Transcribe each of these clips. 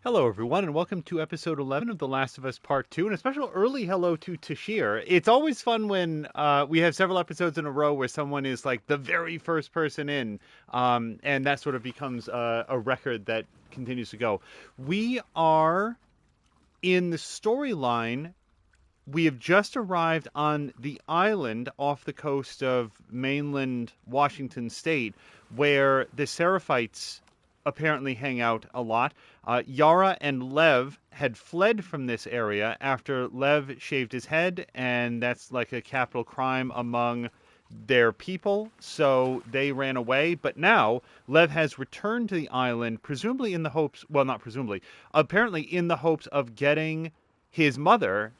Hello, everyone, and welcome to episode 11 of The Last of Us Part 2, and a special early hello to Tashir. It's always fun when we have several episodes in a row where someone is like the very first person in, and that sort of becomes a record that continues to go. We are in the storyline. We have just arrived on the island off the coast of mainland Washington State, where the Seraphites apparently hang out a lot. Yara and Lev had fled from this area after Lev shaved his head, and that's like a capital crime among their people, so they ran away. But now Lev has returned to the island, presumably in the hopes, well, not presumably, apparently in the hopes of getting his mother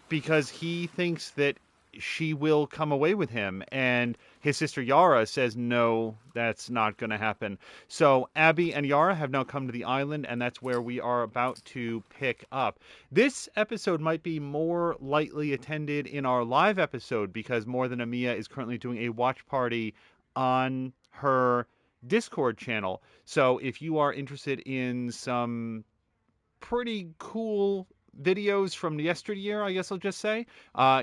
because he thinks that she will come away with him. And his sister Yara says, no, that's not going to happen. So Abby and Yara have now come to the island, and that's where we are about to pick up. This episode might be more lightly attended in our live episode because More Than Amiya is currently doing a watch party on her Discord channel. So if you are interested in some pretty cool videos from yesteryear, I guess I'll just say.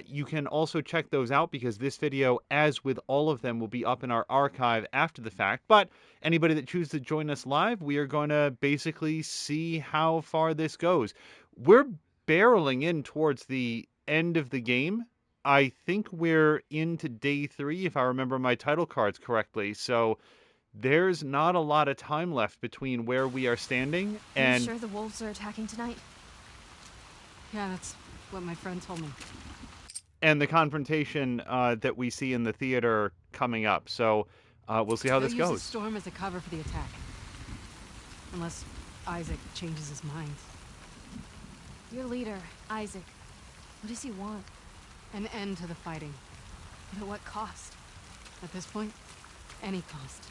You can also check those out because this video, as with all of them, will be up in our archive after the fact. But anybody that chooses to join us live, we are going to basically see how far this goes. We're barreling in towards the end of the game. I think we're into day 3, if I remember my title cards correctly. So there's not a lot of time left between where we are standing Are you and sure the wolves are attacking tonight? Yeah, that's what my friend told me. the confrontation that we see in the theater coming up. So we'll see how They'll this use the goes. storm as a cover for the attack. Unless Isaac changes his mind. Your leader, Isaac. What does he want? An end to the fighting. But at what cost? At this point, any cost.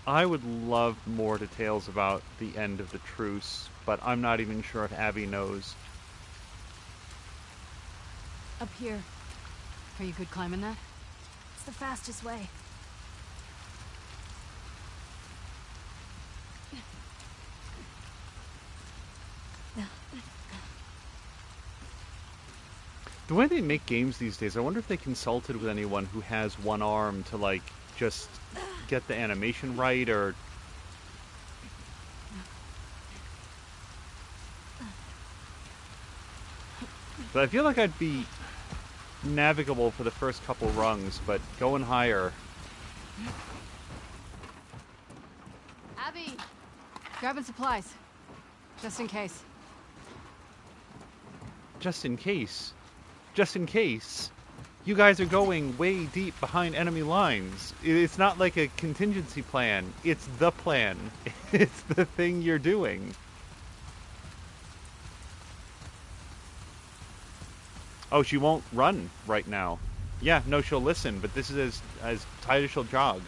I would love more details about the end of the truce, but I'm not even sure if Abby knows. Up here. Are you good climbing that? It's the fastest way. The way they make games these days, I wonder if they consulted with anyone who has one arm to, like, just get the animation right, or... But I feel like I'd be navigable for the first couple rungs, but going higher... Abby! Grabbing supplies. Just in case. Just in case. Just in case. You guys are going way deep behind enemy lines. It's not like a contingency plan. It's the plan. It's the thing you're doing. Oh, she won't run right now. Yeah, no, she'll listen, but this is as tight as she'll jog.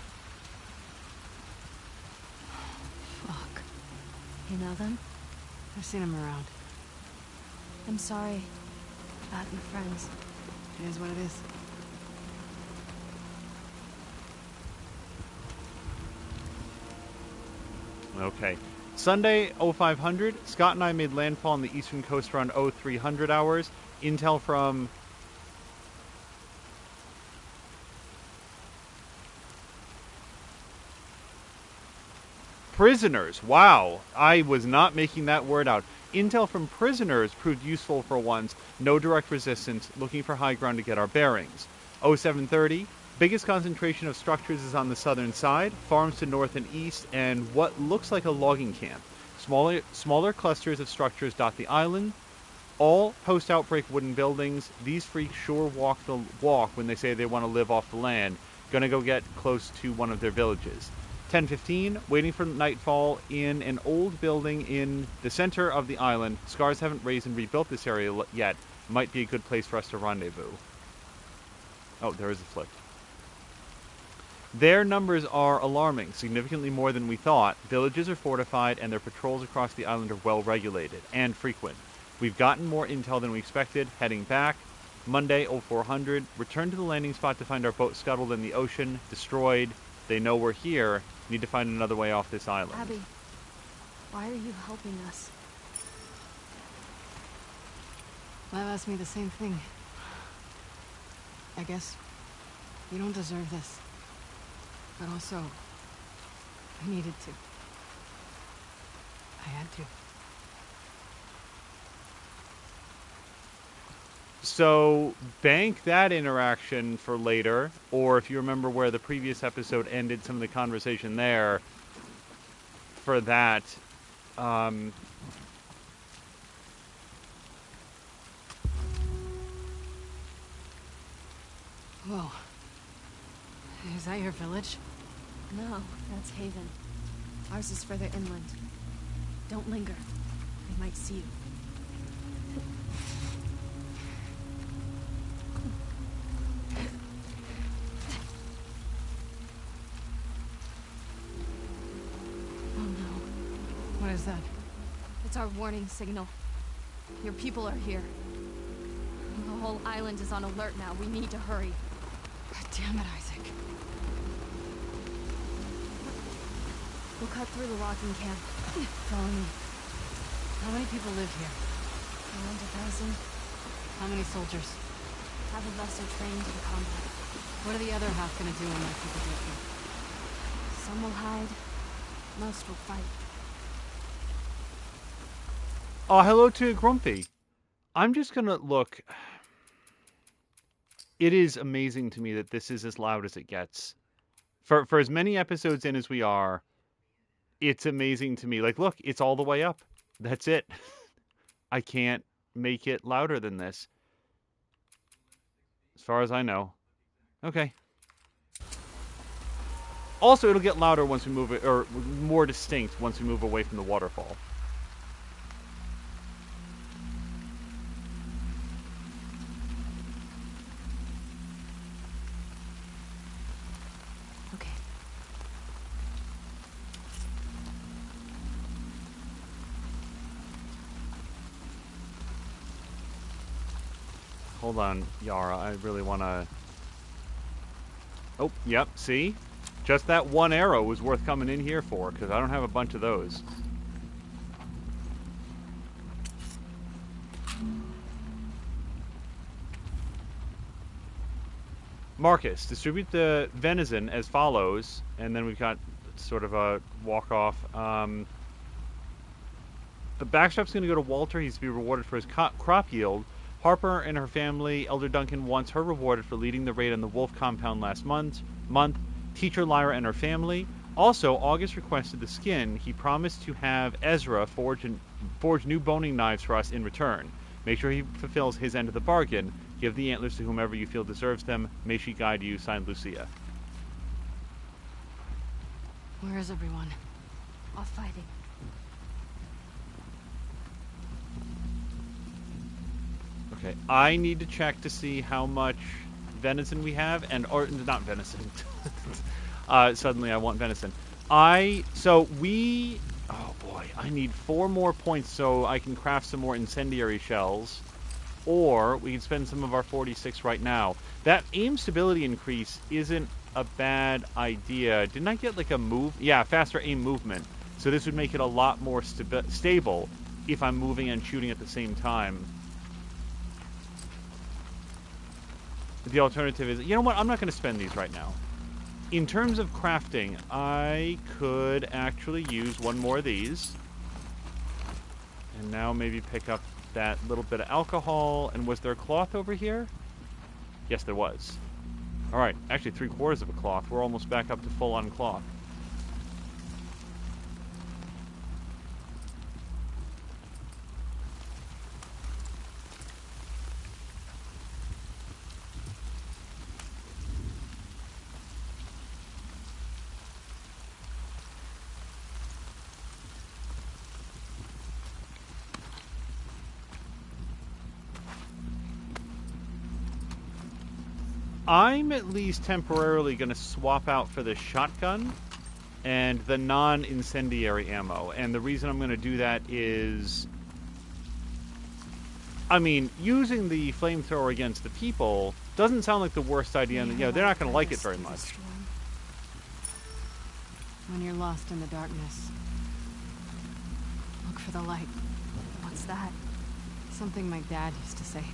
Fuck. You know them? I've seen him around. I'm sorry about your friends. It is what it is. Okay. Sunday, 0500. Scott and I made landfall on the eastern coast around 0300 hours. Intel from... prisoners. Wow. I was not making that word out. Intel from prisoners proved useful for once. No direct resistance. Looking for high ground to get our bearings. 0730. Biggest concentration of structures is on the southern side. Farms to north and east, and what looks like a logging camp. Smaller clusters of structures dot the island. All post-outbreak wooden buildings. These freaks sure walk the walk when they say they want to live off the land. Gonna go get close to one of their villages. 10:15, waiting for nightfall in an old building in the center of the island. Scars haven't raised and rebuilt this area yet. Might be a good place for us to rendezvous. Oh, there is a flip. Their numbers are alarming, significantly more than we thought. Villages are fortified, and their patrols across the island are well regulated and frequent. We've gotten more intel than we expected. Heading back. Monday, 0400. Returned to the landing spot to find our boat scuttled in the ocean, destroyed. They know we're here. Need to find another way off this island. Abby, why are you helping us? Lev asked me the same thing. I guess you don't deserve this. But also, I needed to. I had to. So, bank that interaction for later, or if you remember where the previous episode ended, some of the conversation there, for that. Whoa. Is that your village? No, that's Haven. Ours is further inland. Don't linger. They might see you. Oh no. What is that? It's our warning signal. Your people are here. The whole island is on alert now. We need to hurry. God damn it, Isaac. We'll cut through the logging camp. Follow me. How many people live here? Around 1,000. How many soldiers? Half of us are trained in combat. What are the other half gonna do when my people get here? Some will hide. Most will fight. Oh, hello to Grumpy. I'm just gonna look. It is amazing to me that this is as loud as it gets. For as many episodes in as we are, it's amazing to me. Like, look, it's all the way up. That's it. I can't make it louder than this. As far as I know. Okay. Also, it'll get louder once we move it, or more distinct once we move away from the waterfall. Okay. Hold on, Yara. I really want to... Oh, yep, see? Just that one arrow was worth coming in here for, because I don't have a bunch of those. Marcus, distribute the venison as follows, and then we've got sort of a walk-off. The backstrap's going to go to Walter. He's to be rewarded for his crop yield. Harper and her family, Elder Duncan wants her rewarded for leading the raid on the wolf compound last month. Teacher Lyra and her family. Also, August requested the skin. He promised to have Ezra forge new boning knives for us in return. Make sure he fulfills his end of the bargain. Give the antlers to whomever you feel deserves them. May she guide you. Signed, Lucia. Where is everyone? Off fighting. Okay, I need to check to see how much venison we have, or not venison. Suddenly I want venison. Oh boy, I need 4 more points so I can craft some more incendiary shells, or we can spend some of our 46 right now. That aim stability increase isn't a bad idea. Didn't I get like a move? Yeah, faster aim movement. So this would make it a lot more stable if I'm moving and shooting at the same time. The alternative is, you know what, I'm not going to spend these right now. In terms of crafting, I could actually use one more of these. And now maybe pick up that little bit of alcohol. And was there a cloth over here? Yes, there was. Alright, actually 3/4 of a cloth. We're almost back up to full-on cloth. I'm at least temporarily going to swap out for the shotgun and the non-incendiary ammo. And the reason I'm going to do that is, I mean, using the flamethrower against the people doesn't sound like the worst idea. And, they're not going to like it very much. When you're lost in the darkness, look for the light. What's that? Something my dad used to say.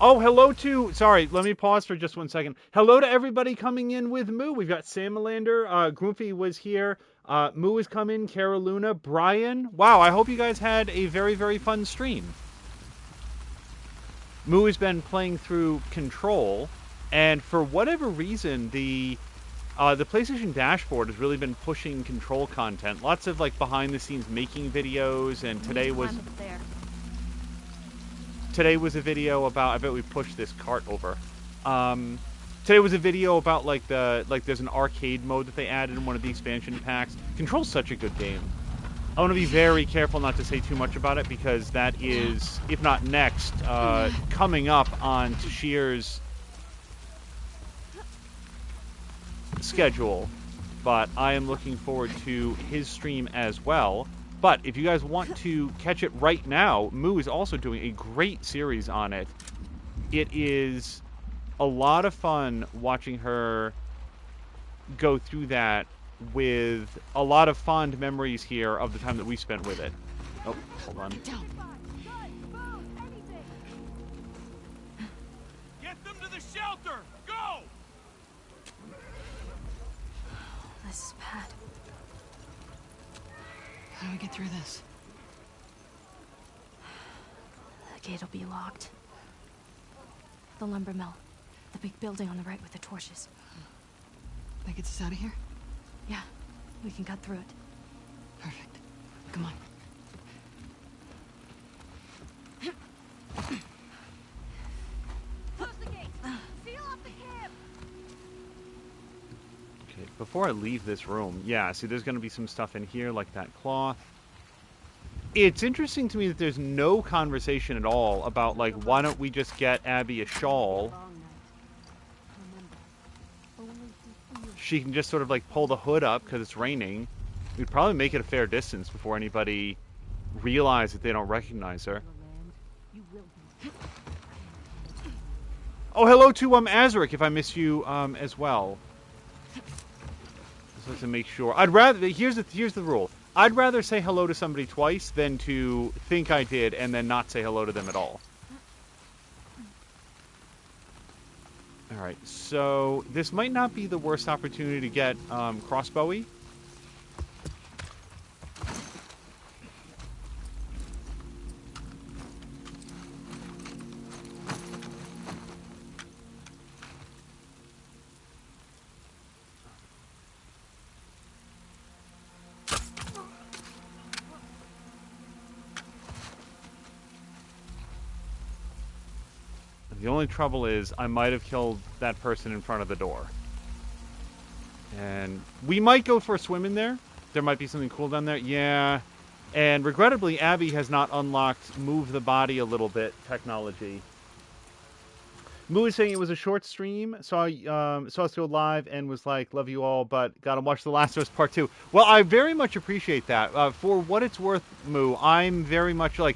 Oh, hello to... Sorry, let me pause for just 1 second. Hello to everybody coming in with Moo. We've got Samalander. Groomfy was here. Moo has come in. Cara Luna. Brian. Wow, I hope you guys had a very, very fun stream. Moo has been playing through Control, and for whatever reason, the PlayStation dashboard has really been pushing Control content. Lots of like behind-the-scenes making videos, and today was a video about. I bet we pushed this cart over. Today was a video about like there's an arcade mode that they added in one of the expansion packs. Control's such a good game. I want to be very careful not to say too much about it because that is, if not next, coming up on Tashir's schedule. But I am looking forward to his stream as well. But if you guys want to catch it right now, Moo is also doing a great series on it. It is a lot of fun watching her go through that with a lot of fond memories here of the time that we spent with it. Oh, hold on. Get them to the shelter! Go! This is bad. How do we get through this? The gate'll be locked. The lumber mill. The big building on the right with the torches. That gets us out of here? Yeah, we can cut through it. Perfect. Come on. Close the gate! Seal off the cab! Okay, before I leave this room, yeah, see there's going to be some stuff in here like that cloth. It's interesting to me that there's no conversation at all about, like, why don't we just get Abby a shawl? She can just sort of, like, pull the hood up because it's raining. We'd probably make it a fair distance before anybody realizes that they don't recognize her. Oh, hello to Azaric, if I miss you as well. Just like to make sure. I'd rather... Here's the rule. I'd rather say hello to somebody twice than to think I did and then not say hello to them at all. Alright, so this might not be the worst opportunity to get crossbowy. The only trouble is I might have killed that person in front of the door. And we might go for a swim in there. There might be something cool down there. Yeah. And regrettably, Abby has not unlocked move the body a little bit technology. Moo is saying it was a short stream. Saw us go live and was like, love you all, but gotta watch The Last of Us Part 2. Well, I very much appreciate that. For what it's worth, Moo, I'm very much like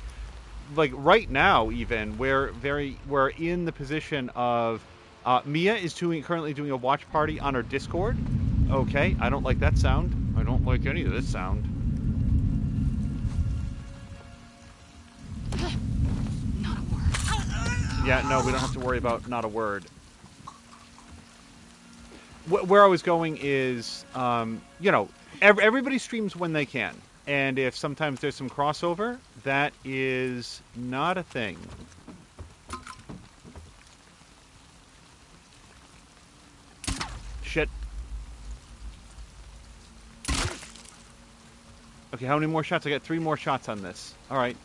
right now even we're in the position of Mia is currently doing a watch party on her Discord. Okay, I don't like that sound. I don't like any of this sound. Not a word. Yeah, no, we don't have to worry about not a word. Where I was going is, you know, everybody streams when they can. And if sometimes there's some crossover, that is not a thing. Shit. Okay, how many more shots? I got 3 more shots on this. Alright.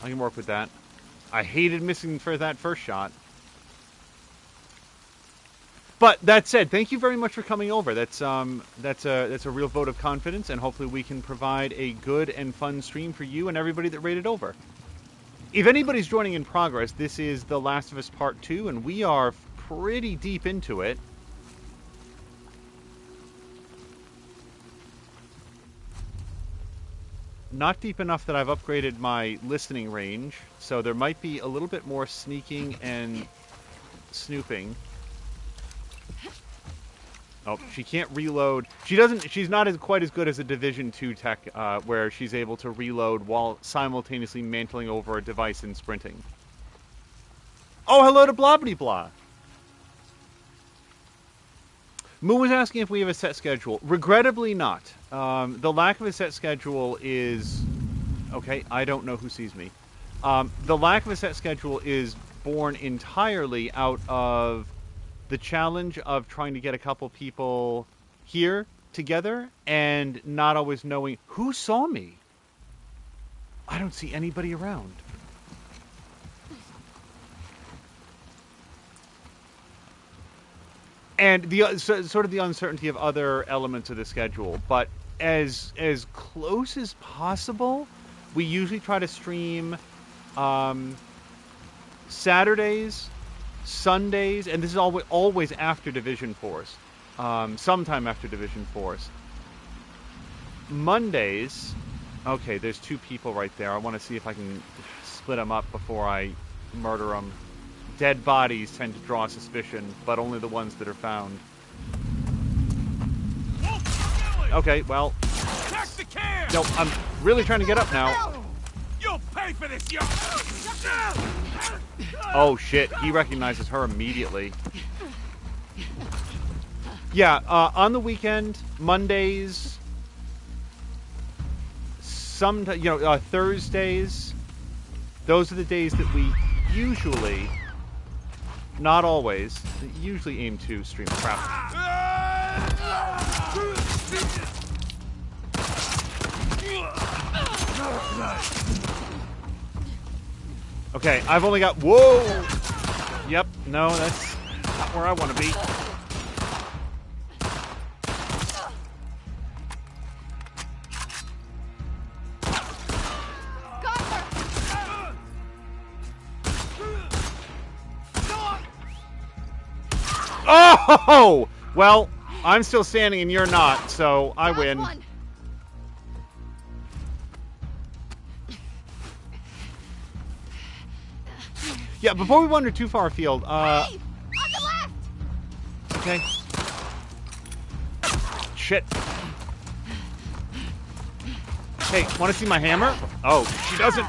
I can work with that. I hated missing for that first shot. But that said, thank you very much for coming over. That's a real vote of confidence, and hopefully we can provide a good and fun stream for you and everybody that raided over. If anybody's joining in progress, this is The Last of Us Part 2, and we are pretty deep into it. Not deep enough that I've upgraded my listening range, so there might be a little bit more sneaking and snooping. Oh, she can't reload. She doesn't. She's not as quite as good as a Division 2 tech, where she's able to reload while simultaneously mantling over a device and sprinting. Oh, hello to Blobbity Blah. Moo was asking if we have a set schedule. Regrettably not. The lack of a set schedule is... Okay, I don't know who sees me. The lack of a set schedule is born entirely out of the challenge of trying to get a couple people here together and not always knowing who saw me. I don't see anybody around. And the sort of the uncertainty of other elements of the schedule, but as close as possible, we usually try to stream Saturdays, Sundays, and this is always after Division Force, sometime after Division Force. Mondays, okay, there's 2 people right there. I want to see if I can split them up before I murder them. Dead bodies tend to draw suspicion, but only the ones that are found. Okay, well... No, I'm really trying to get up now. You'll pay for this, young... Oh, shit. He recognizes her immediately. Yeah, on the weekend, Mondays, Thursdays, those are the days that we usually... Not always. Usually aim to stream crap. Okay, I've only got... Whoa! Yep, no, that's not where I want to be. Oh! Well, I'm still standing and you're not, so I win. Yeah, before we wander too far afield, Hey! On the left! Okay. Shit. Hey, want to see my hammer? Oh, she doesn't.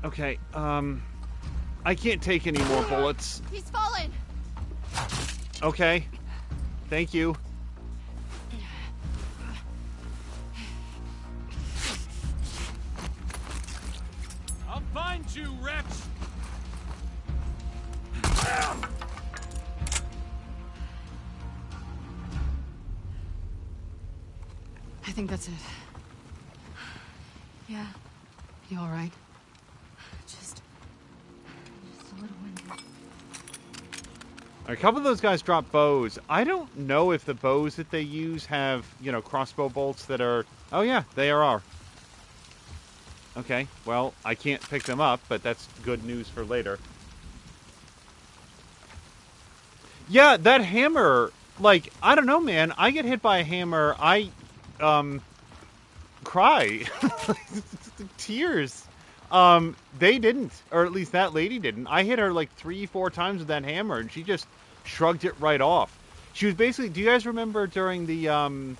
Okay, I can't take any more bullets. He's fallen! Okay. Thank you. I'll find you, wretch! I think that's it. Yeah, You all right? just a little winded. A couple of those guys drop bows. I don't know if the bows that they use have, crossbow bolts that are... Oh, yeah, they are. Okay, well, I can't pick them up, but that's good news for later. Yeah, that hammer, I don't know, man. I get hit by a hammer, I, cry. Tears. They didn't, or at least that lady didn't. I hit her 3-4 times with that hammer, and she just shrugged it right off. She was basically... Do you guys remember during the,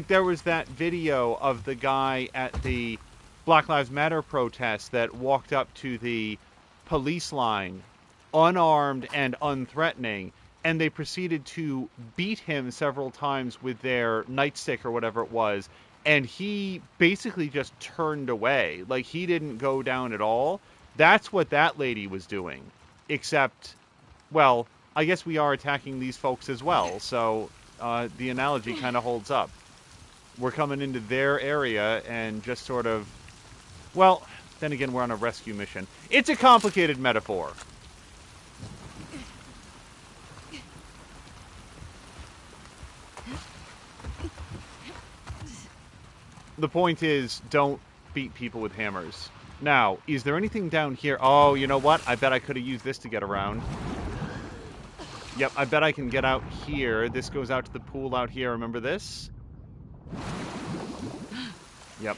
there was that video of the guy at the Black Lives Matter protest that walked up to the police line, unarmed and unthreatening, and they proceeded to beat him several times with their nightstick or whatever it was, and he basically just turned away. He didn't go down at all. That's what that lady was doing. Except, well, I guess we are attacking these folks as well, so the analogy kind of holds up. We're coming into their area and just sort of... Well, then again, we're on a rescue mission. It's a complicated metaphor. The point is, don't beat people with hammers. Now, is there anything down here? Oh, you know what? I bet I could have used this to get around. Yep, I bet I can get out here. This goes out to the pool out here. Remember this? Yep.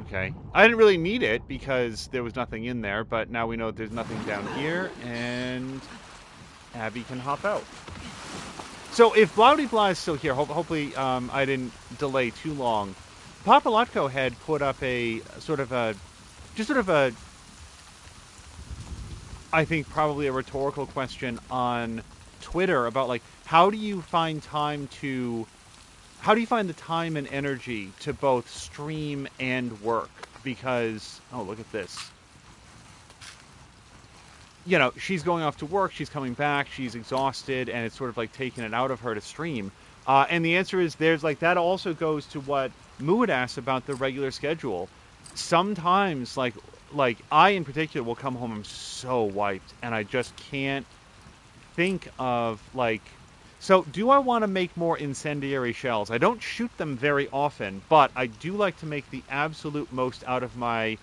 Okay. I didn't really need it because there was nothing in there, but now we know there's nothing down here, and Abby can hop out. So if Bloody Blah is still here, hopefully I didn't delay too long. Papalotko had put up a I think probably a rhetorical question on Twitter about like how do you find the time and energy to both stream and work? Because oh, look at this. You know, she's going off to work, she's coming back, she's exhausted, and it's sort of like taking it out of her to stream. And the answer is there's like that also goes to what Moo had asked about the regular schedule. Sometimes like I in particular will come home, I'm so wiped, and I just can't think of like, so do I want to make more incendiary shells? I don't shoot them very often, but I do like to make the absolute most out of my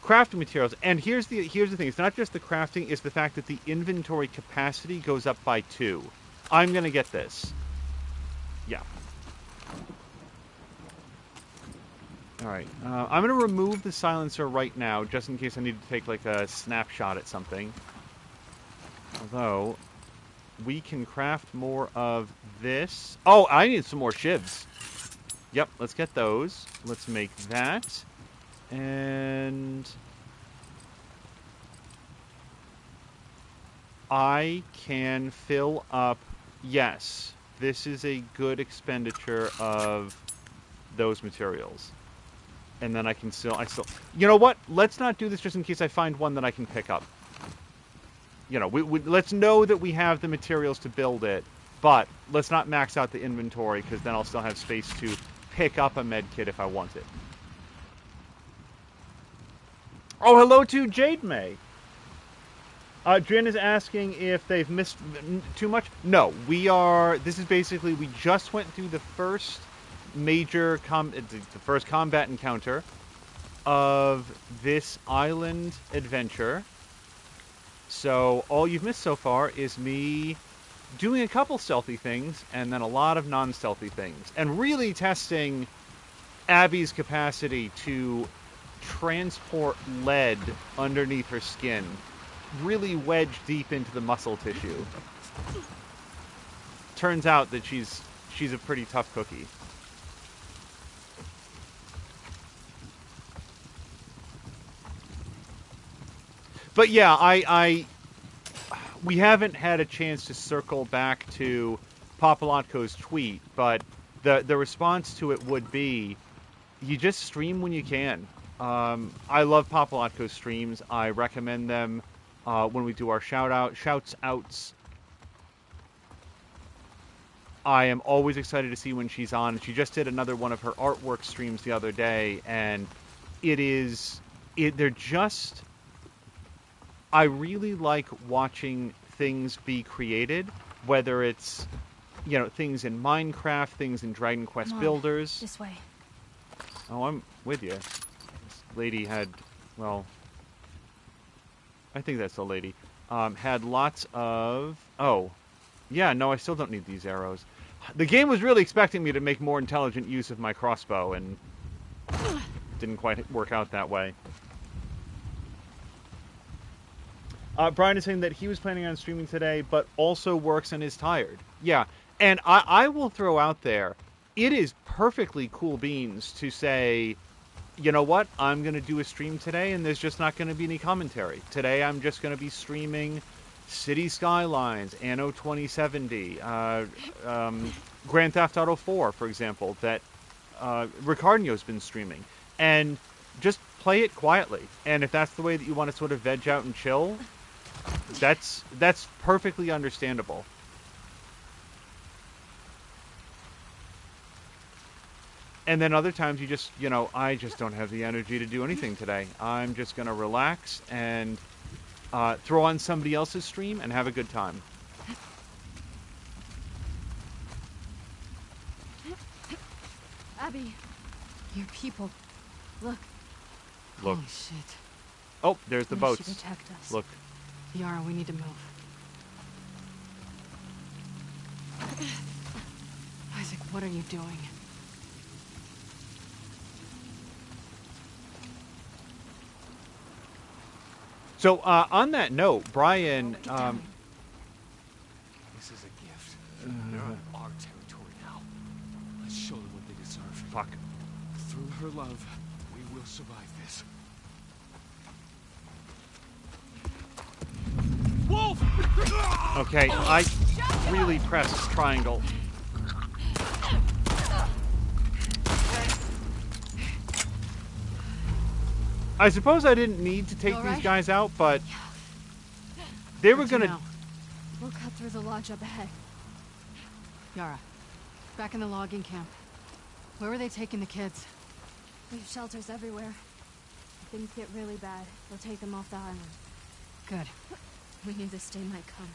crafting materials. And here's the thing, it's not just the crafting, it's the fact that the inventory capacity goes up by 2. I'm gonna get this. Yeah. Alright, I'm gonna remove the silencer right now, just in case I need to take like a snapshot at something. Although, we can craft more of this. Oh, I need some more shivs. Yep, let's get those. Let's make that. And I can fill up, yes, this is a good expenditure of those materials. And then I still, you know what? Let's not do this just in case I find one that I can pick up. You know, let's know that we have the materials to build it, but let's not max out the inventory because then I'll still have space to pick up a med kit if I want it. Oh, hello to Jade May. Drin is asking if they've missed too much. No, this is basically, we just went through the first major, the first combat encounter of this island adventure. So all you've missed so far is me doing a couple stealthy things and then a lot of non-stealthy things. And really testing Abby's capacity to transport lead underneath her skin, really wedged deep into the muscle tissue. Turns out that she's a pretty tough cookie. But yeah, we haven't had a chance to circle back to Papalotko's tweet, but the response to it would be, you just stream when you can. I love Papalotko's streams. I recommend them when we do our shouts outs. I am always excited to see when she's on. She just did another one of her artwork streams the other day, and they're just, I really like watching things be created, whether it's, you know, things in Minecraft, things in Dragon Quest Builders. This way. Oh, I'm with you. This lady had, well, I think that's the lady. Had lots of, oh, yeah, no, I still don't need these arrows. The game was really expecting me to make more intelligent use of my crossbow, and didn't quite work out that way. Brian is saying that he was planning on streaming today, but also works and is tired. Yeah, and I will throw out there, it is perfectly cool beans to say, you know what, I'm going to do a stream today, and there's just not going to be any commentary. Today I'm just going to be streaming City Skylines, Anno 2070, Grand Theft Auto 4, for example, that Ricardo's been streaming. And just play it quietly. And if that's the way that you want to sort of veg out and chill, that's perfectly understandable. And then other times you just, you know, I just don't have the energy to do anything today. I'm just going to relax and throw on somebody else's stream and have a good time. Abby, your people. Look. Look. Holy shit. Oh, there's the They boats. should attacked us. Look. Yara, we need to move. Isaac, what are you doing? So on that note, Brian, This is a gift. They're on our territory now. Let's show them what they deserve. fuck. Through her love, we will survive this. Wolf! Okay, I really pressed triangle. I suppose I didn't need to take You all these right? guys out, but they were Where'd you gonna. know? We'll cut through the lodge up ahead. Yara, back in the logging camp. Where were they taking the kids? We have shelters everywhere. If things get really bad, we'll take them off the island. Good. We knew this day might come.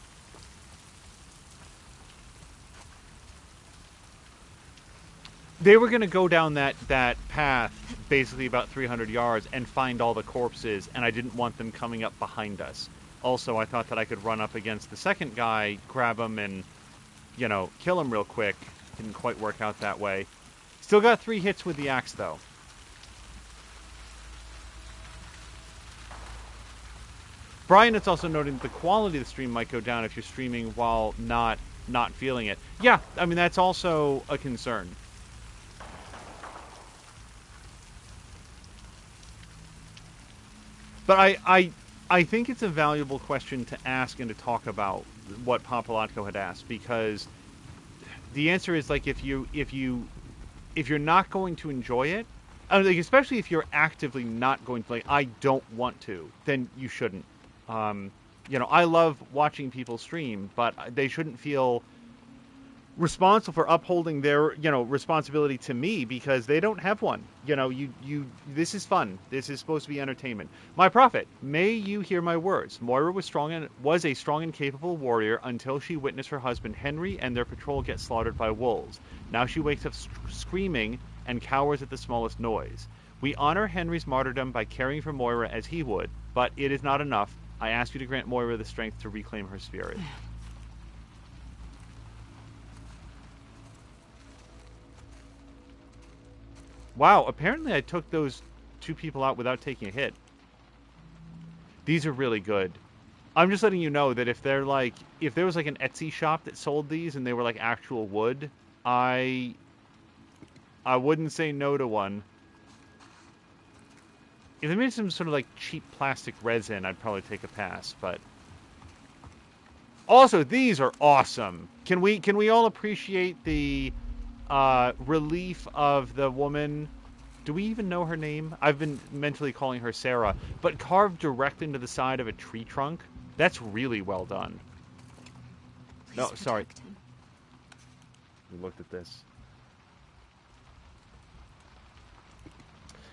They were gonna go down that path, basically about 300 yards, and find all the corpses, and I didn't want them coming up behind us. Also, I thought that I could run up against the second guy, grab him, and, you know, kill him real quick. Didn't quite work out that way. Still got 3 hits with the axe, though. Brian, it's also noting that the quality of the stream might go down if you're streaming while not feeling it. Yeah, I mean, that's also a concern. But I think it's a valuable question to ask and to talk about, what Papalotko had asked, because the answer is, like, if you're not going to enjoy it, like, especially if you're actively not going to, like, I don't want to, then you shouldn't. You know, I love watching people stream, but they shouldn't feel responsible for upholding their, you know, responsibility to me, because they don't have one. You know, this is fun. This is supposed to be entertainment. My prophet, may you hear my words. Moira was a strong and capable warrior until she witnessed her husband Henry and their patrol get slaughtered by wolves. Now she wakes up screaming and cowers at the smallest noise. We honor Henry's martyrdom by caring for Moira as he would, but it is not enough. I ask you to grant Moira the strength to reclaim her spirit. Wow, apparently I took those 2 people out without taking a hit. These are really good. I'm just letting you know that if there was like an Etsy shop that sold these and they were like actual wood, I wouldn't say no to one. If they made some sort of like cheap plastic resin, I'd probably take a pass, but also these are awesome. Can we all appreciate the relief of the woman? Do we even know her name? I've been mentally calling her Sarah, but carved direct into the side of a tree trunk. That's really well done. Please No, sorry. protect him. We looked at this.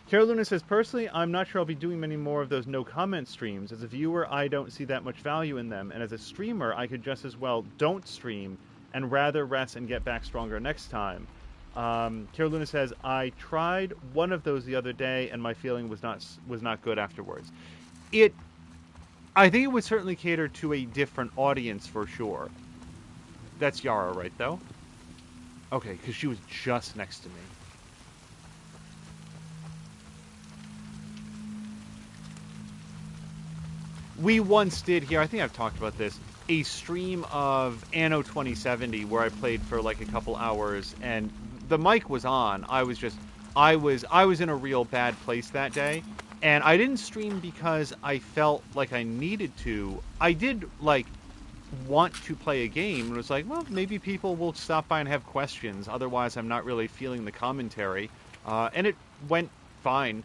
Carol Luna says, personally, I'm not sure I'll be doing many more of those no-comment streams. As a viewer, I don't see that much value in them, and as a streamer, I could just as well don't stream and rather rest and get back stronger next time. Carol Luna says, I tried one of those the other day, and my feeling was not good afterwards. I think it would certainly cater to a different audience for sure. That's Yara, right, though? Okay, because she was just next to me. We once did here, I think I've talked about this, a stream of Anno 2070 where I played for like a couple hours and the mic was on. I was in a real bad place that day, and I didn't stream because I felt like I needed to. I did like want to play a game and was like, well, maybe people will stop by and have questions. Otherwise, I'm not really feeling the commentary, and it went fine.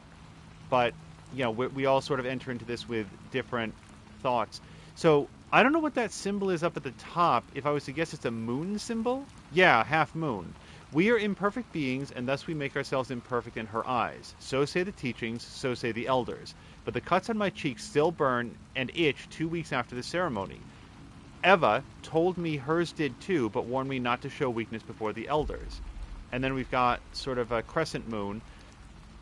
But you know, we all sort of enter into this with different thoughts. So I don't know what that symbol is up at the top. If I was to guess, it's a moon symbol? Yeah, half moon. We are imperfect beings, and thus we make ourselves imperfect in her eyes. So say the teachings, so say the elders. But the cuts on my cheeks still burn and itch 2 weeks after the ceremony. Eva told me hers did too, but warned me not to show weakness before the elders. And then we've got sort of a crescent moon.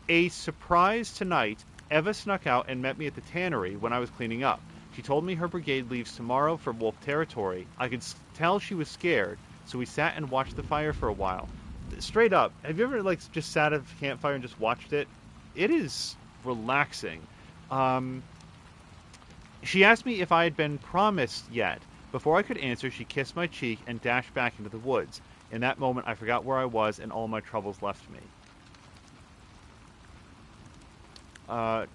A surprise tonight, Eva snuck out and met me at the tannery when I was cleaning up. She told me her brigade leaves tomorrow for wolf territory. I could tell she was scared, so we sat and watched the fire for a while. Straight up, have you ever like just sat at a campfire and just watched it? It is relaxing. She asked me if I had been promised yet. Before I could answer, she kissed my cheek and dashed back into the woods. In that moment, I forgot where I was, and all my troubles left me.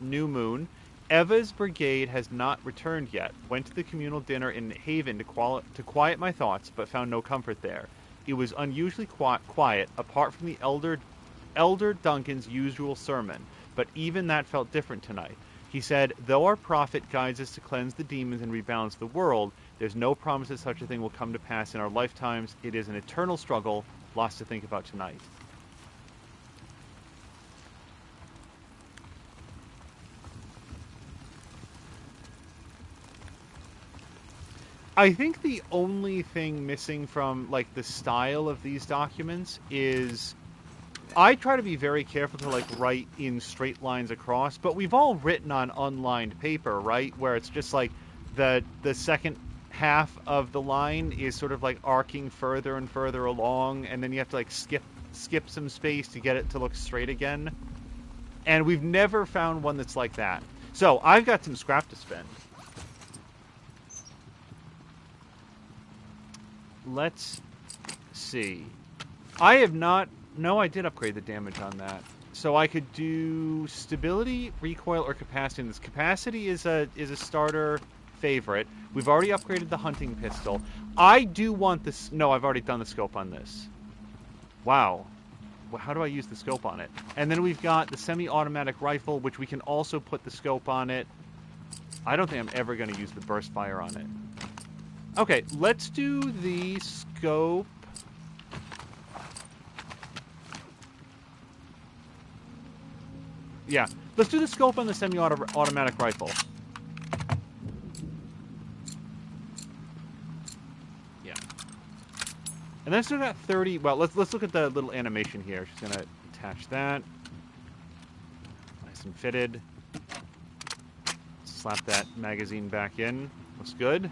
New Moon. Eva's brigade has not returned yet. Went to the communal dinner in Haven to quiet my thoughts, but found no comfort there. It was unusually quiet, apart from the Elder Duncan's usual sermon, but even that felt different tonight. He said, though our prophet guides us to cleanse the demons and rebalance the world, there's no promise that such a thing will come to pass in our lifetimes. It is an eternal struggle, lots to think about tonight. I think the only thing missing from, like, the style of these documents is I try to be very careful to, like, write in straight lines across, but we've all written on unlined paper, right? Where it's just, like, the second half of the line is sort of, like, arcing further and further along, and then you have to, like, skip some space to get it to look straight again. And we've never found one that's like that. So, I've got some scrap to spend. Let's see. I have not... No, I did upgrade the damage on that. So I could do stability, recoil, or capacity. And this capacity is a starter favorite. We've already upgraded the hunting pistol. I do want this... No, I've already done the scope on this. Wow. Well, how do I use the scope on it? And then we've got the semi-automatic rifle, which we can also put the scope on it. I don't think I'm ever going to use the burst fire on it. Okay, let's do the scope. Yeah, let's do the scope on the semi-automatic rifle. Yeah. And then still got 30... Well, let's look at the little animation here. She's going to attach that. Nice and fitted. Slap that magazine back in. Looks good.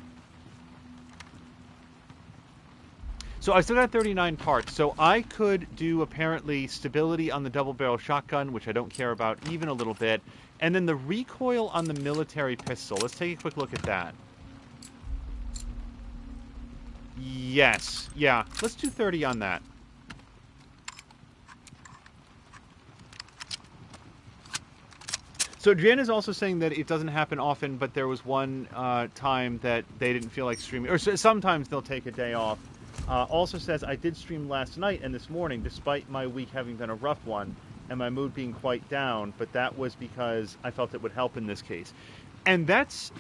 So I still got 39 parts, so I could do, apparently, stability on the double-barrel shotgun, which I don't care about even a little bit, and then the recoil on the military pistol. Let's take a quick look at that. Yes. Yeah, let's do 30 on that. So Jan is also saying that it doesn't happen often, but there was one time that they didn't feel like streaming, or sometimes they'll take a day off. Also says, I did stream last night and this morning, despite my week having been a rough one, and my mood being quite down, but that was because I felt it would help in this case. And that's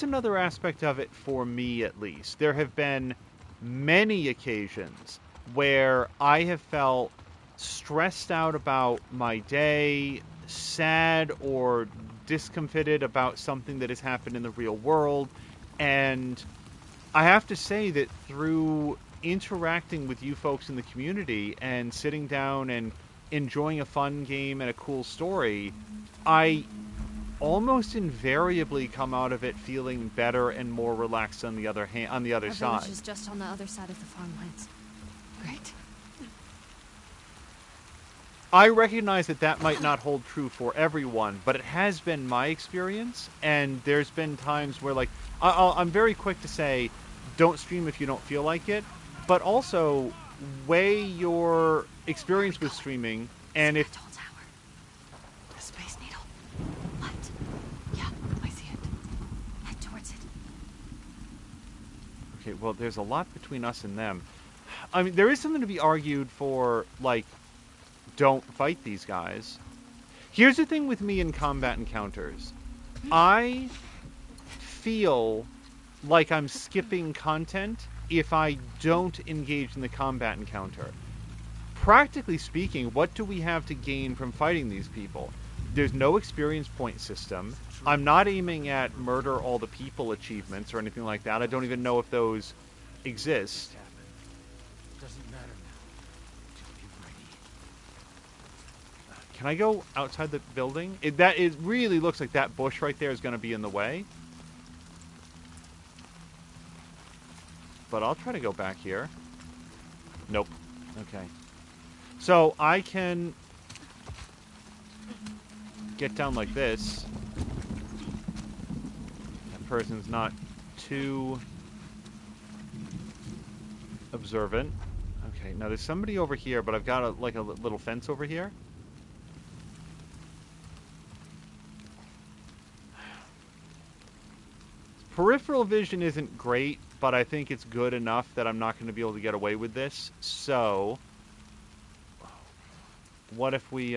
another aspect of it for me, at least. There have been many occasions where I have felt stressed out about my day, sad or discomfited about something that has happened in the real world, and I have to say that through interacting with you folks in the community and sitting down and enjoying a fun game and a cool story, I almost invariably come out of it feeling better and more relaxed on the other side. Our village is just on the other side of the farmlands. Great. I recognize that might not hold true for everyone, but it has been my experience, and there's been times where, like, I'm very quick to say, don't stream if you don't feel like it, but also weigh your experience with streaming, and if... The Space Needle. What? Yeah, I see it. Head towards it. Okay, well, there's a lot between us and them. I mean, there is something to be argued for, like, don't fight these guys. Here's the thing with me in combat encounters. I feel like I'm skipping content if I don't engage in the combat encounter. Practically speaking, what do we have to gain from fighting these people? There's no experience point system. I'm not aiming at murder all the people achievements or anything like that. I don't even know if those exist. Doesn't matter now. Just be ready. Can I go outside the building? It really looks like that bush right there is going to be in the way. But I'll try to go back here. Nope. Okay. So I can get down like this. person's not too observant. Okay, now there's somebody over here, but I've got a little fence over here. Peripheral vision isn't great, but I think it's good enough that I'm not going to be able to get away with this. So, what if we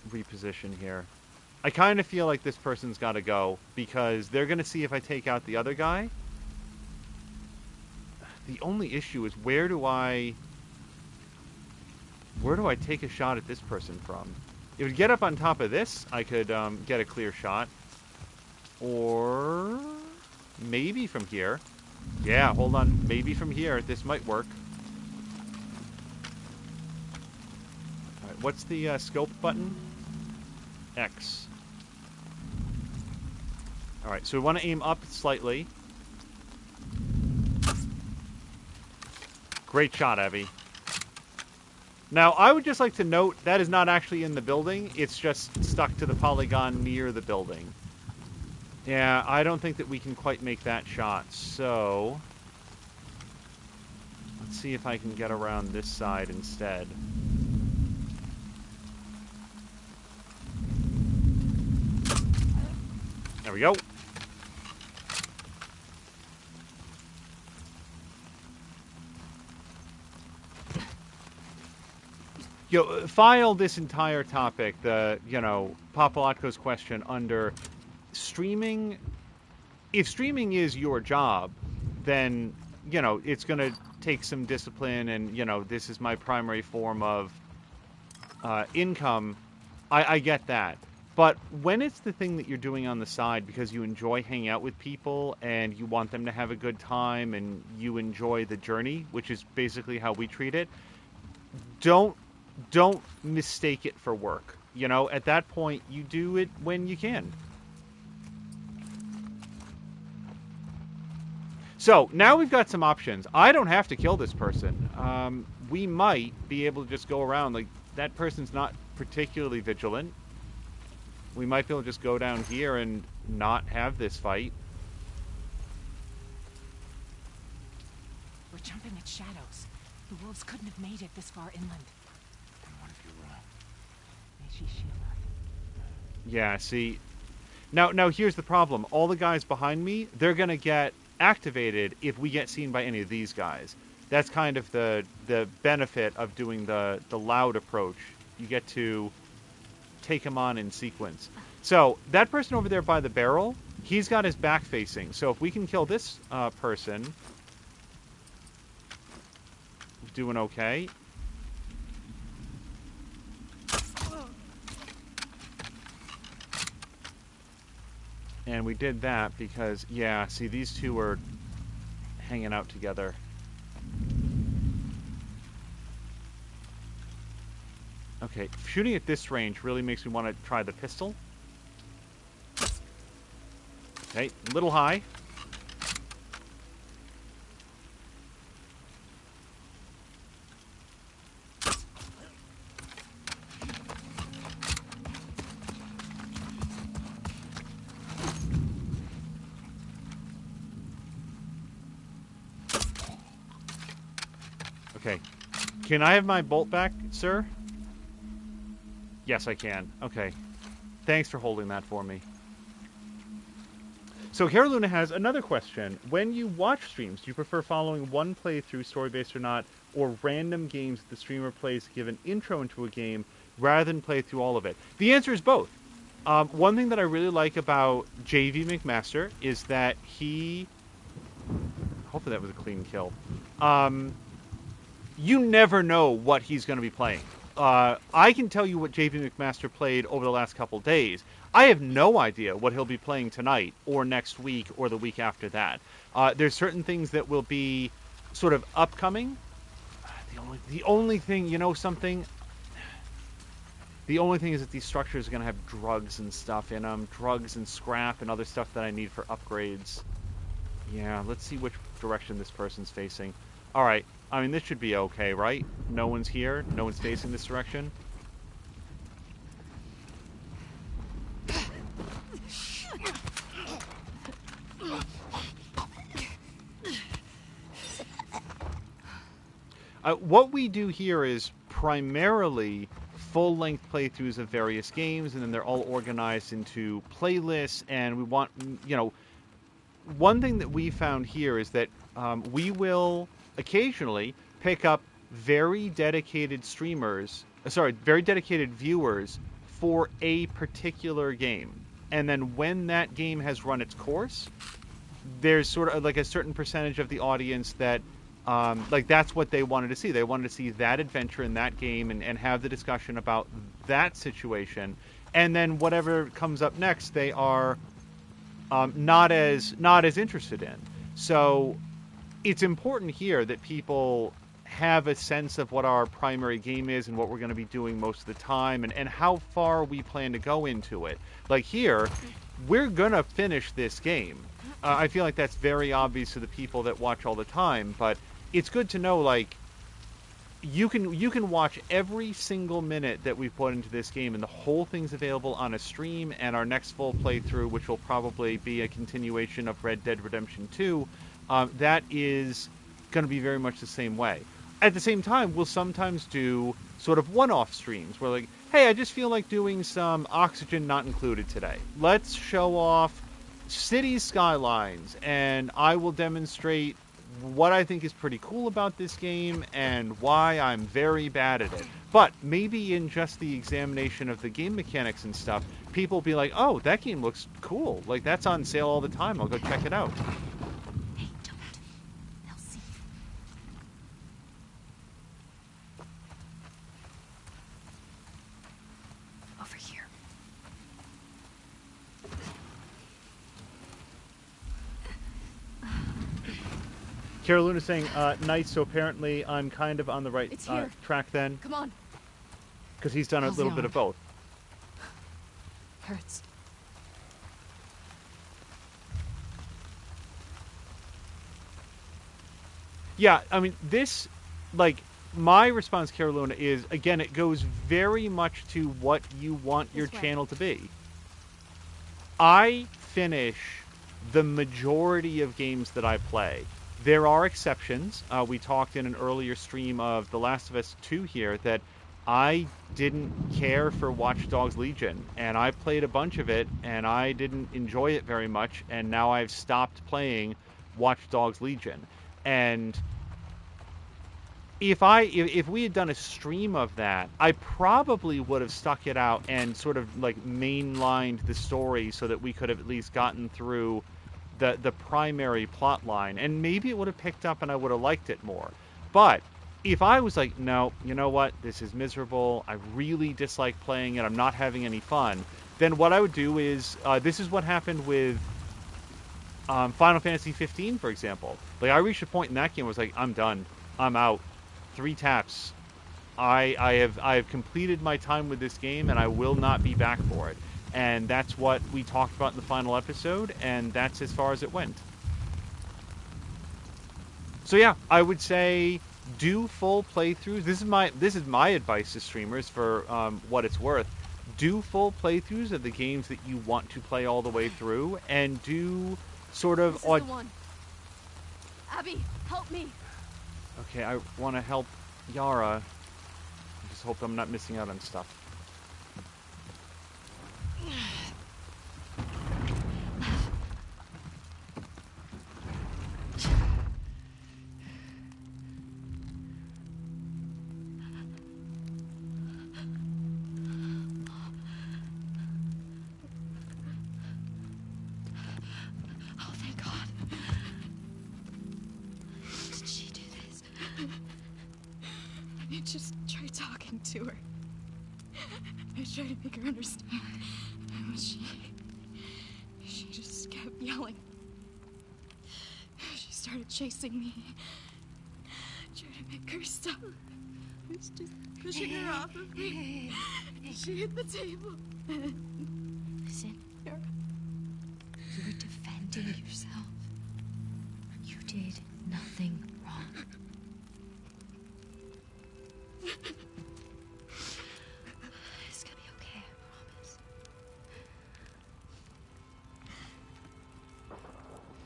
reposition here? I kind of feel like this person's got to go, because they're going to see if I take out the other guy. The only issue is where do I take a shot at this person from? If we get up on top of this, I could get a clear shot. Or maybe from here. Yeah, hold on. Maybe from here. This might work. All right, what's the scope button? X. All right, so we want to aim up slightly. Great shot, Evie. Now, I would just like to note that is not actually in the building. It's just stuck to the polygon near the building. Yeah, I don't think that we can quite make that shot, so let's see if I can get around this side instead. There we go. File this entire topic, Papalotko's question, under streaming. If streaming is your job, then, it's going to take some discipline and, this is my primary form of income. I get that. But when it's the thing that you're doing on the side because you enjoy hanging out with people and you want them to have a good time and you enjoy the journey, which is basically how we treat it, don't mistake it for work. At that point, you do it when you can. So, now we've got some options. I don't have to kill this person. We might be able to just go around. Like, that person's not particularly vigilant. We might be able to just go down here and not have this fight. We're jumping at shadows. The wolves couldn't have made it this far inland. And what if you're wrong? May she shield us. Yeah, see. Now here's the problem. All the guys behind me, they're going to get activated if we get seen by any of these guys. That's kind of the benefit of doing the loud approach. You get to take them on in sequence. So that person over there by the barrel, he's got his back facing. So if we can kill this person, doing okay. And we did that because, yeah, see, these two are hanging out together. Okay, shooting at this range really makes me want to try the pistol. Okay, a little high. Okay. Can I have my bolt back, sir? Yes, I can. Okay. Thanks for holding that for me. So, Cara Luna has another question. When you watch streams, do you prefer following one playthrough, story-based or not, or random games that the streamer plays to give an intro into a game, rather than play through all of it? The answer is both. One thing that I really like about JV McMaster is that he... Hopefully that was a clean kill. You never know what he's going to be playing. I can tell you what JV McMaster played over the last couple days. I have no idea what he'll be playing tonight or next week or the week after that. There's certain things that will be sort of upcoming. The only thing, you know something? The only thing is that these structures are going to have drugs and stuff in them. Drugs and scrap and other stuff that I need for upgrades. Yeah, let's see which direction this person's facing. All right. I mean, this should be okay, right? No one's here. No one's facing this direction. What we do here is primarily full-length playthroughs of various games, and then they're all organized into playlists. And we want, one thing that we found here is that we will occasionally pick up very dedicated very dedicated viewers for a particular game. And then when that game has run its course, there's sort of like a certain percentage of the audience that that's what they wanted to see. They wanted to see that adventure in that game and have the discussion about that situation. And then whatever comes up next, they are not as interested in. So it's important here that people have a sense of what our primary game is and what we're going to be doing most of the time and how far we plan to go into it. Like here, we're going to finish this game. I feel like that's very obvious to the people that watch all the time, but it's good to know, like, you can watch every single minute that we've put into this game, and the whole thing's available on a stream, and our next full playthrough, which will probably be a continuation of Red Dead Redemption 2, that is going to be very much the same way. At the same time, we'll sometimes do sort of one-off streams where, like, hey, I just feel like doing some Oxygen Not Included today. Let's show off city skylines, and I will demonstrate what I think is pretty cool about this game and why I'm very bad at it. But maybe in just the examination of the game mechanics and stuff, people will be like, oh, that game looks cool. Like, that's on sale all the time. I'll go check it out. Hey, don't. They'll see. Over here. Carolina is saying, nice, so apparently I'm kind of on the right It's here. track then. Come on. Because he's done a How's little the bit arm? of both. Hurts. Yeah, I mean, this, like, my response, Carolina, is, again, it goes very much to what you want your This way. channel to be. I finish the majority of games that I play. There are exceptions. We talked in an earlier stream of The Last of Us 2 here that I didn't care for Watch Dogs Legion, and I played a bunch of it, and I didn't enjoy it very much, and now I've stopped playing Watch Dogs Legion. And if we had done a stream of that, I probably would have stuck it out and sort of like mainlined the story so that we could have at least gotten through the primary plot line, and maybe it would have picked up and I would have liked it more. But if I was like, no, you know what, this is miserable, I really dislike playing it, I'm not having any fun, then what I would do is, this is what happened with Final Fantasy 15, for example. Like, I reached a point in that game where I was like, I'm done, I'm out, 3 taps. I have completed my time with this game, and I will not be back for it. And that's what we talked about in the final episode, and that's as far as it went. So yeah, I would say do full playthroughs. This is my advice to streamers for what it's worth. Do full playthroughs of the games that you want to play all the way through, and do sort of... This is the one. Abby, help me. Okay, I want to help Yara. I just hope I'm not missing out on stuff. Oh, thank God. Did she do this? I just tried talking to her. I tried to make her understand. And she just kept yelling. She started chasing me. Trying to make her stop. I was just pushing her off of me. She hit the table. Listen. You were defending yourself. You did nothing wrong. It's gonna be okay, I promise.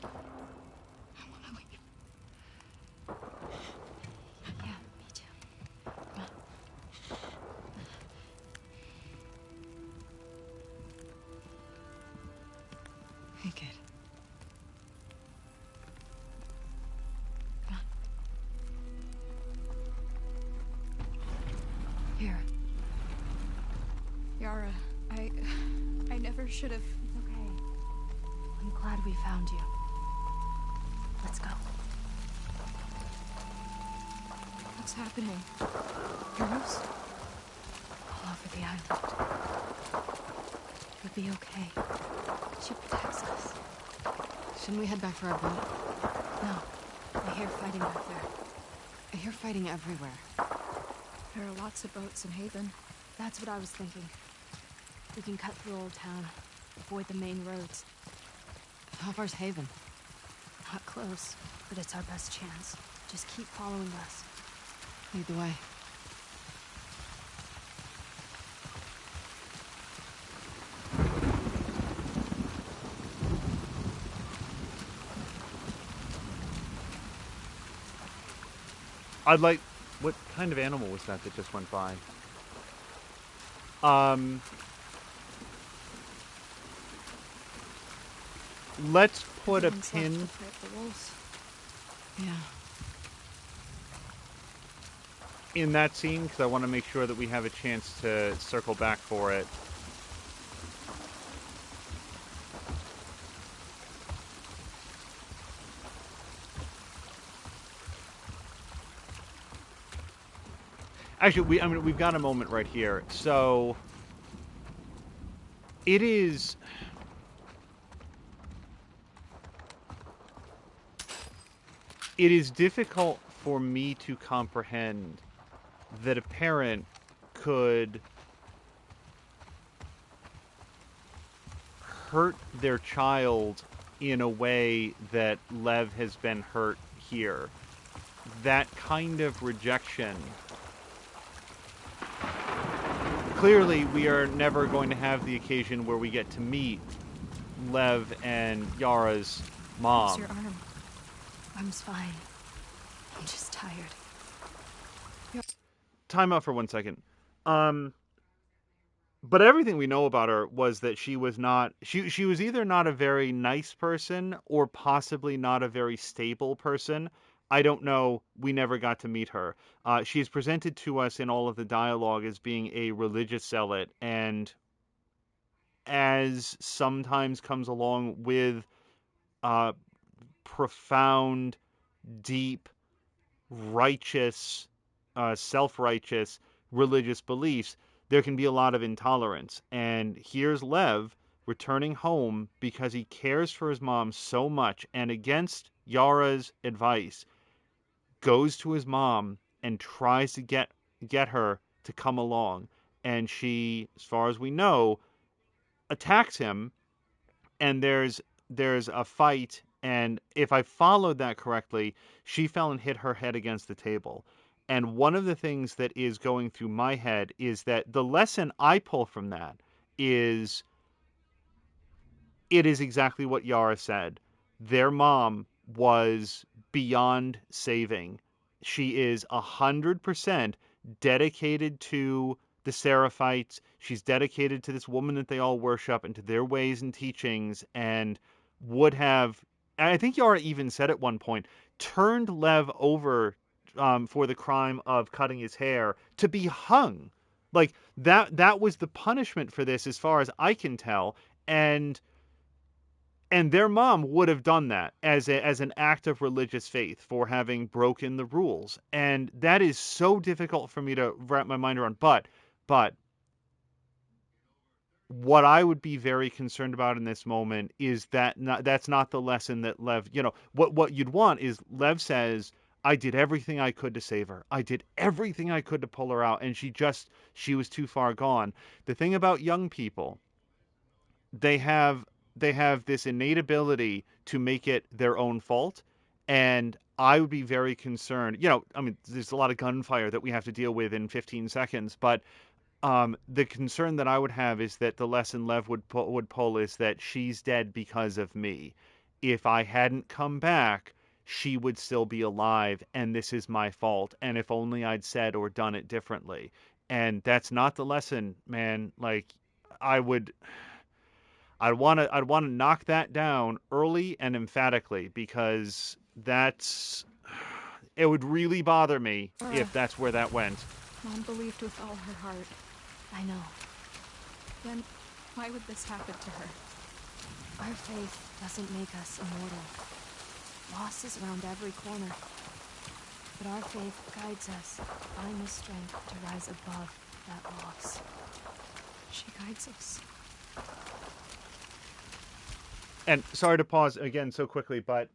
I want to leave. Yeah, me should have... It's okay. I'm glad we found you. Let's go. What's happening? Girls? All over the island. You'll be okay. She protects us. Shouldn't we head back for our boat? No. I hear fighting back there. I hear fighting everywhere. There are lots of boats in Haven. That's what I was thinking. We can cut through Old Town. Avoid the main roads. How far's Haven? Not close, but it's our best chance. Just keep following us. Lead the way. I'd like... What kind of animal was that just went by? Let's put a Everyone's left pin... to fight the wolves. Yeah. in that scene, because I want to make sure that we have a chance to circle back for it. Actually, we've got a moment right here. So, it is... It is difficult for me to comprehend that a parent could hurt their child in a way that Lev has been hurt here. That kind of rejection. Clearly, we are never going to have the occasion where we get to meet Lev and Yara's mom. How's your arm? Arm's fine. I'm just tired. Time out for 1 second. But everything we know about her was that she was not... She was either not a very nice person or possibly not a very stable person. I don't know. We never got to meet her. She is presented to us in all of the dialogue as being a religious zealot, and as sometimes comes along with profound, deep, righteous, self-righteous religious beliefs, there can be a lot of intolerance. And here's Lev returning home because he cares for his mom so much, and against Yara's advice, goes to his mom and tries to get her to come along. And she, as far as we know, attacks him, and there's a fight, and if I followed that correctly, she fell and hit her head against the table. And one of the things that is going through my head is that the lesson I pull from that is it is exactly what Yara said. Their mom was beyond saving. She is 100% dedicated to the Seraphites. She's dedicated to this woman that they all worship and to their ways and teachings, and would have, I think Yara even said at one point, turned Lev over for the crime of cutting his hair to be hung. Like, that was the punishment for this, as far as I can tell. And their mom would have done that as an act of religious faith for having broken the rules. And that is so difficult for me to wrap my mind around. But what I would be very concerned about in this moment is that's not the lesson that Lev, what you'd want is Lev says, I did everything I could to save her. I did everything I could to pull her out. And she was too far gone. The thing about young people, they have this innate ability to make it their own fault. And I would be very concerned. There's a lot of gunfire that we have to deal with in 15 seconds. But the concern that I would have is that the lesson Lev would pull is that she's dead because of me. If I hadn't come back, she would still be alive, and this is my fault. And if only I'd said or done it differently. And that's not the lesson, man. Like, I'd want to knock that down early and emphatically, because it would really bother me if that's where that went. Mom believed with all her heart. I know. Then Why would this happen to her? Our faith doesn't make us immortal. Loss is around every corner. But our faith guides us, find the strength to rise above that loss. She guides us. And sorry to pause again so quickly, but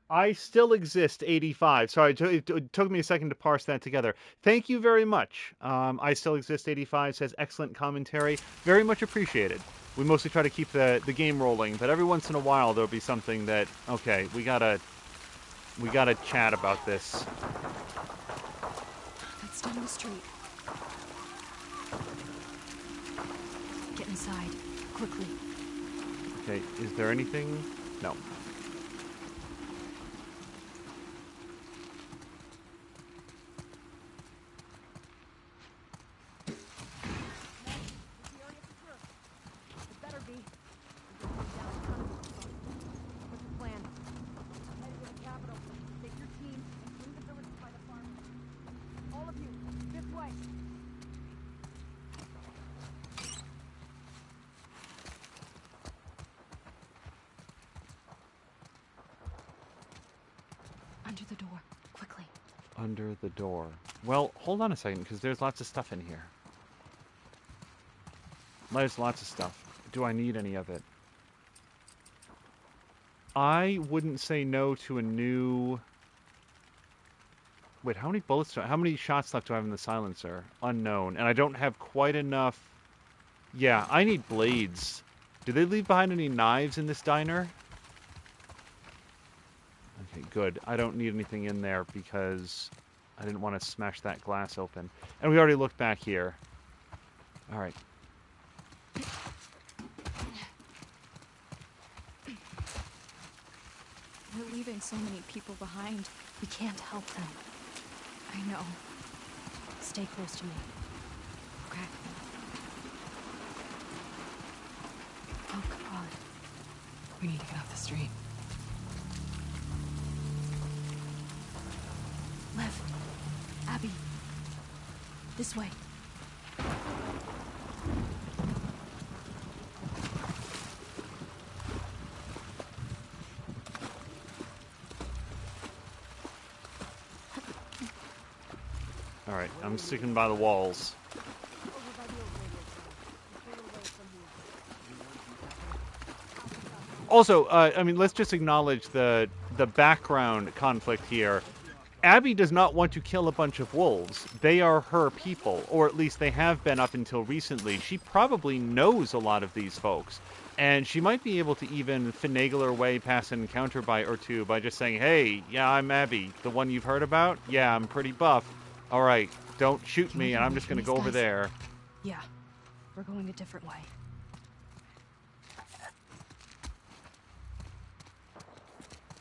I still exist 85. Sorry, it took me a second to parse that together. Thank you very much. I still exist 85 says excellent commentary. Very much appreciated. We mostly try to keep the game rolling, but every once in a while there'll be something that, okay, we gotta chat about this. That's down the street. Get inside, quickly. Okay, is there anything? No. Under the door, quickly. Under the door. Well, hold on a second, because there's lots of stuff in here. There's lots of stuff. Do I need any of it? I wouldn't say no to a new... Wait, how many bullets how many shots left do I have in the silencer? Unknown. And I don't have quite enough... Yeah, I need blades. Do they leave behind any knives in this diner? Okay, good. I don't need anything in there because I didn't want to smash that glass open. And we already looked back here. Alright. We're leaving so many people behind. We can't help them. I know. Stay close to me. Okay? Oh, God. We need to get off the street. Left. Abby. This way. Alright, I'm sticking by the walls. Also, I mean, let's just acknowledge the background conflict here. Abby does not want to kill a bunch of wolves. They are her people, or at least they have been up until recently. She probably knows a lot of these folks, and she might be able to even finagle her way past an encounter or two by just saying, hey, yeah, I'm Abby, the one you've heard about? Yeah, I'm pretty buff. All right, don't shoot me, and I'm just going to go over there. Yeah, we're going a different way.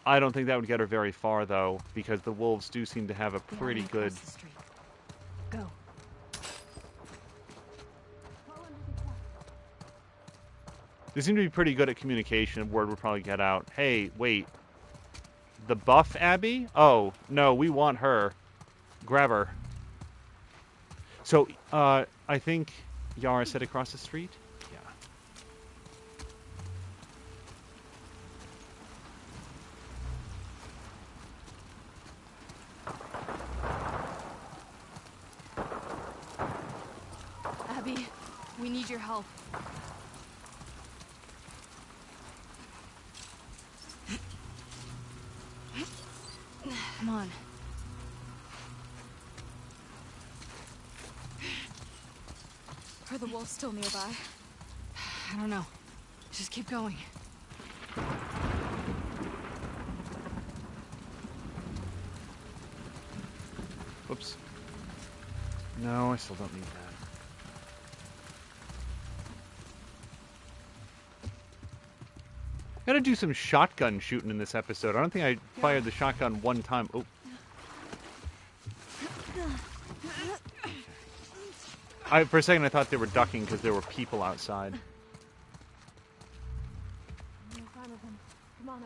I don't think that would get her very far, though, because the wolves do seem to have a The pretty alley good... across the street. Go. They seem to be pretty good at communication. Word would probably get out. Hey, wait. The buff Abby? Oh, no, we want her. Grab her. So, I think Yara said across the street? Yeah. Abby, we need your help. Come on. Are the wolves still nearby? I don't know. Just keep going. Whoops. No, I still don't need that. Gotta do some shotgun shooting in this episode. I don't think I fired the shotgun one time. Oh. For a second I thought they were ducking because there were people outside. No sign of them. Come on,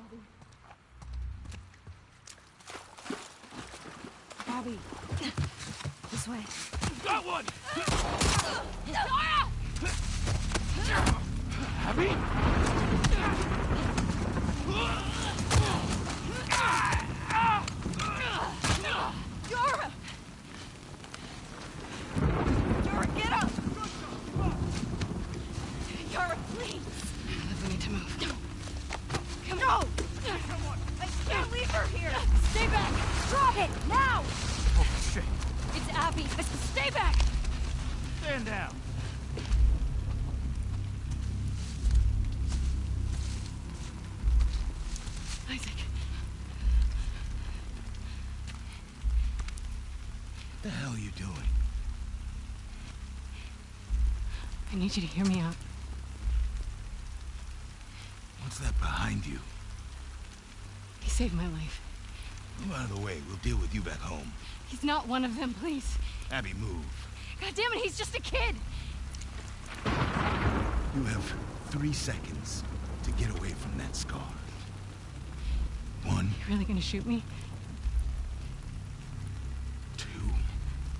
Abby. Abby. This way. Got one! Abby? Yara! Yara, get up! Yara, please! We need to move. Come on! I can't leave her here! Stay back! Drop it! Now! Oh, shit. It's Abby! Stay back! Stand down. Isaac. What the hell are you doing? I need you to hear me out. What's that behind you? He saved my life. Move out of the way. We'll deal with you back home. He's not one of them, please. Abby, move. God damn it, he's just a kid! You have 3 seconds to get away from that scar. 1, You really gonna shoot me? 2.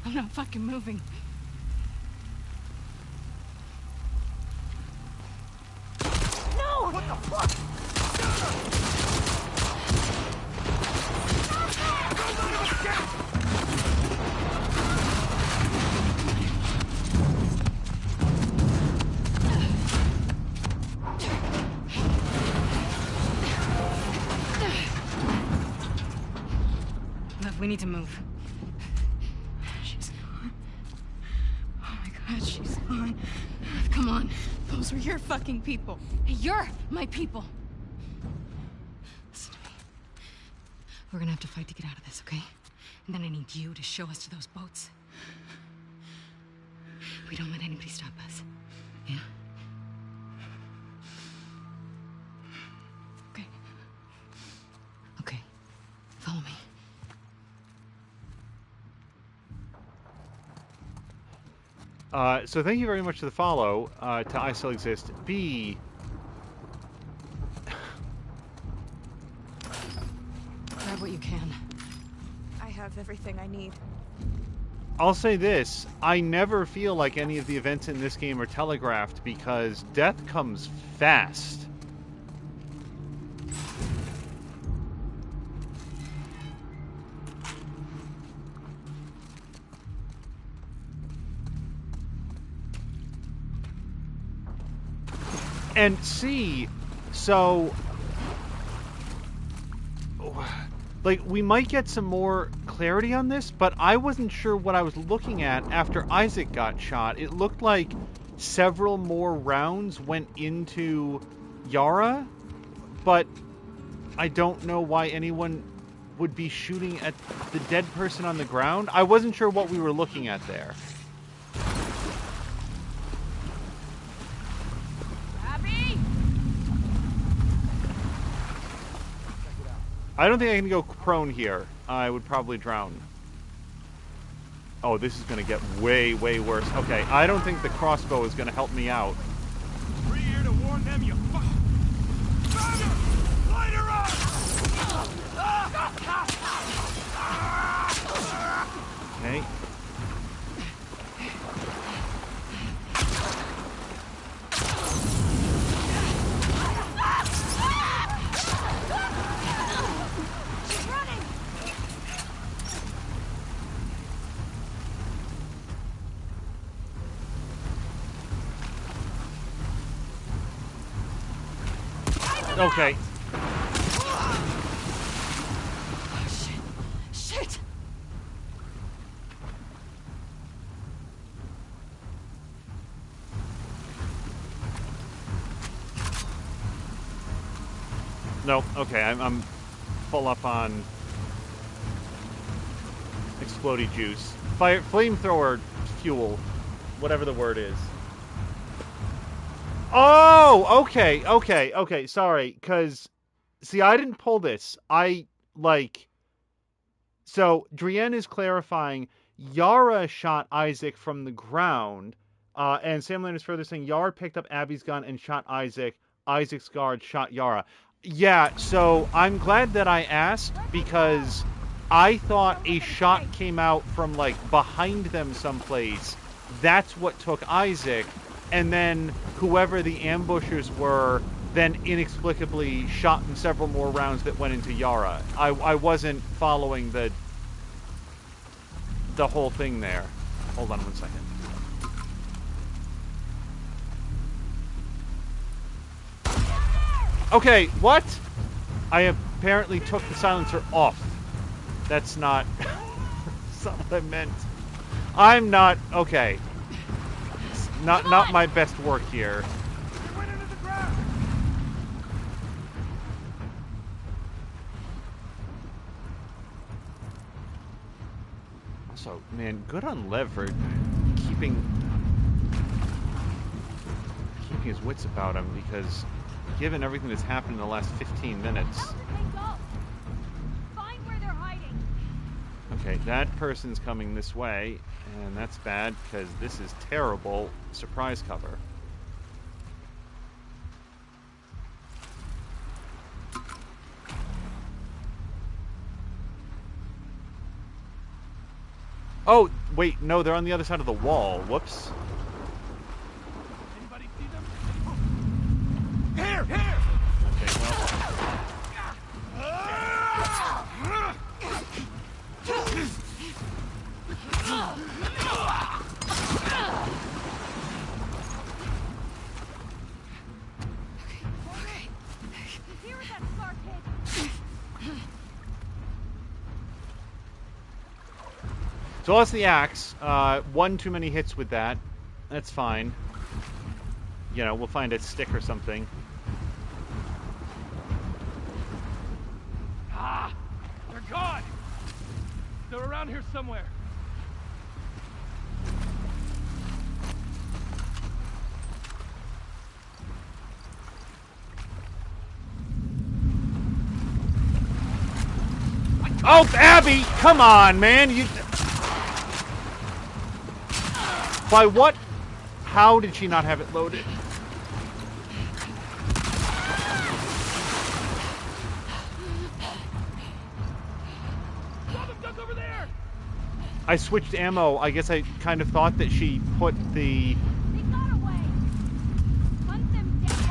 I'm not fucking moving. No! What the fuck? Look, we need to move. She's gone. Oh my god, she's gone. Come on. Those were your fucking people. You're my people. Listen to me. We're gonna have to fight to get out of this, okay? And then I need you to show us to those boats. We don't let anybody stop us. Yeah? Okay. Okay. Follow me. So thank you very much for the follow to I Still Exist. B. Grab what you can. I have everything I need. I'll say this, I never feel like any of the events in this game are telegraphed because death comes fast. And C, so like we might get some more clarity on this, but I wasn't sure what I was looking at after Isaac got shot. It looked like several more rounds went into Yara, but I don't know why anyone would be shooting at the dead person on the ground. I wasn't sure what we were looking at there. Abby! I don't think I can go prone here. I would probably drown. Oh, this is going to get way, way worse. Okay, I don't think the crossbow is going to help me out. We're here to warn them, you fuck. Found her! Light her up! Okay. She's running! Okay. Oh, shit. Shit! No, okay, I'm full up on explodey juice. Fire, flamethrower fuel, whatever the word is. Oh, okay, sorry, because, see, I didn't pull this. So, Drienne is clarifying, Yara shot Isaac from the ground, and Sam Land is further saying, Yara picked up Abby's gun and shot Isaac. Isaac's guard shot Yara. Yeah, so I'm glad that I asked, because I thought a shot came out from, like, behind them someplace. That's what took Isaac. and then whoever the ambushers were then inexplicably shot in several more rounds that went into Yara. I wasn't following the whole thing there. Hold on one second. Okay, what? I apparently took the silencer off. That's not... that's not what I meant. I'm not... Okay. It's not my best work here. Also, man, good on Lev for keeping his wits about him, because given everything that's happened in the last 15 minutes... Find where they're hiding. Okay, that person's coming this way, and that's bad, because this is terrible surprise cover. Oh, wait, no, they're on the other side of the wall. Whoops. Anybody see them? Here! Okay, well... So lost the axe. One too many hits with that. That's fine. You know, we'll find a stick or something. Ah! They're gone! They're around here somewhere. Oh, Abby! Come on, man! You... By what? How did she not have it loaded? Over there. I switched ammo. I guess I kind of thought that she put the... They got away. Hunt them down.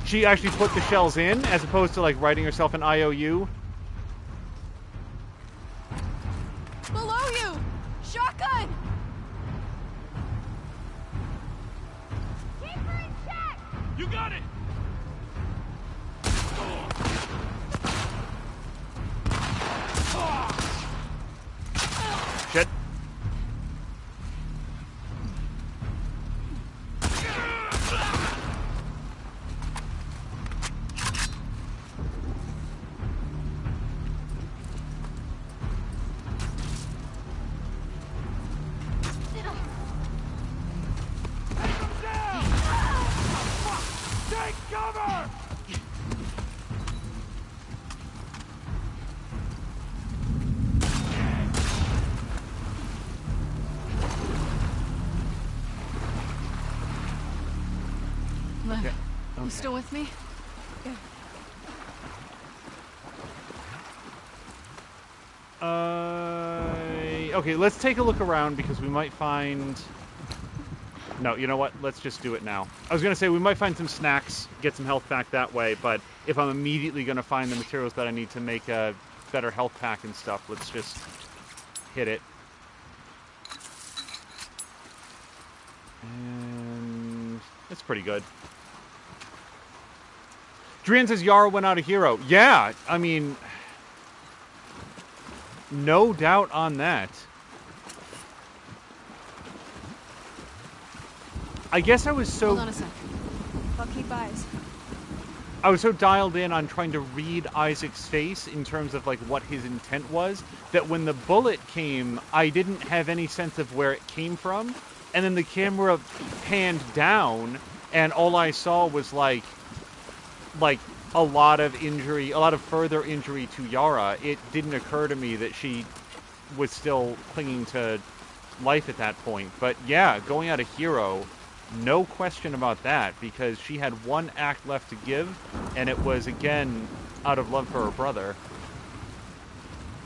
She actually put the shells in, as opposed to, like, writing herself an IOU. Below you! Shotgun! Keep her in check. You got it. Shit. Take cover. Lev, Yeah. you still with me? Okay, let's take a look around, because we might find... No, you know what? Let's just do it now. I was going to say, we might find some snacks, get some health back that way, but if I'm immediately going to find the materials that I need to make a better health pack and stuff, let's just hit it. And that's pretty good. Drian says Yara went out a hero. Yeah, I mean... No doubt on that. I guess I was so... Hold on a sec. I'll keep eyes. I was so dialed in on trying to read Isaac's face in terms of, like, what his intent was, that when the bullet came, I didn't have any sense of where it came from. And then the camera panned down, and all I saw was, like a lot of injury, a lot of further injury to Yara. It didn't occur to me that she was still clinging to life at that point. But yeah, going out a hero, no question about that, because she had one act left to give, and it was, again, out of love for her brother.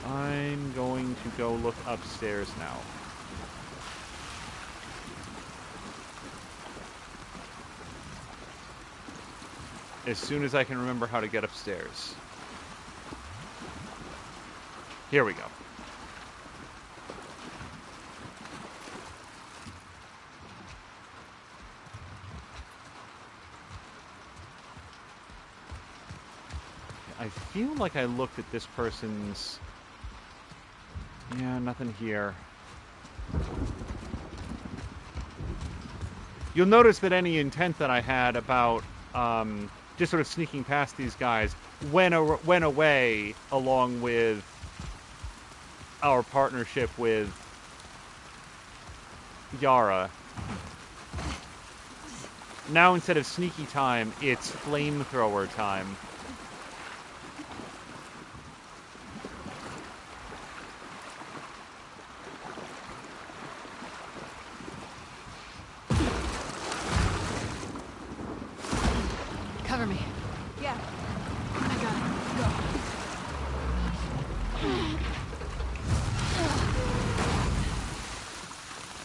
I'm going to go look upstairs now. As soon as I can remember how to get upstairs. Here we go. I feel like I looked at this person's... Yeah, nothing here. You'll notice that any intent that I had about just sort of sneaking past these guys went away along with our partnership with Yara. Now instead of sneaky time, it's flamethrower time. Cover me. Yeah. I got it.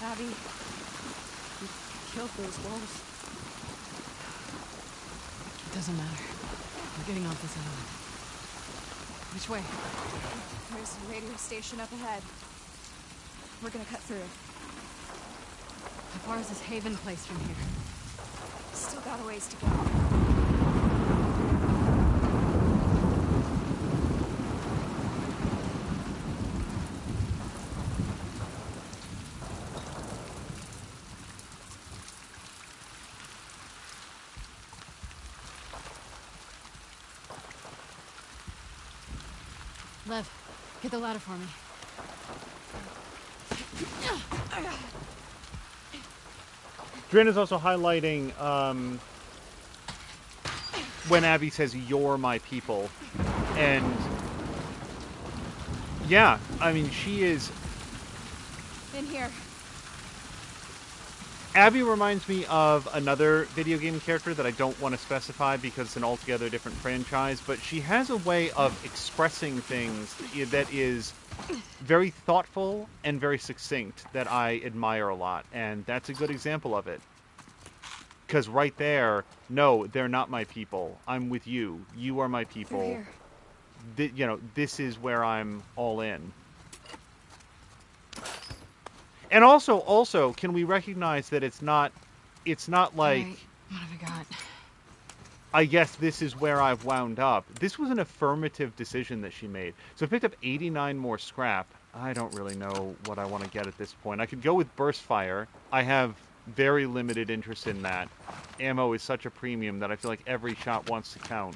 Abby, you killed those wolves. It doesn't matter. We're getting off this island. Which way? There's a radio station up ahead. We're gonna cut through. How far is this Haven place from here? Still got a ways to go. Lev, get the ladder for me. Drin is also highlighting when Abby says, "You're my people." And yeah, I mean, she is... In here. Abby reminds me of another video game character that I don't want to specify because it's an altogether different franchise, but she has a way of expressing things that is very thoughtful and very succinct that I admire a lot, and that's a good example of it. Because right there, no, they're not my people. I'm with you. You are my people. You know, this is where I'm all in. And also, can we recognize that it's not like, Right. What have I got? I guess this is where I've wound up. This was an affirmative decision that she made. So I picked up 89 more scrap. I don't really know what I want to get at this point. I could go with burst fire. I have very limited interest in that. Ammo is such a premium that I feel like every shot wants to count.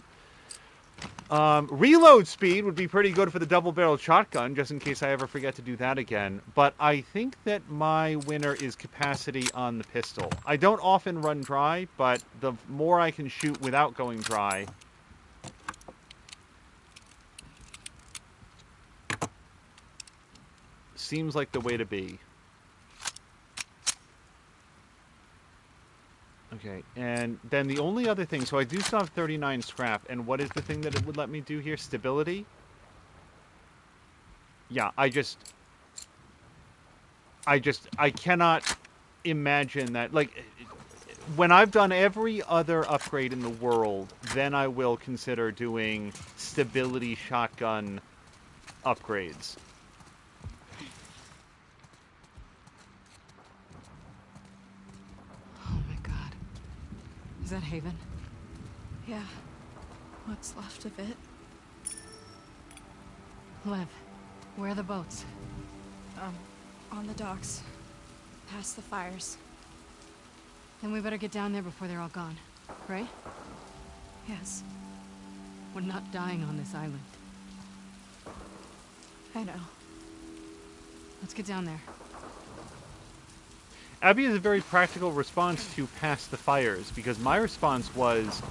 Reload speed would be pretty good for the double-barreled shotgun, just in case I ever forget to do that again. But I think that my winner is capacity on the pistol. I don't often run dry, but the more I can shoot without going dry... seems like the way to be. Okay, and then the only other thing, so I do still have 39 scrap, and what is the thing that it would let me do here? Stability? Yeah, I cannot imagine that, like, when I've done every other upgrade in the world, then I will consider doing stability shotgun upgrades. Is that Haven? Yeah. What's left of it. Lev, where are the boats? On the docks. Past the fires. Then we better get down there before they're all gone, right? Yes. We're not dying on this island. I know. Let's get down there. Abby has a very practical response to past the fires, because my response was,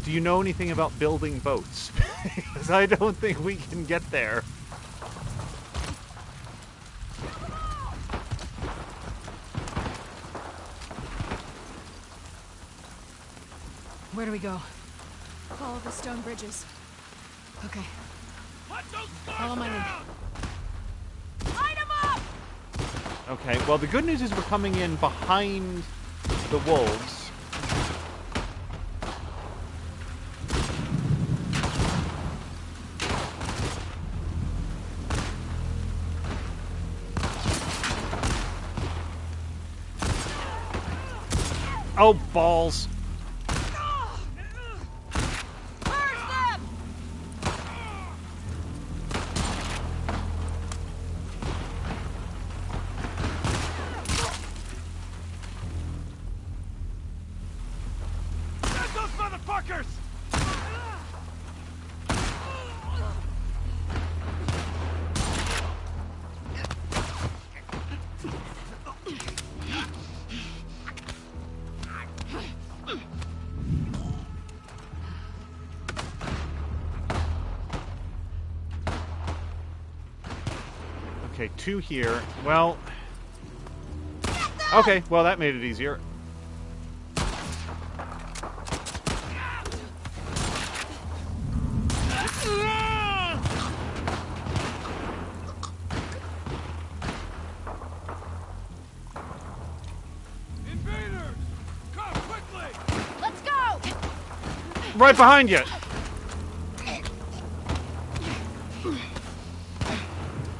do you know anything about building boats? Because I don't think we can get there. Where do we go? Follow the stone bridges. Okay. Follow my lead. Okay, well, the good news is we're coming in behind the wolves. Oh, balls. Get those motherfuckers! Okay, 2 here. Well... Okay, well, that made it easier. Invaders! Come quickly! Let's go! Right behind you!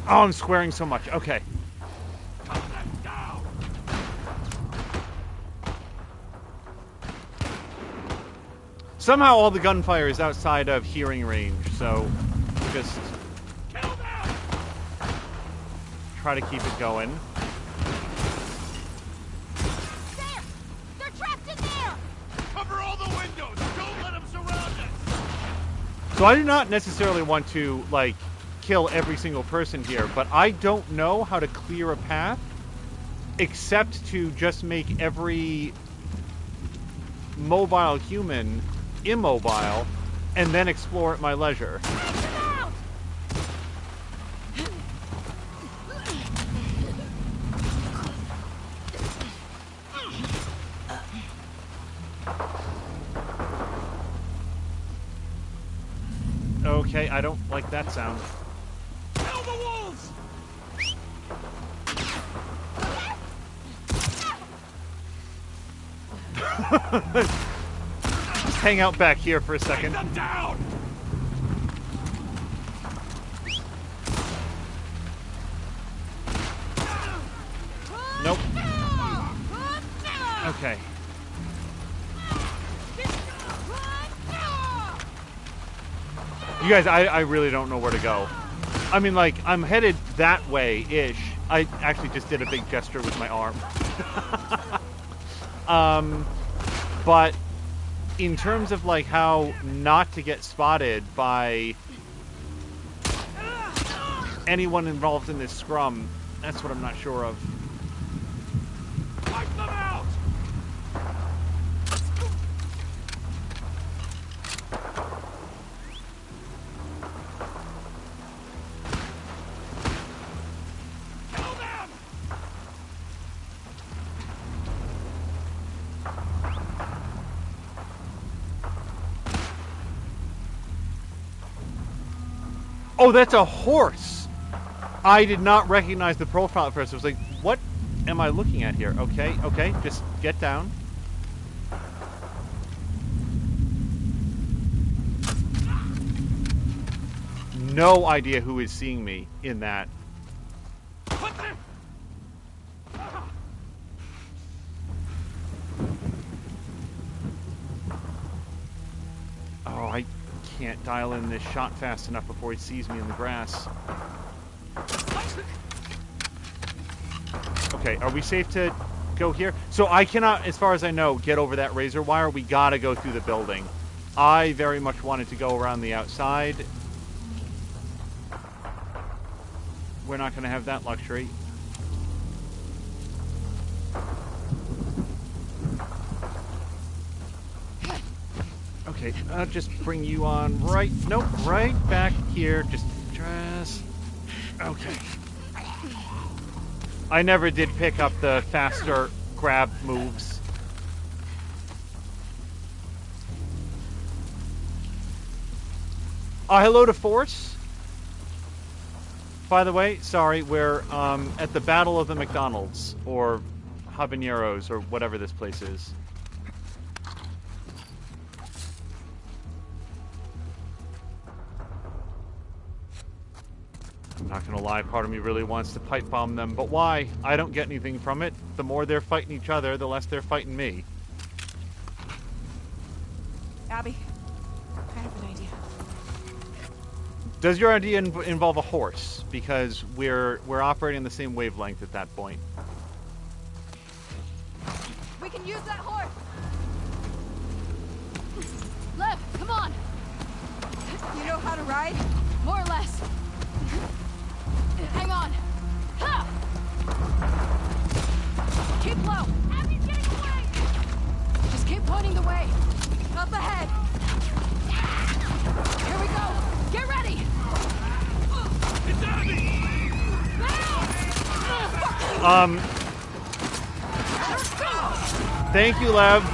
Oh, I'm squaring so much. Okay. Cut them down! Somehow all the gunfire is outside of hearing range, so just Kill them! try to keep it going. There! They're trapped in there! Cover all the windows! Don't let them surround us! So I do not necessarily want to, like, kill every single person here, but I don't know how to clear a path except to just make every mobile human immobile and then explore at my leisure. Okay, I don't like that sound. Kill the wolves! Just hang out back here for a second. Take them down! Nope. Okay. You guys, I really don't know where to go. I mean, like, I'm headed that way-ish. I actually just did a big gesture with my arm. But in terms of, like, how not to get spotted by anyone involved in this scrum, that's what I'm not sure of. Wipe them out! Kill them! Oh, that's a horse! I did not recognize the profile at first. I was like, what am I looking at here? Okay, okay, just get down. No idea who is seeing me in that. Put them! Oh, I can't dial in this shot fast enough before he sees me in the grass. Okay, are we safe to go here? So I cannot, as far as I know, get over that razor wire. We gotta go through the building. I very much wanted to go around the outside. We're not gonna have that luxury. Okay, I'll just bring you on right... Nope, right back here. Just... Okay. I never did pick up the faster grab moves. Hello to Force. by the way, sorry, we're at the Battle of the McDonald's, or Habaneros, or whatever this place is. I'm not gonna lie, part of me really wants to pipe bomb them, but why? I don't get anything from it. The more they're fighting each other, the less they're fighting me. Abby, I have an idea. Does your idea involve a horse? Because we're operating the same wavelength at that point. We can use that horse! Lev, come on! You know how to ride? More or less. Hang on. Ha! Keep low. Abby's getting away! Just keep pointing the way. Up ahead! Here we go. Get ready. It's Abby! Thank you, Lev.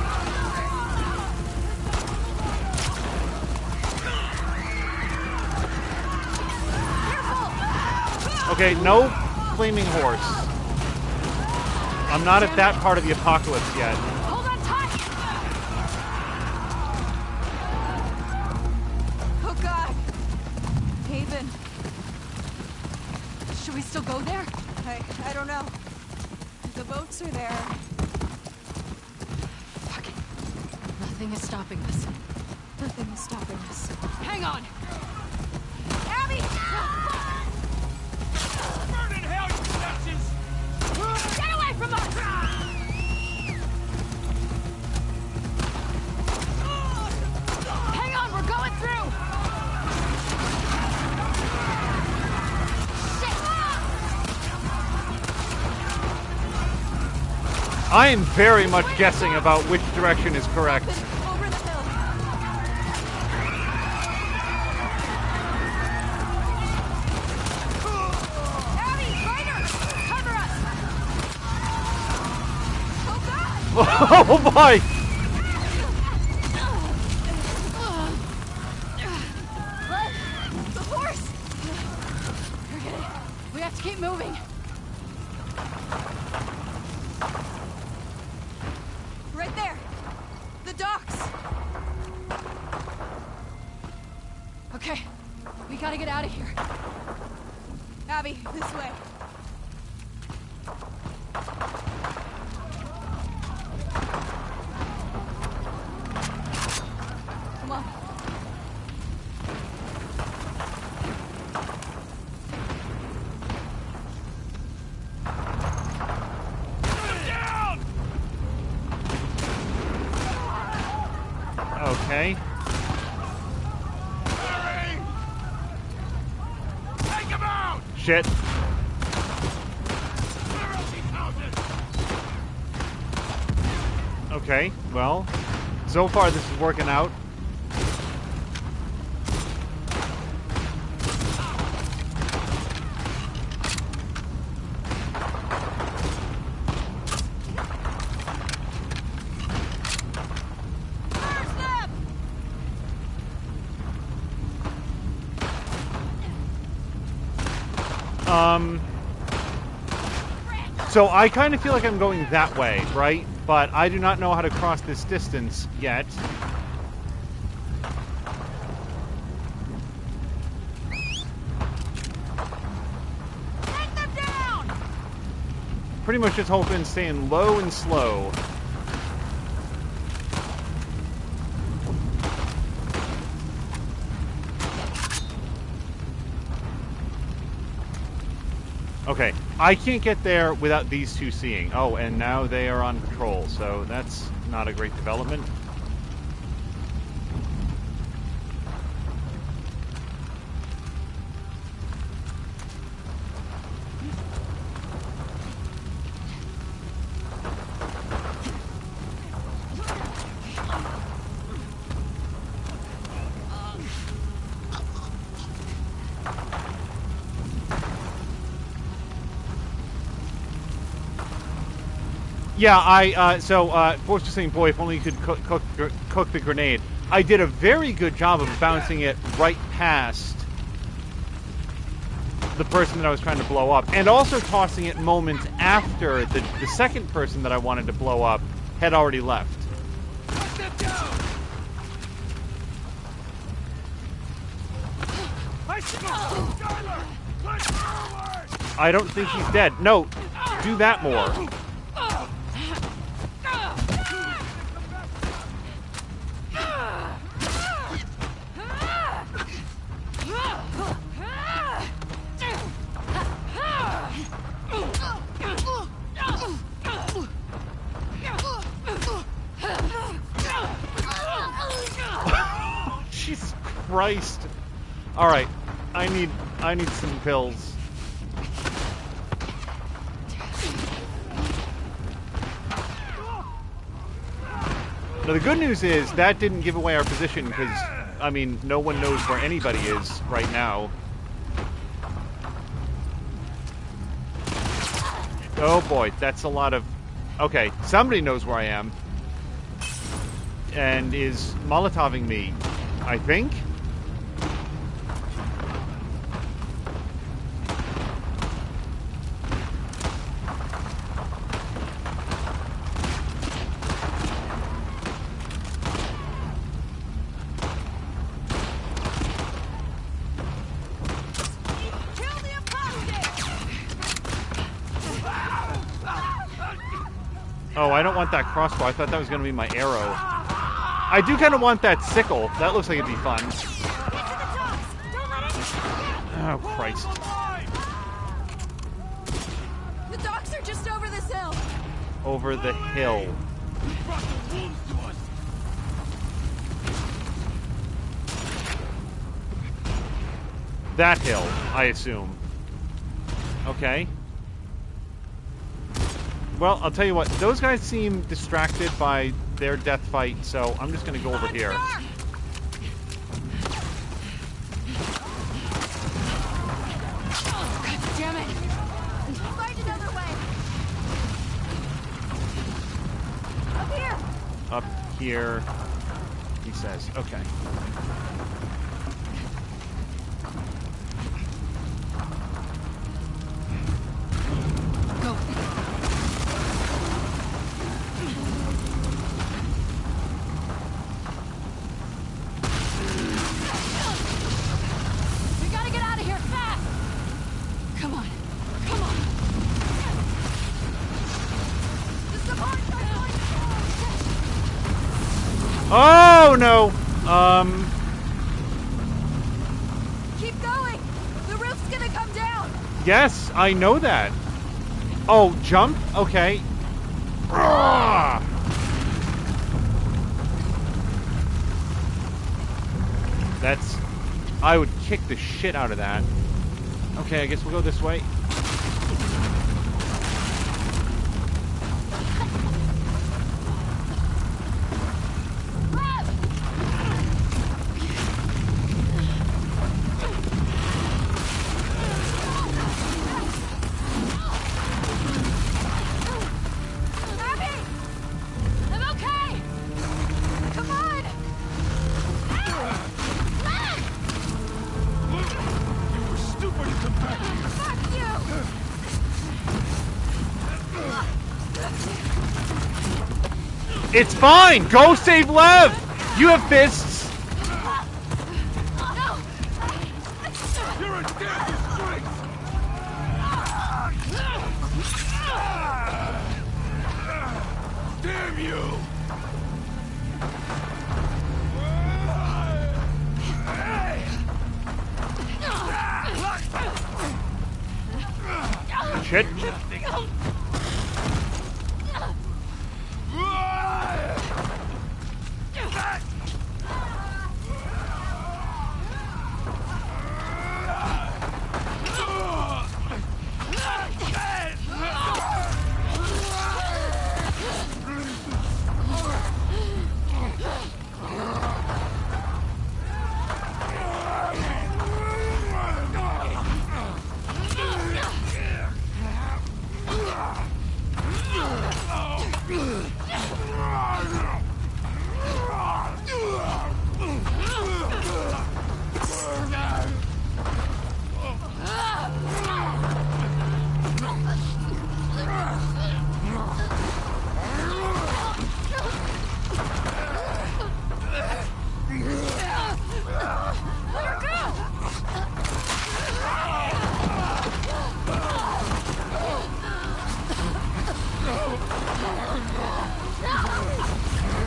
Okay, no flaming horse. I'm not at that part of the apocalypse yet. Hold on tight. Oh god! Haven. Should we still go there? I don't know. The boats are there. Fuck it. Nothing is stopping us. Nothing is stopping us. Hang on. Abby! Burn in hell, you Nazis! Get away from us! Hang on, we're going through. I am very much guessing about which direction is correct. Over the hill. Abby, fighter! Cover us! Oh god! Oh boy! The horse! Forget it. We have to keep moving. Right there! The docks! Okay, we gotta get out of here. Abby, this way. Come on. Down! Okay. Hurry! Take him out! Shit. Where else he counted? Okay, well, so far this is working out. Where's them? So I kind of feel like I'm going that way, right? But I do not know how to cross this distance yet. Take them down! Pretty much just hoping staying low and slow. Okay, I can't get there without these two seeing. Oh, and now they are on patrol, so that's not a great development. Yeah, Force was saying, boy, if only you could cook the grenade. I did a very good job of bouncing it right past the person that I was trying to blow up, and also tossing it moments after the second person that I wanted to blow up had already left. I don't think he's dead. No, do that more. Jesus Christ. All right. I need some pills. Now the good news is that didn't give away our position because, I mean, no one knows where anybody is right now. Oh boy, that's a lot of... Okay, somebody knows where I am. And is Molotoving me, I think. Oh, I don't want that crossbow. I thought that was going to be my arrow. I do kind of want that sickle. That looks like it'd be fun. Oh, Christ. The docks are just over this hill. Over the hill. That hill, I assume. Okay. Well, I'll tell you what. Those guys seem distracted by their death fight, so I'm just going to go over here. God damn it! Find another way. Up here. Up here, he says. Okay. Go. We gotta get out of here fast. Come on. Come on. The supports are going Oh, no! Keep going. The roof's gonna come down. Yes, I know that. Oh, jump? Okay. Ah! That's... I would kick the shit out of that. Okay, I guess we'll go this way. Abby! I'm okay. Come on. You were stupid to come back here. Fuck you. It's fine! Go save Lev! You have fists! No. You're a damn disgrace! Damn you! Shit.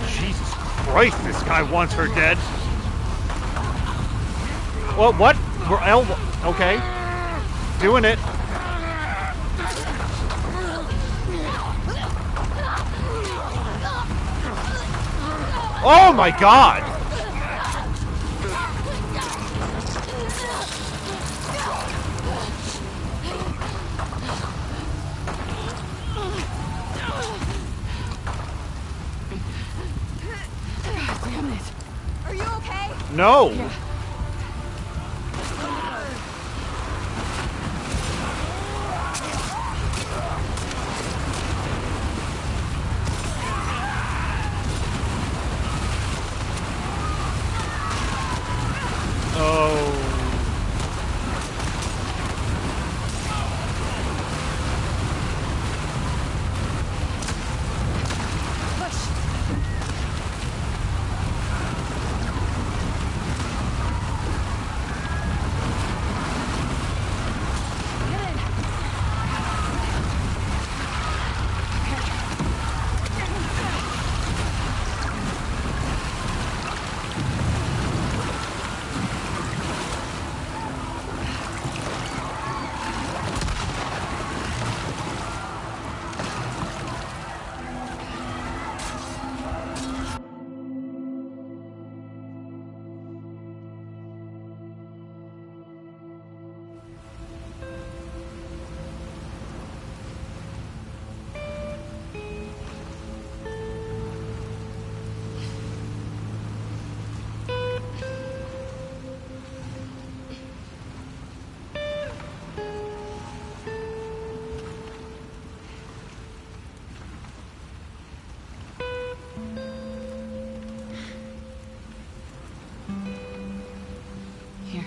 Jesus Christ, this guy wants her dead. Well, what? We're elbow. Okay. Doing it. Oh my God! Damn it. Are you okay? No! Oh. Here.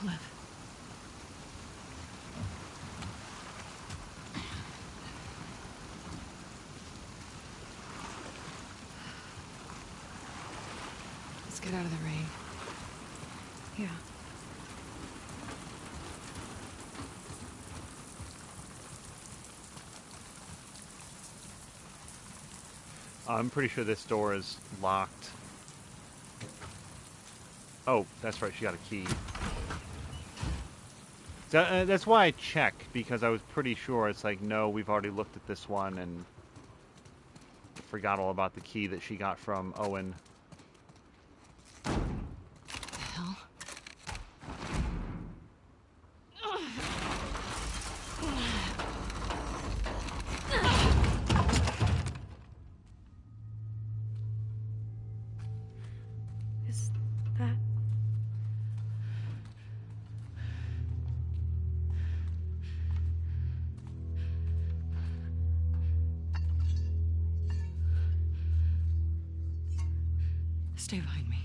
Liv. Let's get out of the rain. Yeah. I'm pretty sure this door is locked. Oh, that's right, she got a key. That's why I check, because I was pretty sure it's like, no, we've already looked at this one and forgot all about the key that she got from Owen. What the hell? Is that... Stay behind me.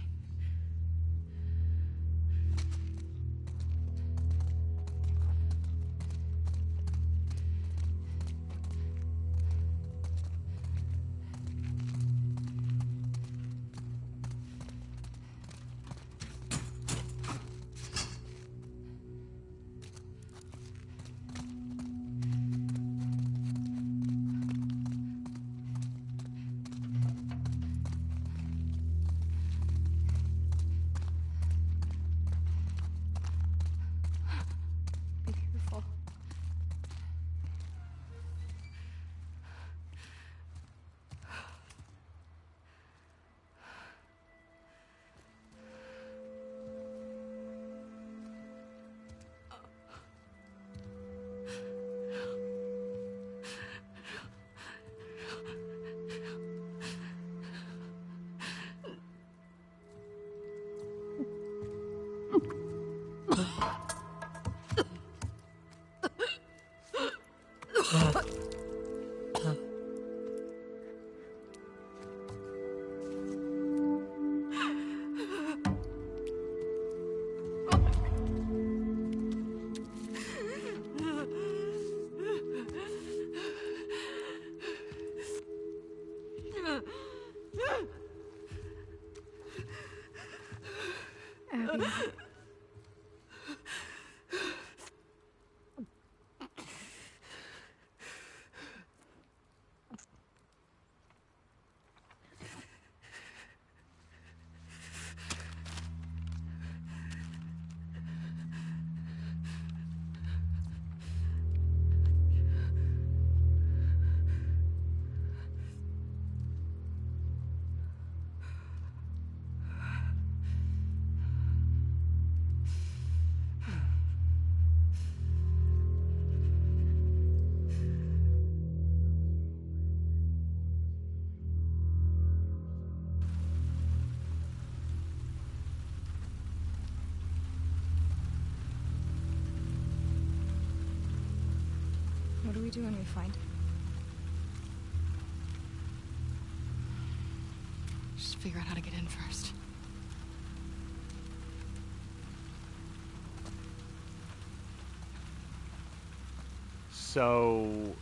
Abby. What do we do when we find him? Just figure out how to get in first. So,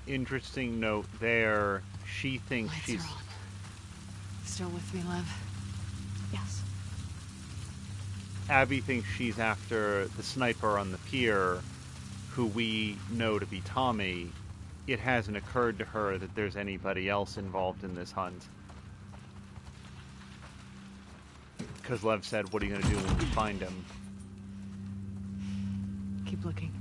interesting note there. She thinks Lights she's... are on. Still with me, Lev? Yes. Abby thinks she's after the sniper on the pier, who we know to be Tommy. It hasn't occurred to her that there's anybody else involved in this hunt. Because Lev said, what are you going to do when you find him? Keep looking.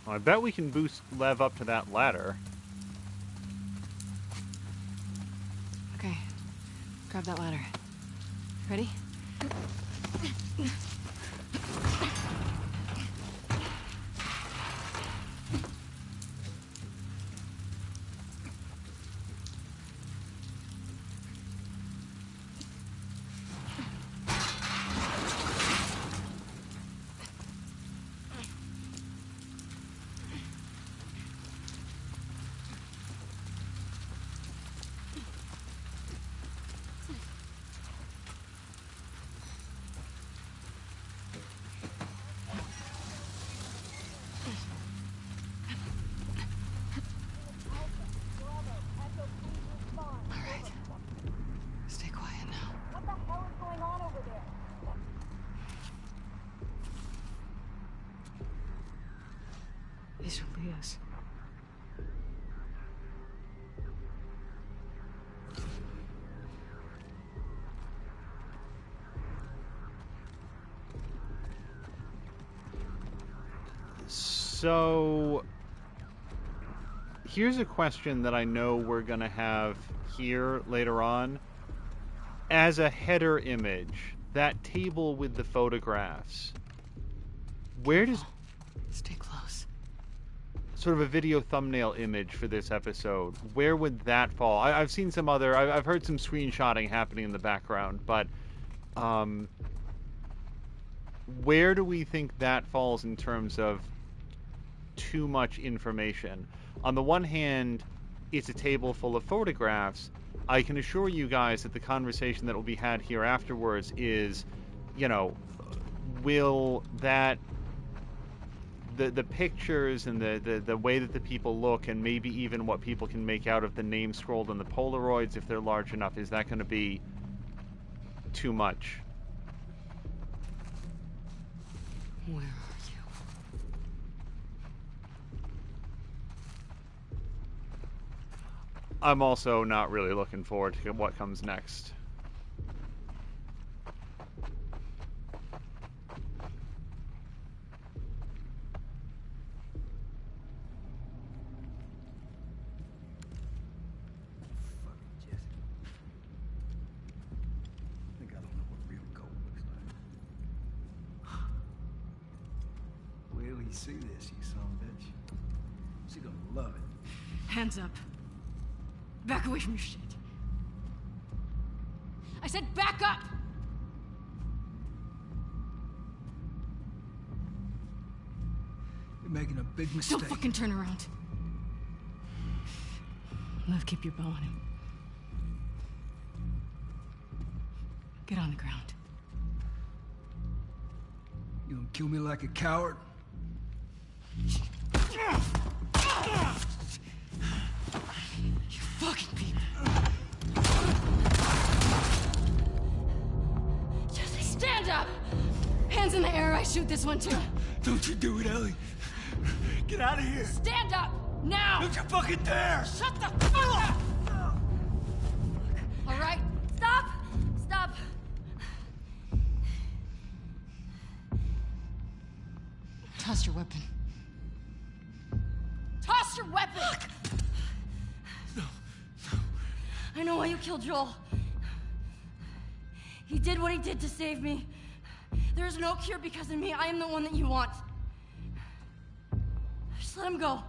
Well, I bet we can boost Lev up to that ladder. Okay. Grab that ladder. Ready? Alright. Stay quiet now. What the hell is going on over there? These are Leah's. So, here's a question that I know we're going to have here later on. As a header image, that table with the photographs, where does... Stay close. Sort of a video thumbnail image for this episode, where would that fall? I've seen some other... I've heard some screenshotting happening in the background, but... where do we think that falls in terms of too much information? On the one hand, it's a table full of photographs. I can assure you guys that the conversation that will be had here afterwards is, you know, will that... The pictures and the way that the people look, and maybe even what people can make out of the name scrolled on the Polaroids, if they're large enough, is that going to be too much? Where are you? I'm also not really looking forward to what comes next. see this, you son of a bitch. She's gonna love it. Hands up. Back away from your shit. I said back up! You're making a big mistake. Don't fucking turn around. Lev, keep your bow on him. Get on the ground. You gonna kill me like a coward? You fucking people. Jesse, stand up! Hands in the air, I shoot this one too. Don't you do it, Ellie. Get out of here. Stand up! Now! Don't you fucking dare! Shut the fuck up! All right? Stop! Stop! Toss your weapon. Toss your weapon! No. I know why you killed Joel. He did what he did to save me. There is no cure because of me. I am the one that you want. Just let him go.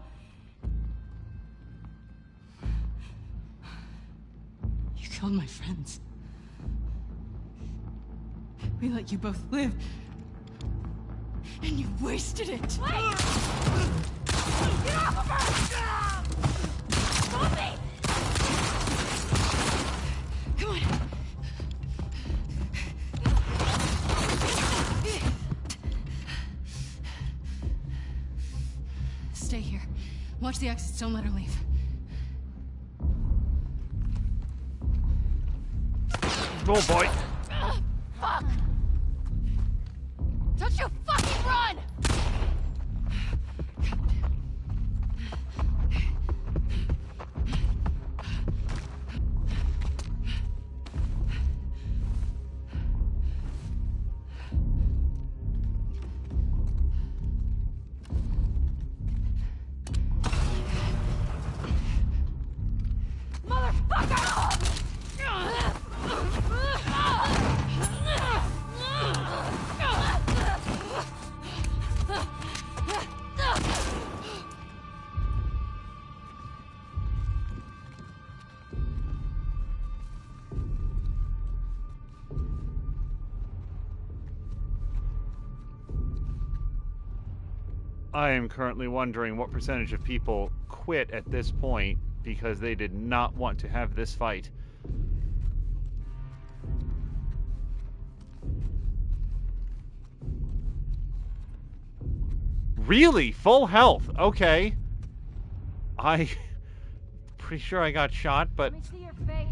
You killed my friends. We let you both live. And you wasted it. Wait! Get off of her! Stop me! Come on. Stay here. Watch the exits. Don't let her leave. Oh boy. Fuck! Don't you fucking run! I am currently wondering what percentage of people quit at this point because they did not want to have this fight. Really? Full health? Okay. I... pretty sure I got shot, but... Let me see your face.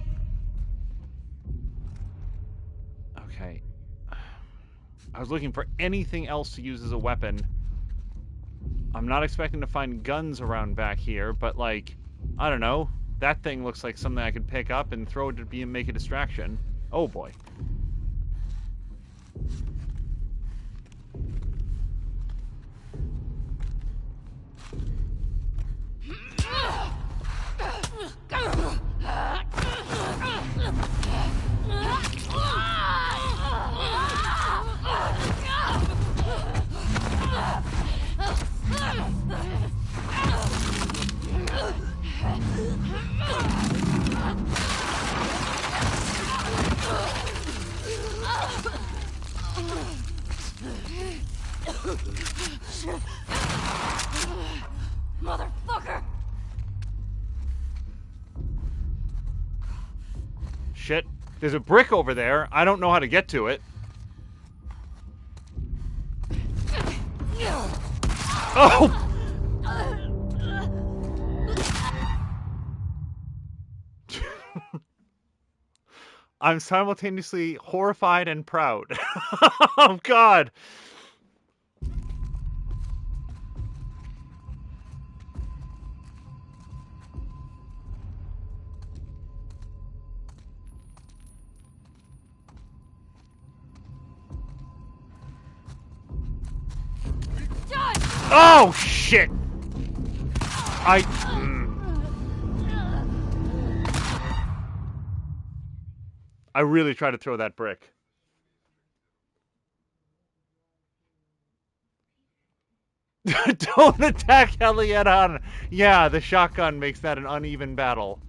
Okay. I was looking for anything else to use as a weapon. I'm not expecting to find guns around back here, but like, I don't know. That thing looks like something I could pick up and throw it to be and make a distraction. Oh boy. Motherfucker! Shit. There's a brick over there. I don't know how to get to it. Oh! I'm simultaneously horrified and proud. Oh, God. Oh, shit! I really tried to throw that brick. Don't attack Ellie head on. Yeah, the shotgun makes that an uneven battle.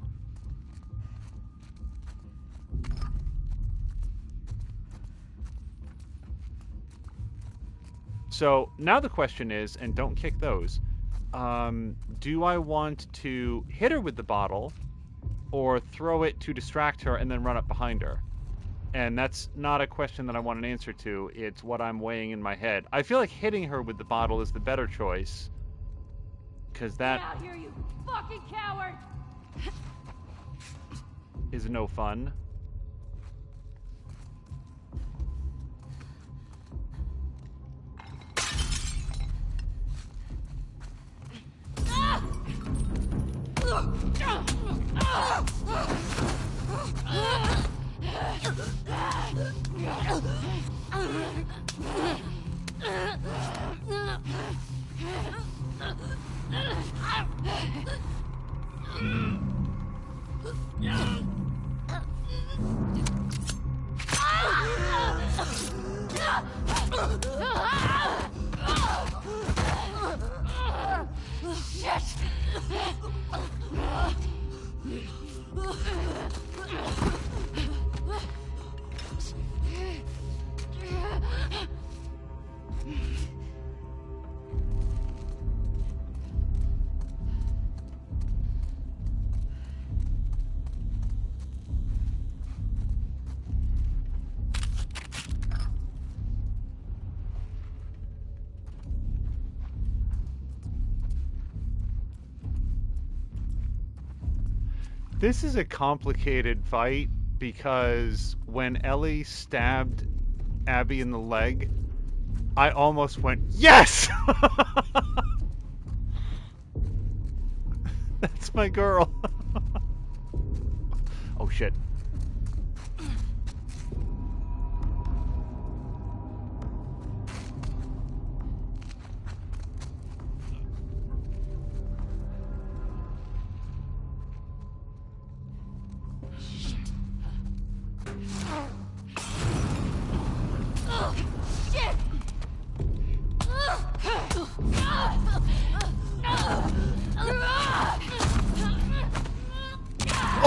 So now the question is, and don't kick those, do I want to hit her with the bottle or throw it to distract her and then run up behind her? And that's not a question that I want an answer to. It's what I'm weighing in my head. I feel like hitting her with the bottle is the better choice. Because that... Get out here, you fucking coward! is no fun. This is a complicated fight because when Ellie stabbed Abby in the leg, I almost went, yes! That's my girl. Oh shit.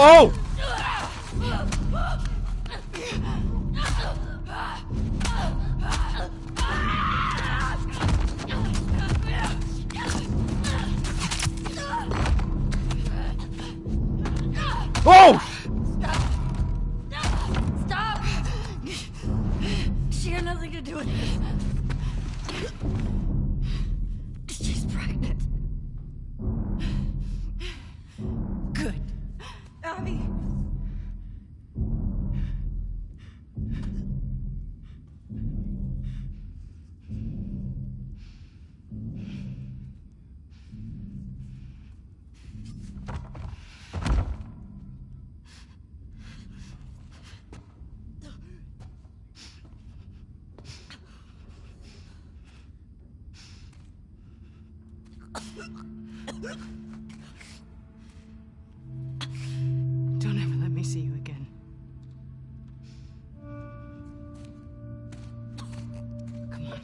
Oh! Oh! Stop! She had nothing to do with this. She's pregnant. Good. Abby. Don't ever let me see you again. Come on.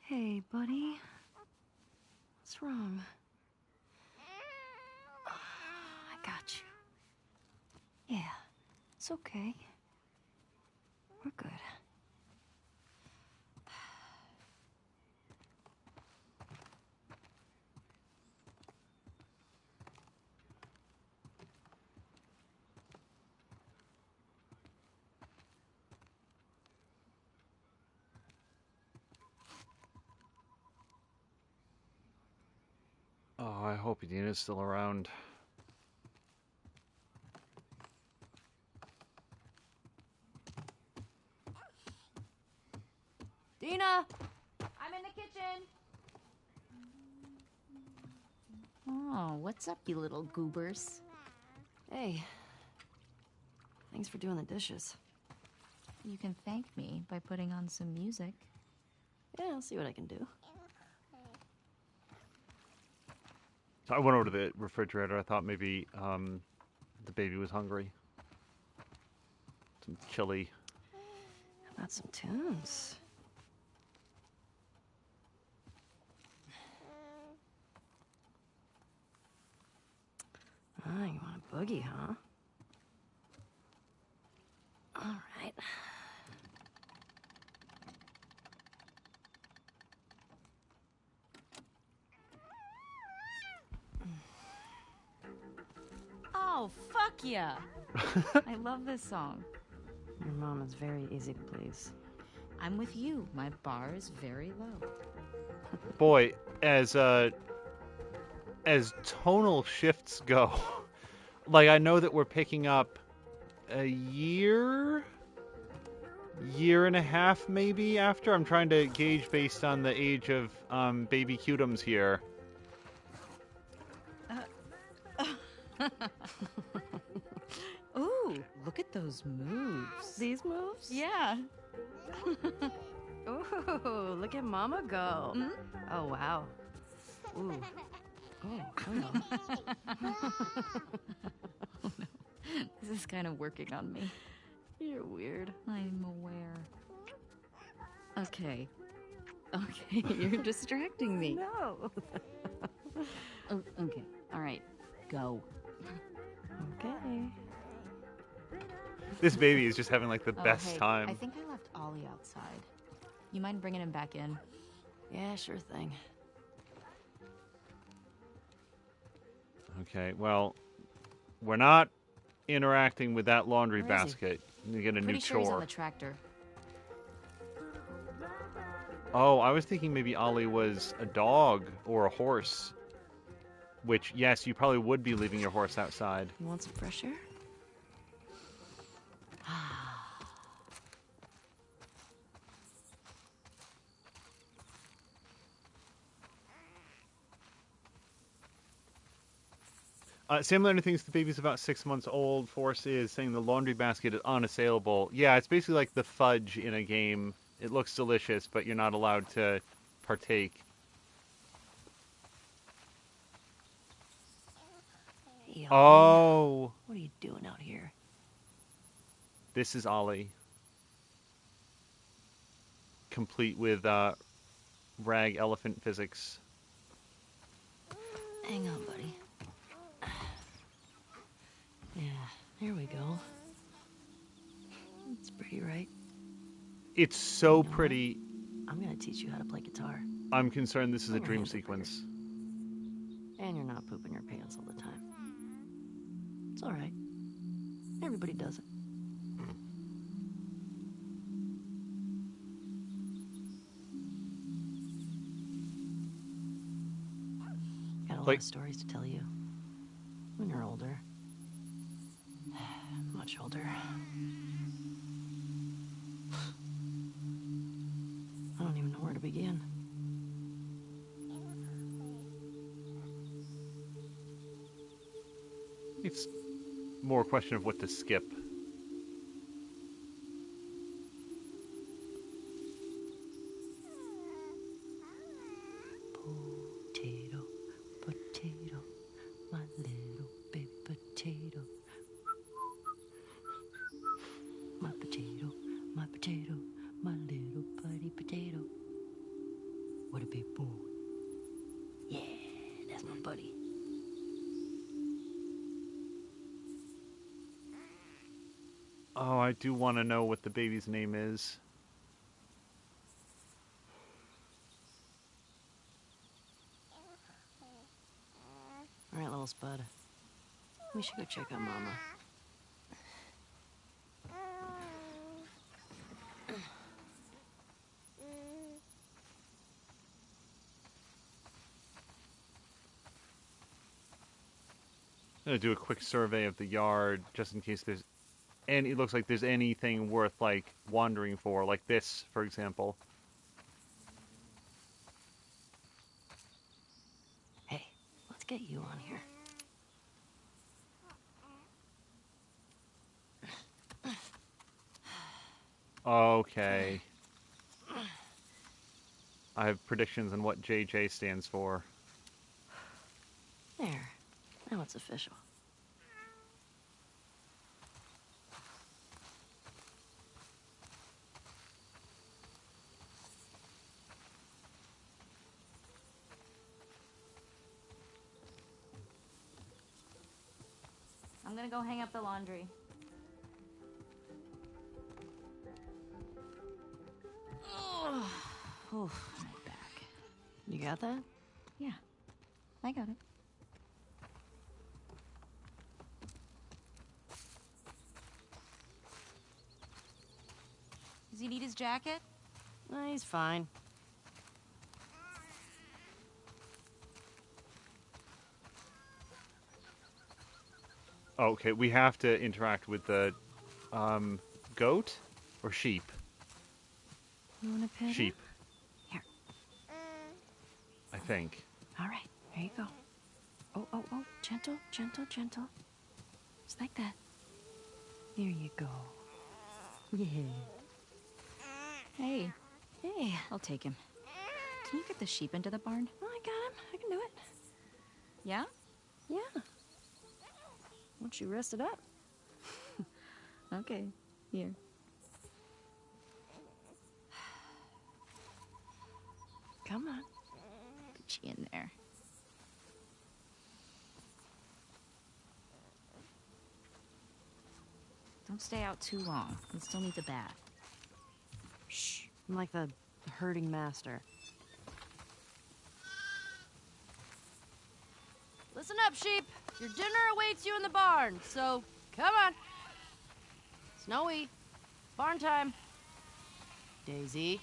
Hey, buddy. What's wrong? I got you. Yeah, it's okay. We're good. Oh, I hope Edina's still around. Dina! I'm in the kitchen! Oh, what's up, you little goobers? Hey. Thanks for doing the dishes. You can thank me by putting on some music. Yeah, I'll see what I can do. I went over to the refrigerator. I thought maybe the baby was hungry. Some chili. How about some tunes? Ah, you want a boogie, huh? All right. Oh, fuck yeah! I love this song. Your mom is very easy to please. I'm with you. My bar is very low. Boy, as tonal shifts go, like I know that we're picking up a year and a half maybe after. I'm trying to gauge based on the age of baby Cutums here. Ooh, look at those moves. These moves? Yeah. Ooh, look at Mama go. Mm? Oh, wow. Ooh. Oh, hello. Oh, no. This is kind of working on me. You're weird. I'm aware. Okay. Okay, you're distracting me. No. Oh, okay. All right. Go. Okay. This baby is just having like the best hey, time. I think I left Ollie outside. You mind bringing him back in? Yeah, sure thing. Okay, well, we're not interacting with that laundry Where is he? basket. You get a Pretty new sure he's on chore. the tractor. Oh, I was thinking maybe Ollie was a dog or a horse. Which, yes, you probably would be leaving your horse outside. You want some fresh air? Sam Leonard thinks the baby's about 6 months old. Force is saying the laundry basket is unassailable. Yeah, it's basically like the fudge in a game. It looks delicious, but you're not allowed to partake. Hey, Ollie. Oh, What are you doing out here? this is Ollie. Complete with rag elephant physics. Hang on, buddy. Yeah, here we go. It's pretty, right? It's so You know pretty. I'm gonna teach you how to play guitar. I'm concerned this is a I'm a dream hamburger. sequence. And you're not pooping your pants all the time. It's alright. Everybody does it. Got a lot Like- of stories to tell you. When you're older. Much older. I don't even know where to begin. It's more a question of what to skip. Potato, potato, my little baby potato. My potato, my potato, my little buddy potato. What a big boy. Yeah, that's my buddy. Oh, I do want to know what the baby's name is. All right, little Spud. We should go check on Mama. I'm gonna do a quick survey of the yard just in case there's and it looks like there's anything worth like wandering for, like this, for example. Hey, let's get you on here. Okay. I have predictions on what JJ stands for. There. Now it's official. I'm gonna go hang up the laundry. Oh, my back. You got that? Yeah, I got it. Does he need his jacket? He's fine. Okay, we have to interact with the goat or sheep. You want to pet Sheep. Here. I think. All right, here you go. Oh, oh, oh, gentle, gentle, gentle. Just like that. There you go. Yeah. Hey, Hey. I'll take him. Can you get the sheep into the barn? Oh, I got him. I can do it. Yeah? Yeah. Once you rest it up. Okay, here. Come on. Put you in there. Don't stay out too long. We still need the bath. Shh. I'm like the herding master. Listen up, sheep. Your dinner awaits you in the barn, so come on. Snowy, barn time. Daisy,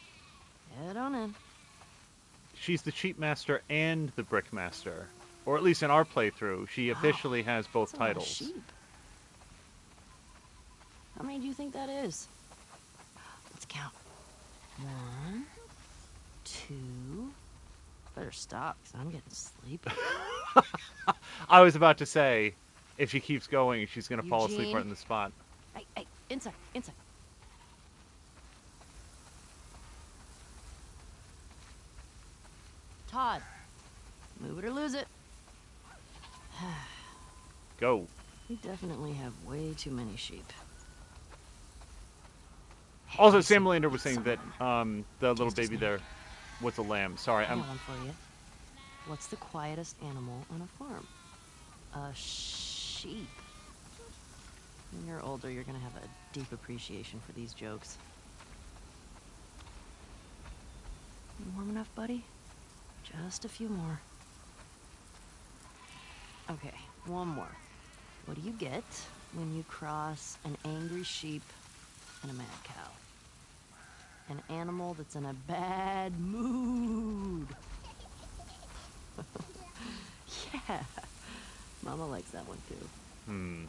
head on in. She's the sheep master and the brick master. Or at least in our playthrough, she officially has both That's a lot of titles. sheep. How many do you think that is? Let's count. 1, 2. Better stop, because I'm getting sleepy. I was about to say, if she keeps going, she's going to fall asleep Eugene? right in the spot. Hey, hey, inside, inside. Todd, move it or lose it. Go. We definitely have way too many sheep. Also, Sam Lander was saying that the little baby there was a lamb. Sorry, I got I'm... one for you. What's the quietest animal on a farm? A sheep. When you're older, you're gonna have a deep appreciation for these jokes. You warm enough, buddy? Just a few more. Okay, one more. What do you get when you cross an angry sheep and a mad cow? An animal that's in a bad mood. Yeah. Mama likes that one too.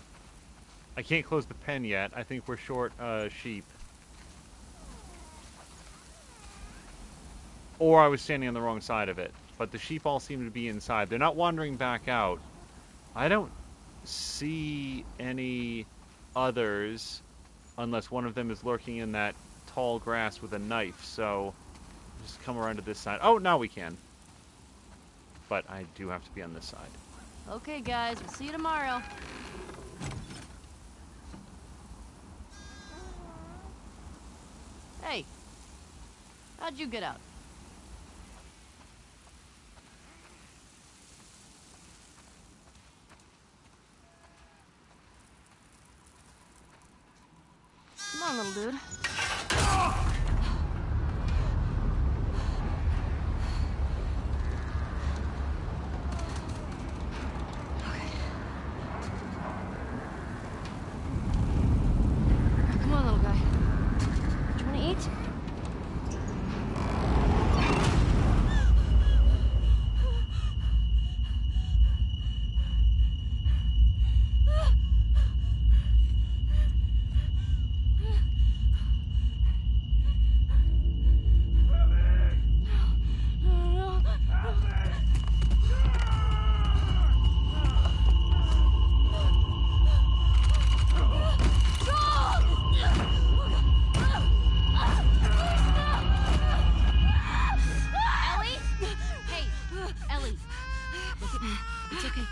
I can't close the pen yet. I think we're short sheep. Or I was standing on the wrong side of it. But the sheep all seem to be inside. They're not wandering back out. I don't see any others unless one of them is lurking in that tall grass with a knife. So just come around to this side. Oh, now we can. But I do have to be on this side. Okay, guys, we'll see you tomorrow. Hey, how'd you get out? Come on, little dude. Come on, little guy. Do you want to eat?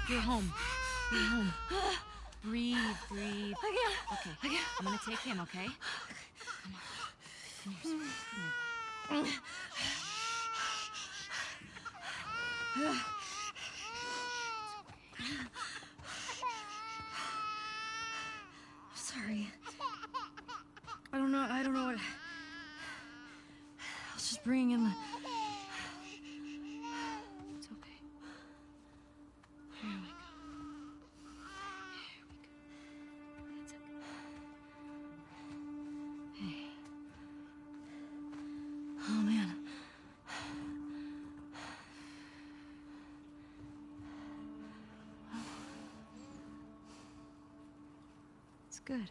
You're home. You're home. Breathe, breathe. I Okay, I'm gonna take him, okay? Come on. Come here, sweetie. Come here. Sorry. I don't know what... I was just bringing in the... It's okay. Here we go. It's okay. Hey. Oh, man. It's good.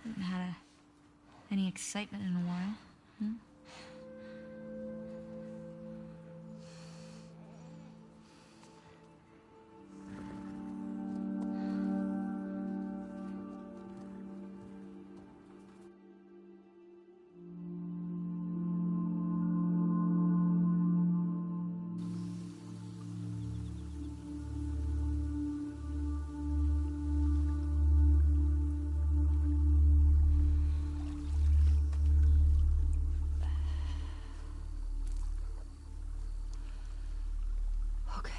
Haven't had any excitement in a while. Hmm? Okay.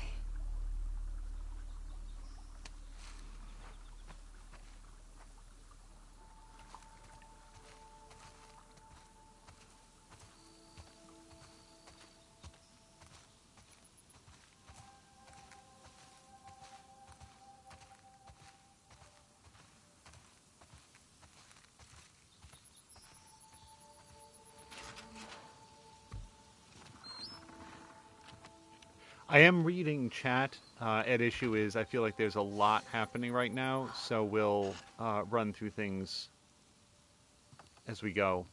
I am reading chat. At issue is I feel like there's a lot happening right now, so we'll run through things as we go.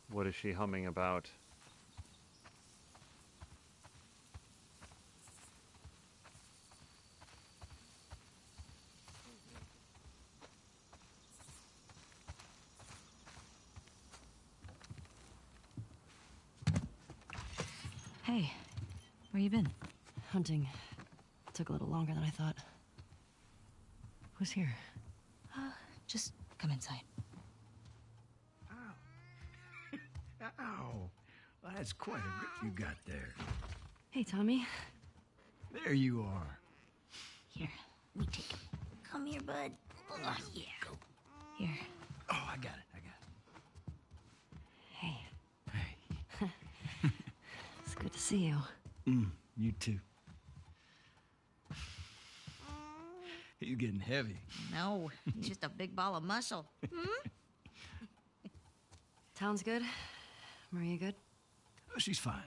What is she humming about? Hey, where you been? Hunting. Took a little longer than I thought. Who's here? Just come inside. Ow. Well, that's quite a grip you got there. Hey, Tommy. There you are. Here, we take him. Come here, bud. Oh, yeah. Go. Here. Oh, I got it. Hey, Hey. It's good to see you. You too. He's getting heavy. No, he's just a big ball of muscle. Town's good? Maria good? Oh, she's fine.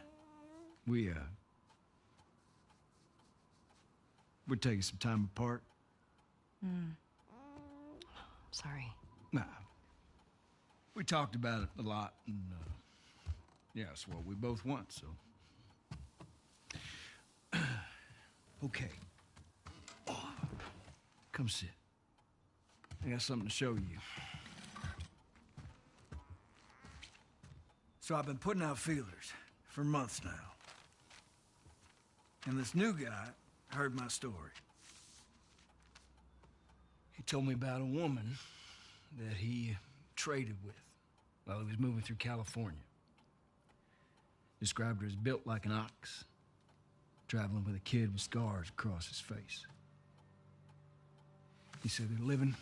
We're taking some time apart. Sorry. Nah. We talked about it a lot, and yeah, it's what we both want, so. Okay. Oh, come sit. I got something to show you. So I've been putting out feelers for months now. And this new guy heard my story. He told me about a woman that he traded with while he was moving through California. Described her as built like an ox, traveling with a kid with scars across his face. He said they're living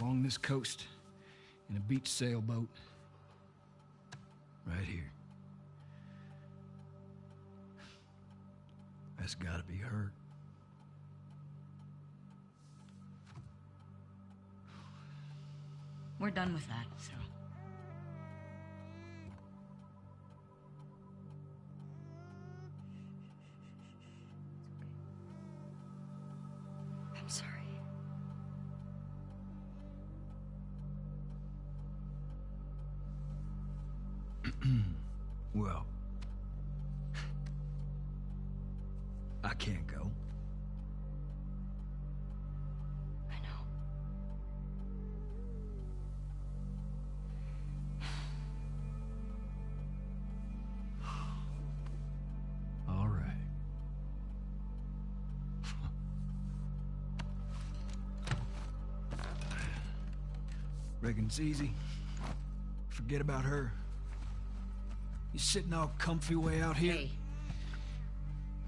along this coast in a beach sailboat right here. That's gotta be her. We're done with that, so. I'm sorry. Well, I can't go. I know. All right. Reckon it's easy. Forget about her. You sitting all comfy way out here? Hey,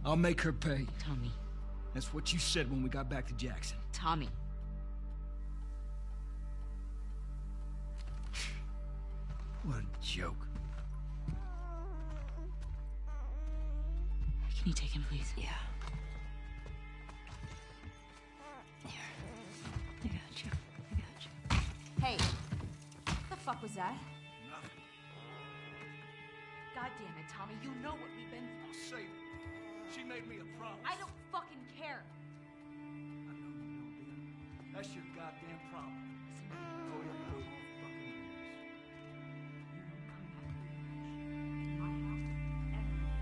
I'll make her pay. Tommy. That's what you said when we got back to Jackson. Tommy. What a joke. Can you take him, please? Yeah. Here. I got you. I got you. Hey, what the fuck was that? God damn it, Tommy, you know what we've been through. I'll save her. She made me a promise. I don't fucking care. I know you know, Dina. That's your goddamn problem. Listen to me. Go ahead, go off fucking ears. You don't come back to my house ever.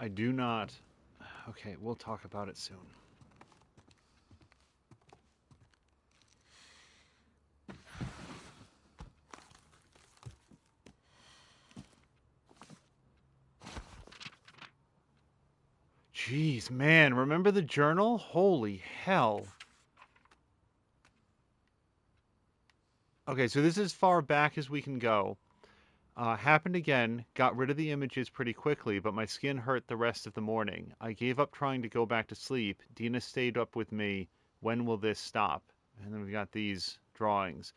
I do not. Okay, we'll talk about it soon. Jeez, man, remember the journal? Holy hell. Okay, so this is as far back as we can go. Happened again, got rid of the images pretty quickly, but my skin hurt the rest of the morning. I gave up trying to go back to sleep. Dina stayed up with me. When will this stop? And then we got these drawings.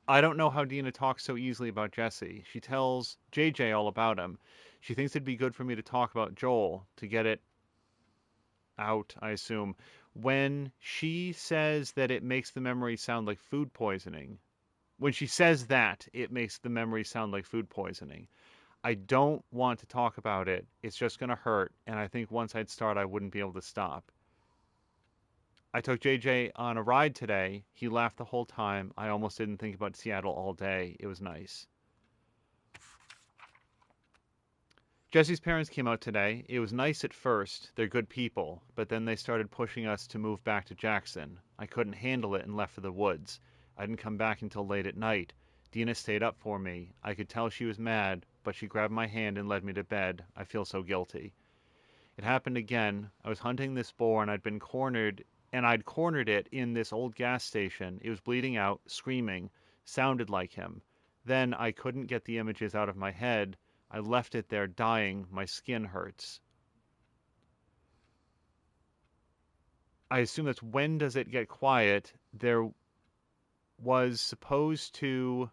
I don't know how Dina talks so easily about Jesse. She tells JJ all about him. She thinks it'd be good for me to talk about Joel, to get it out, I assume. When she says that it makes the memory sound like food poisoning, when she says that, it makes the memory sound like food poisoning. I don't want to talk about it. It's just going to hurt, and I think once I'd start, I wouldn't be able to stop. I took JJ on a ride today. He laughed the whole time. I almost didn't think about Seattle all day. It was nice. Jesse's parents came out today. It was nice at first. They're good people, but then they started pushing us to move back to Jackson. I couldn't handle it and left for the woods. I didn't come back until late at night. Dina stayed up for me. I could tell she was mad, but she grabbed my hand and led me to bed. I feel so guilty. It happened again. I was hunting this boar and I'd cornered it in this old gas station. It was bleeding out, screaming, sounded like him. Then I couldn't get the images out of my head. I left it there dying. My skin hurts. I assume that's when does it get quiet? There was supposed to...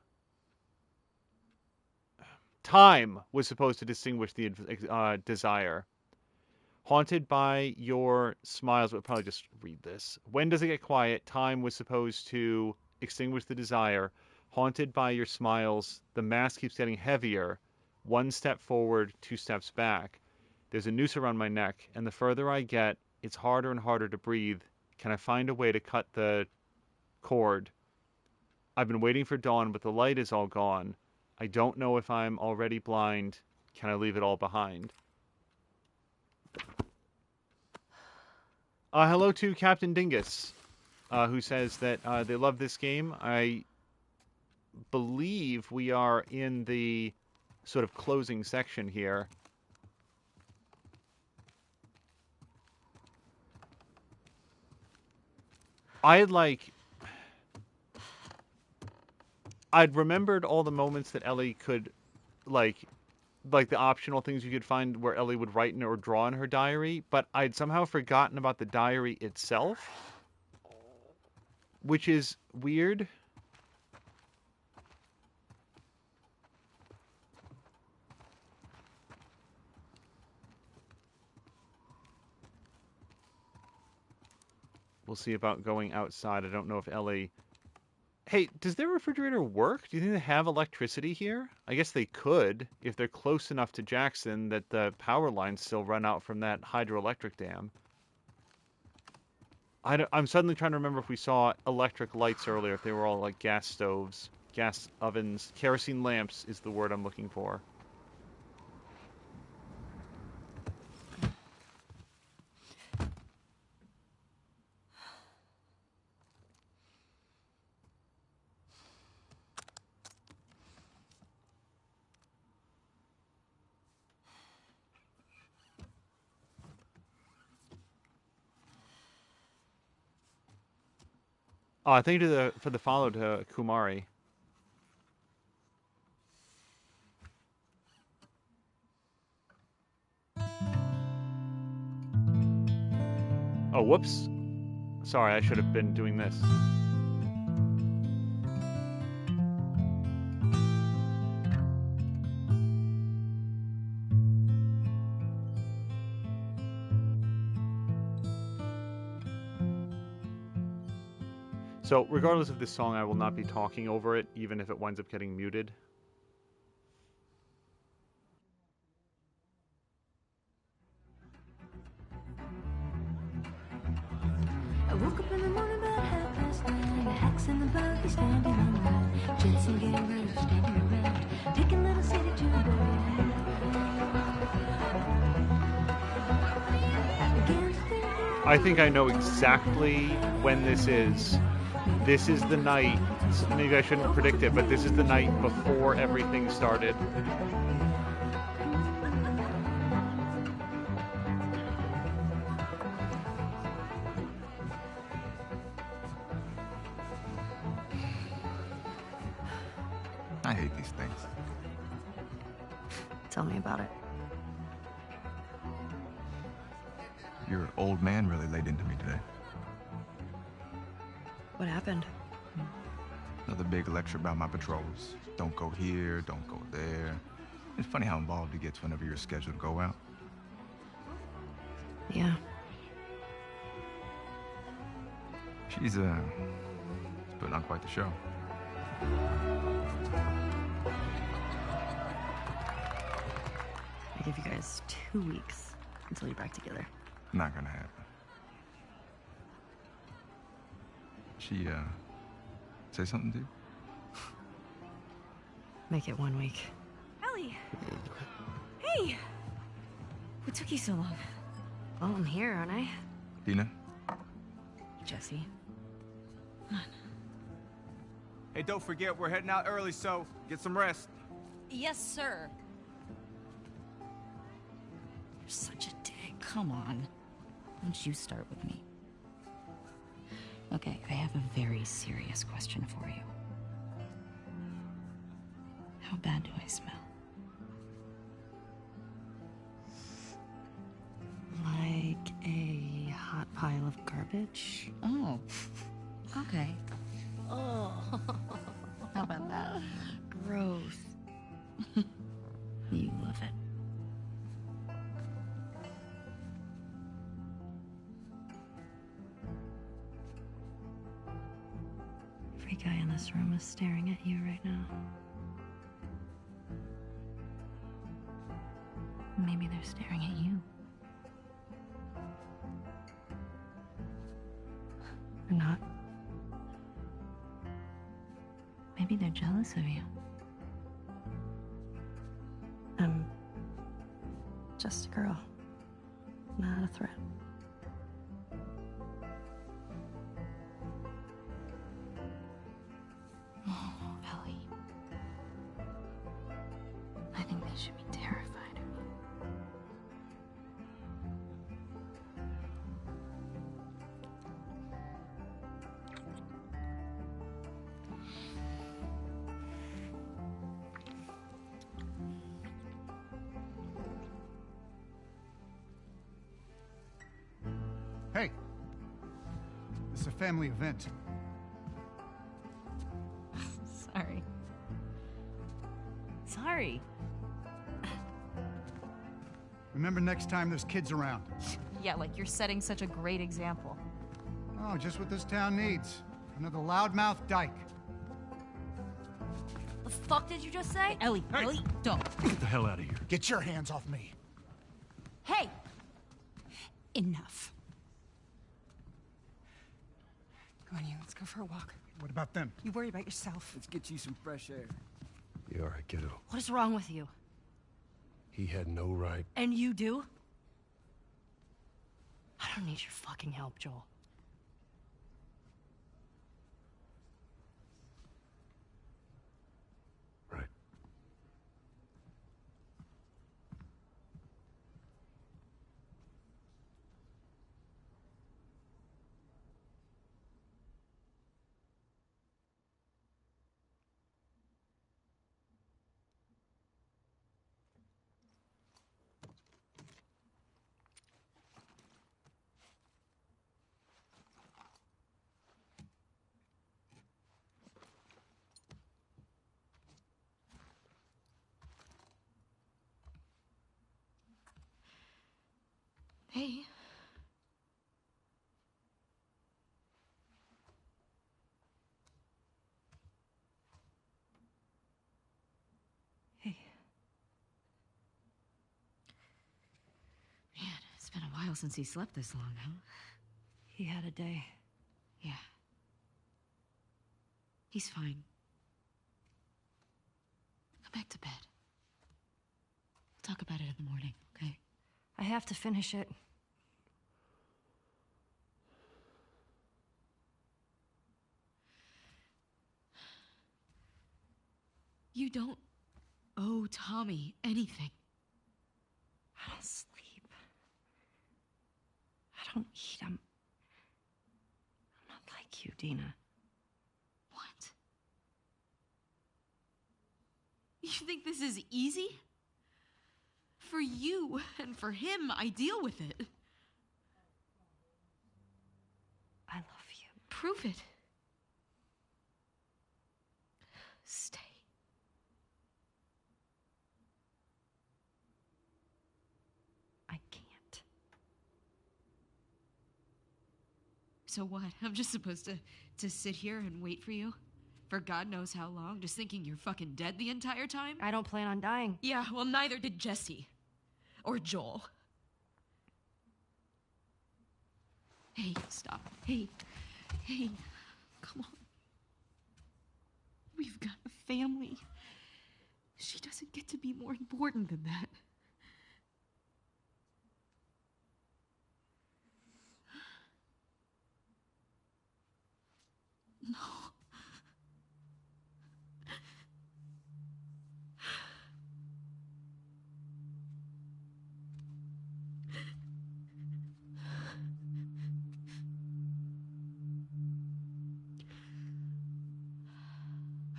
Time was supposed to distinguish the desire. Haunted by your smiles... We'll probably just read this. When does it get quiet? Time was supposed to extinguish the desire. Haunted by your smiles, the mask keeps getting heavier. 1 step forward, 2 steps back. There's a noose around my neck, and the further I get, it's harder and harder to breathe. Can I find a way to cut the cord? I've been waiting for dawn, but the light is all gone. I don't know if I'm already blind. Can I leave it all behind? Hello to Captain Dingus, who says that they love this game. I believe we are in the sort of closing section here. I'd remembered all the moments that Ellie could, like the optional things you could find where Ellie would write in or draw in her diary, but I'd somehow forgotten about the diary itself, which is weird. We'll see about going outside. I don't know if Ellie... Hey, does their refrigerator work? Do you think they have electricity here? I guess they could, if they're close enough to Jackson that the power lines still run out from that hydroelectric dam. I'm suddenly trying to remember if we saw electric lights earlier, if they were all like gas stoves, gas ovens. Kerosene lamps is the word I'm looking for. Oh, thank you for the follow to Kumari. Oh, whoops. Sorry, I should have been doing this. So, regardless of this song, I will not be talking over it, even if it winds up getting muted. I woke up in the morning about 9:30. The hacks in the buggy standing on the right. Jensen gangbangers standing around, picking little city to I think I know exactly when this is. This is the night, maybe I shouldn't predict it, but this is the night before everything started. I hate these things. Tell me about it. Your old man really laid into me today. What happened? Another big lecture about my patrols. Don't go here, don't go there. It's funny how involved he gets whenever you're scheduled to go out. Yeah. She's putting on quite the show. I give you guys 2 weeks until you're back together. Not gonna happen. She, say something to you? Make it 1 week. Ellie! Hey! What took you so long? Well, I'm here, aren't I? Dina? Jesse. Hey, don't forget, we're heading out early, so get some rest. Yes, sir. You're such a dick. Come on. Why don't you start with me? Okay, I have a very serious question for you. How bad do I smell? Like a hot pile of garbage? Oh. Okay. Oh. How about that? Gross. You love it. Every guy in this room is staring at you right now. Maybe they're staring at you. Or not. Maybe they're jealous of you. I'm just a girl, not a threat. Oh, Ellie. I think they should be terrified of you. Hey, this is a family event. Sorry. Sorry. Remember next time there's kids around. Yeah, like you're setting such a great example. Oh, just what this town needs. Another loudmouth dyke. The fuck did you just say? Ellie, Ellie, don't. Get the hell out of here. Get your hands off me. Hey! Enough. Come on, you. Let's go for a walk. What about them? You worry about yourself. Let's get you some fresh air. You all right, kiddo? What is wrong with you? He had no right. And you do? I don't need your fucking help, Joel. Right. Hey. Hey. Man, it's been a while since he slept this long, huh? He had a day. Yeah. He's fine. Go back to bed. We'll talk about it in the morning, okay? I have to finish it. You don't owe Tommy anything. I don't sleep. I don't eat. I'm not like you, Dina. What? You think this is easy? For you and for him, I deal with it. I love you. Prove it. Stay. I can't. So what? I'm just supposed to sit here and wait for you? For God knows how long, just thinking you're fucking dead the entire time? I don't plan on dying. Yeah, well, neither did Jesse. Or Joel. Hey, stop. Hey, come on. We've got a family. She doesn't get to be more important than that. No.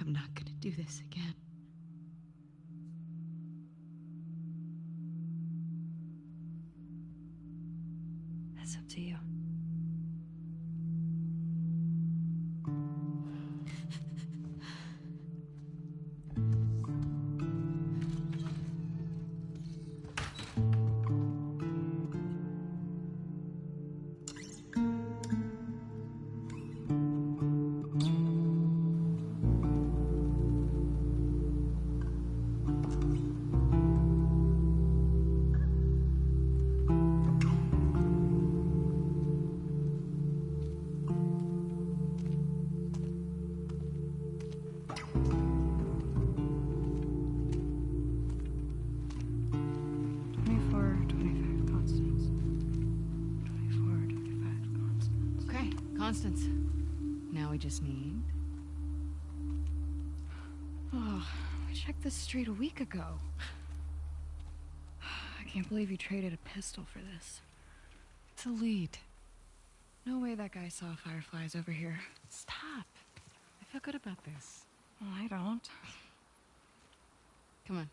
I'm not gonna do this again. That's up to you. Constance. Now we just need... Oh, we checked this street a week ago. I can't believe you traded a pistol for this. It's a lead. No way that guy saw fireflies over here. Stop. I feel good about this. Well, I don't. Come on.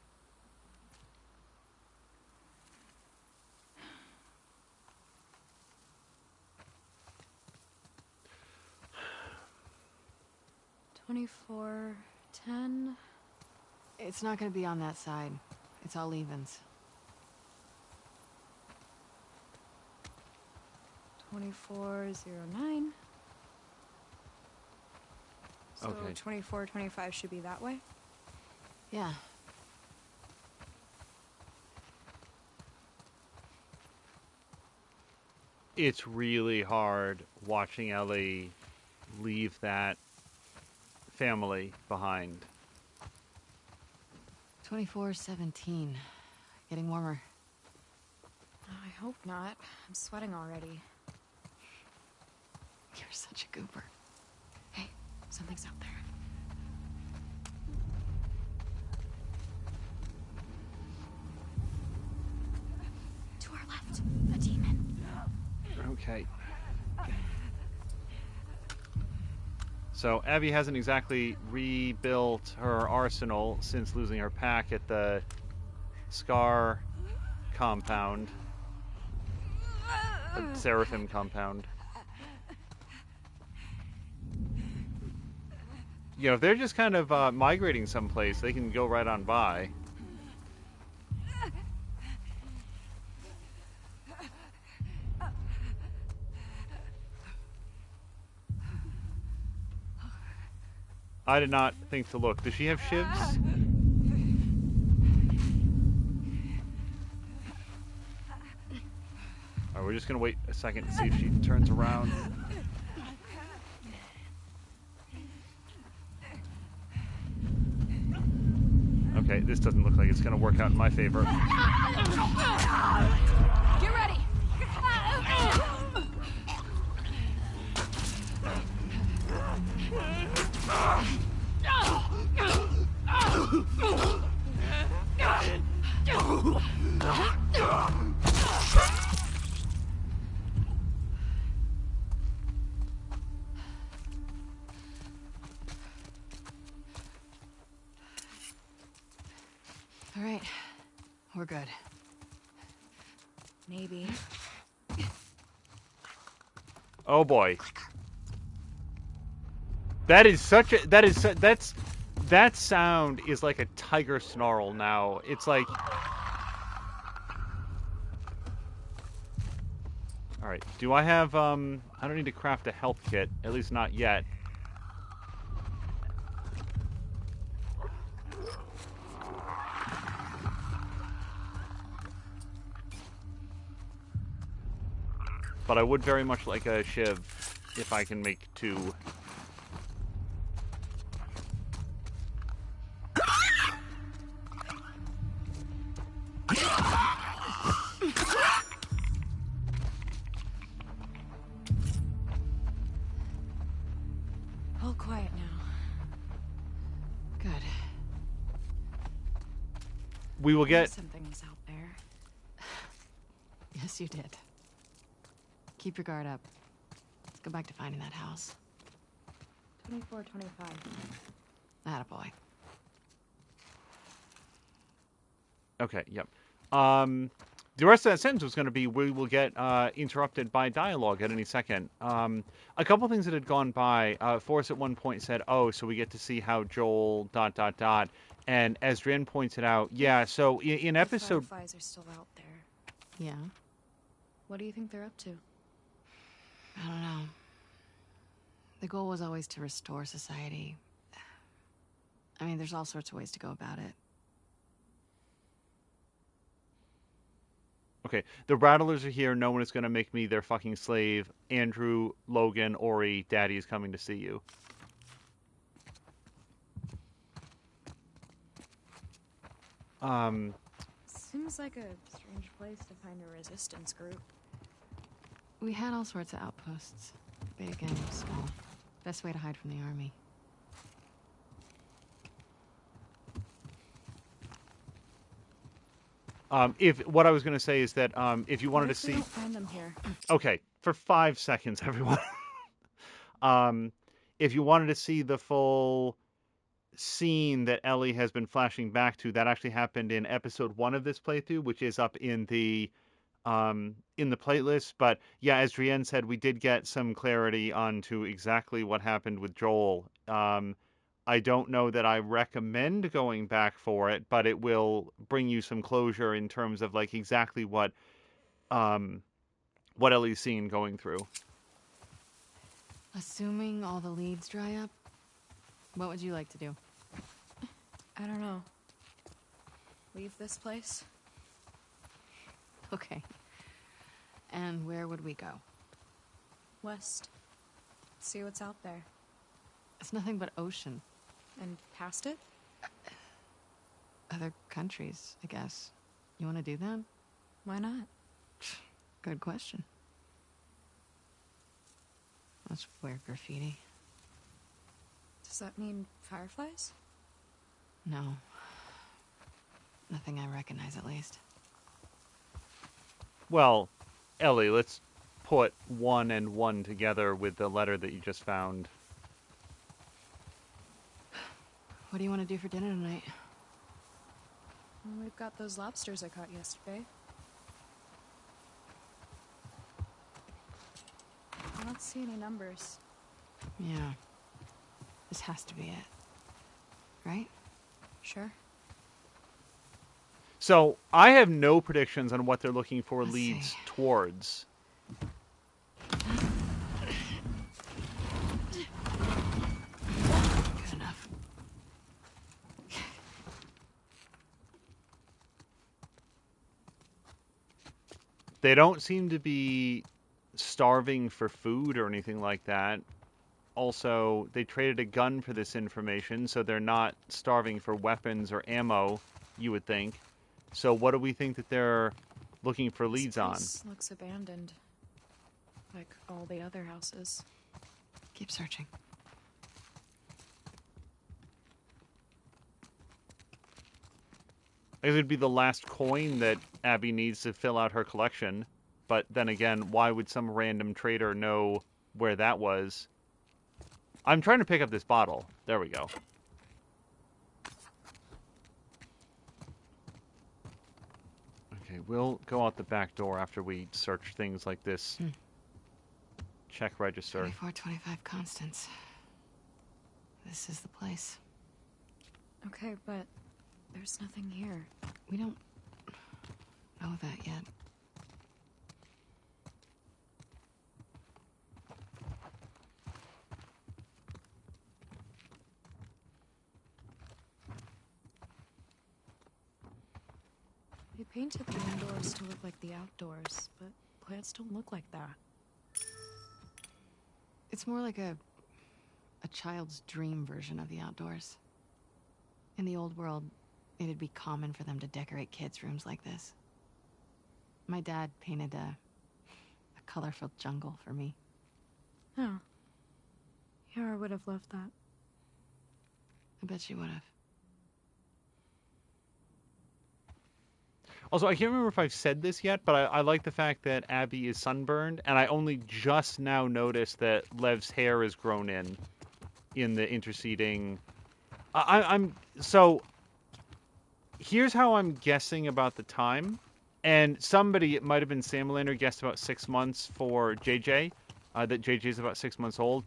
2410. It's not gonna be on that side. It's all evens. 2409. So Okay. 2425 should be that way? Yeah. It's really hard watching Ellie leave that family behind. 2417. Getting warmer. I hope not. I'm sweating already. You're such a goober. Hey, something's out there. To our left, a demon. Okay. So Abby hasn't exactly rebuilt her arsenal since losing her pack at the Scar compound. Seraphim compound. You know, if they're just kind of migrating someplace, they can go right on by. I did not think to look. Does she have shivs? Alright, we're just gonna wait a second to see if she turns around. Okay, this doesn't look like it's gonna work out in my favor. Get ready! All right. We're good. Maybe. Oh boy. That is such a that sound is like a tiger snarl now. It's like all right, do I have I don't need to craft a health kit, at least not yet. But I would very much like a shiv if I can make two. All quiet now. Good. We will I knew get something was out there. Yes, you did. Keep your guard up. Let's go back to finding that house. 2425. Attaboy. Okay, yep. The rest of that sentence was going to be, we will get interrupted by dialogue at any second. A couple things that had gone by. Forrest at one point said, oh, so we get to see how Joel ... And as Dran pointed out, yeah, so in episode... The Fireflies are still out there. Yeah. What do you think they're up to? I don't know. The goal was always to restore society. I mean, there's all sorts of ways to go about it. Okay, the Rattlers are here. No one is going to make me their fucking slave. Andrew, Logan, Ori, Daddy is coming to see you. Seems like a strange place to find a resistance group. We had all sorts of outposts. Big and small. Best way to hide from the army. If what I was going to say is that if you wanted to see... Don't find them here. Okay, for 5 seconds, everyone. If you wanted to see the full scene that Ellie has been flashing back to, that actually happened in episode 1 of this playthrough, which is up in the playlist. But yeah, as Drienne said, we did get some clarity onto exactly what happened with Joel. I don't know that I recommend going back for it, but it will bring you some closure in terms of like exactly what Ellie's seen going through. Assuming all the leads dry up, what would you like to do? I don't know. Leave this place? Okay. And where would we go? West. See what's out there. It's nothing but ocean. And past it? Other countries, I guess. You want to do that? Why not? Good question. Let's wear graffiti. Does that mean fireflies? No. Nothing I recognize, at least. Well, Ellie, let's put 1 and 1 together with the letter that you just found. What do you want to do for dinner tonight? Well, we've got those lobsters I caught yesterday. I don't see any numbers. Yeah. This has to be it. Right? Sure. So, I have no predictions on what they're looking for Let's leads see. towards. Good enough. They don't seem to be starving for food or anything like that. Also, they traded a gun for this information, so they're not starving for weapons or ammo, you would think. So what do we think that they're looking for leads on? This looks abandoned. Like all the other houses. Keep searching. It would be the last coin that Abby needs to fill out her collection. But then again, why would some random trader know where that was? I'm trying to pick up this bottle. There we go. Okay, we'll go out the back door after we search things like this. Check register. 2425 Constance. This is the place. Okay, but there's nothing here. We don't know that yet. They painted the indoors to look like the outdoors, but plants don't look like that. It's more like a child's dream version of the outdoors. In the old world, it'd be common for them to decorate kids' rooms like this. My dad painted a colorful jungle for me. Oh. Yara would have loved that. I bet she would have. Also, I can't remember if I've said this yet, but I like the fact that Abby is sunburned, and I only just now noticed that Lev's hair is grown in the interceding. So here's how I'm guessing about the time, and somebody, it might have been Samalander, guessed about 6 months for JJ, that JJ's about 6 months old.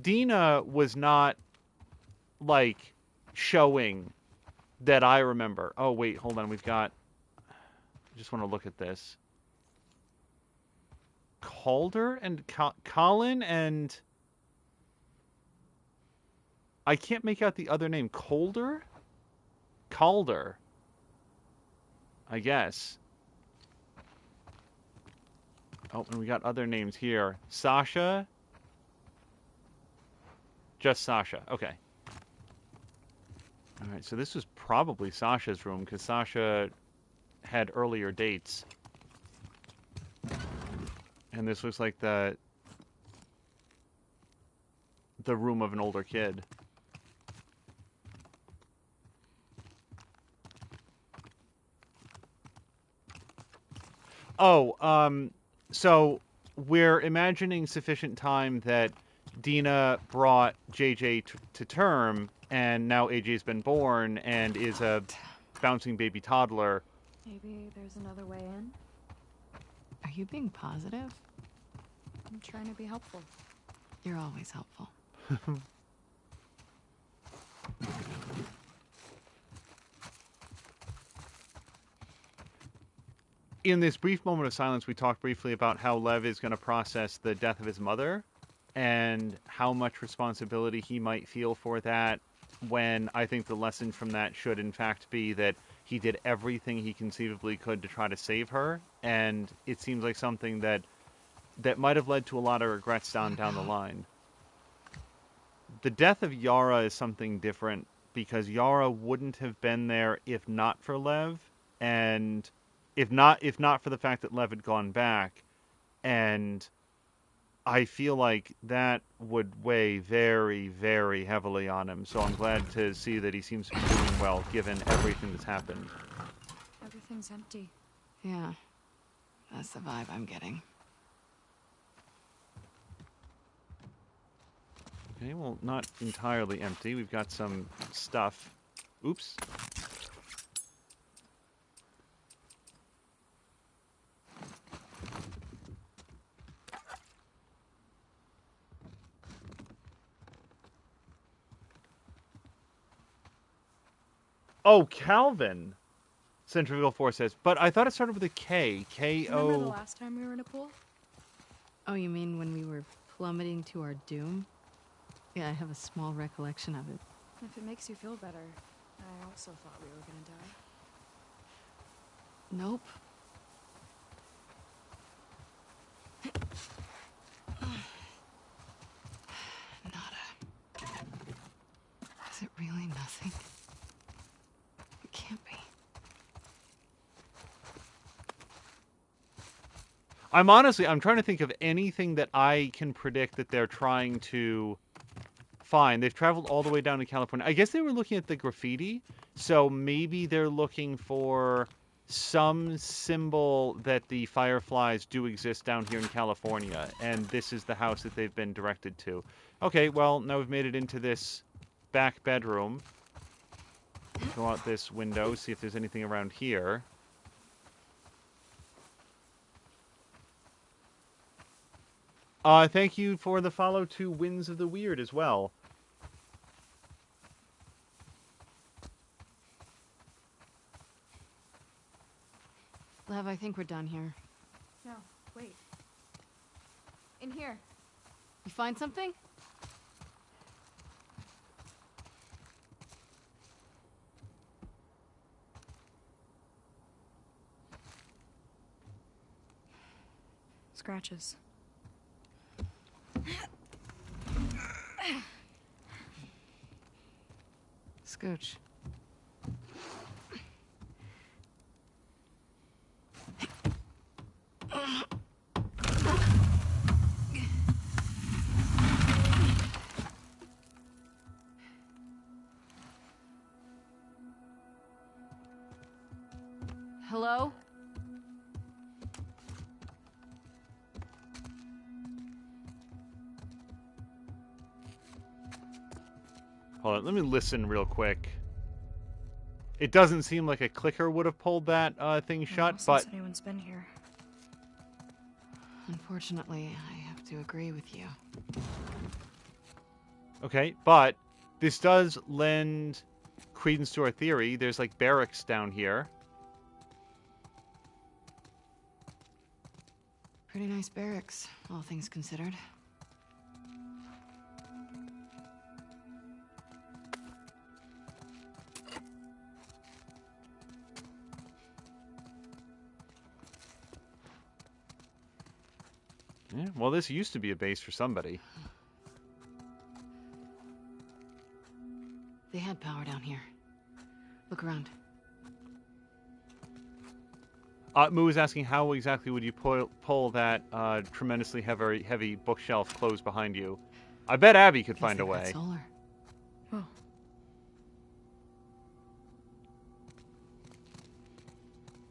Dina was not like showing that I remember. Oh, wait, hold on. We've got... I just want to look at this. Calder and Colin and... I can't make out the other name. Calder? Calder. I guess. Oh, and we got other names here. Sasha. Just Sasha. Okay. All right, so this was probably Sasha's room because Sasha had earlier dates. And this looks like the room of an older kid. Oh, so we're imagining sufficient time that Dina brought JJ to term, and now AJ's been born and is a bouncing baby toddler. Maybe there's another way in? Are you being positive? I'm trying to be helpful. You're always helpful. In this brief moment of silence, we talked briefly about how Lev is going to process the death of his mother and how much responsibility he might feel for that, when I think the lesson from that should in fact be that he did everything he conceivably could to try to save her, and it seems like something that might have led to a lot of regrets down the line. The death of Yara is something different, because Yara wouldn't have been there if not for Lev, and if not for the fact that Lev had gone back, and I feel like that would weigh very, very heavily on him. So I'm glad to see that he seems to be doing well, given everything that's happened. Everything's empty. Yeah, that's the vibe I'm getting. Okay, well, not entirely empty. We've got some stuff. Oops. Oh, Calvin, Centrifugal Force says. But I thought it started with a K. K-O... Remember the last time we were in a pool? Oh, you mean when we were plummeting to our doom? Yeah, I have a small recollection of it. If it makes you feel better, I also thought we were gonna die. Nope. Nada. Is it really nothing? It can't be. I'm trying to think of anything that I can predict that they're trying to find. They've traveled all the way down to California. I guess they were looking at the graffiti, so maybe they're looking for some symbol that the Fireflies do exist down here in California, and this is the house that they've been directed to. Okay, well, now we've made it into this back bedroom. Go out this window, see if there's anything around here. Thank you for the follow to Winds of the Weird as well. Lev, I think we're done here. No, wait. In here. You find something? Scratches. Scooch. Hello? Hold on, let me listen real quick. It doesn't seem like a clicker would have pulled that thing shut, but... Since anyone's been here. Unfortunately, I have to agree with you. Okay, but this does lend credence to our theory. There's like barracks down here. Pretty nice barracks, all things considered. Yeah, well, this used to be a base for somebody. They had power down here. Look around. Moo is asking, how exactly would you pull that tremendously heavy bookshelf closed behind you? I bet Abby could find a way. Solar. Oh.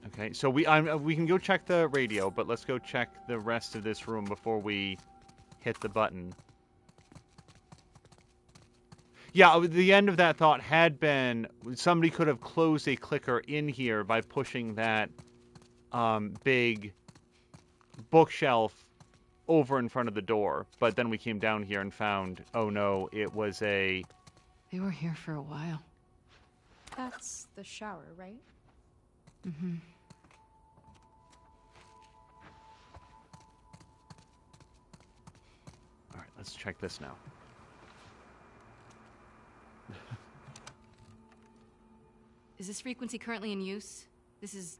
Okay, so we can go check the radio, but let's go check the rest of this room before we hit the button. Yeah, the end of that thought had been somebody could have closed a clicker in here by pushing that big bookshelf over in front of the door. But then we came down here and found, oh no, it was a... They were here for a while. That's the shower, right? Mm-hmm. All right, let's check this now. Is this frequency currently in use? This is...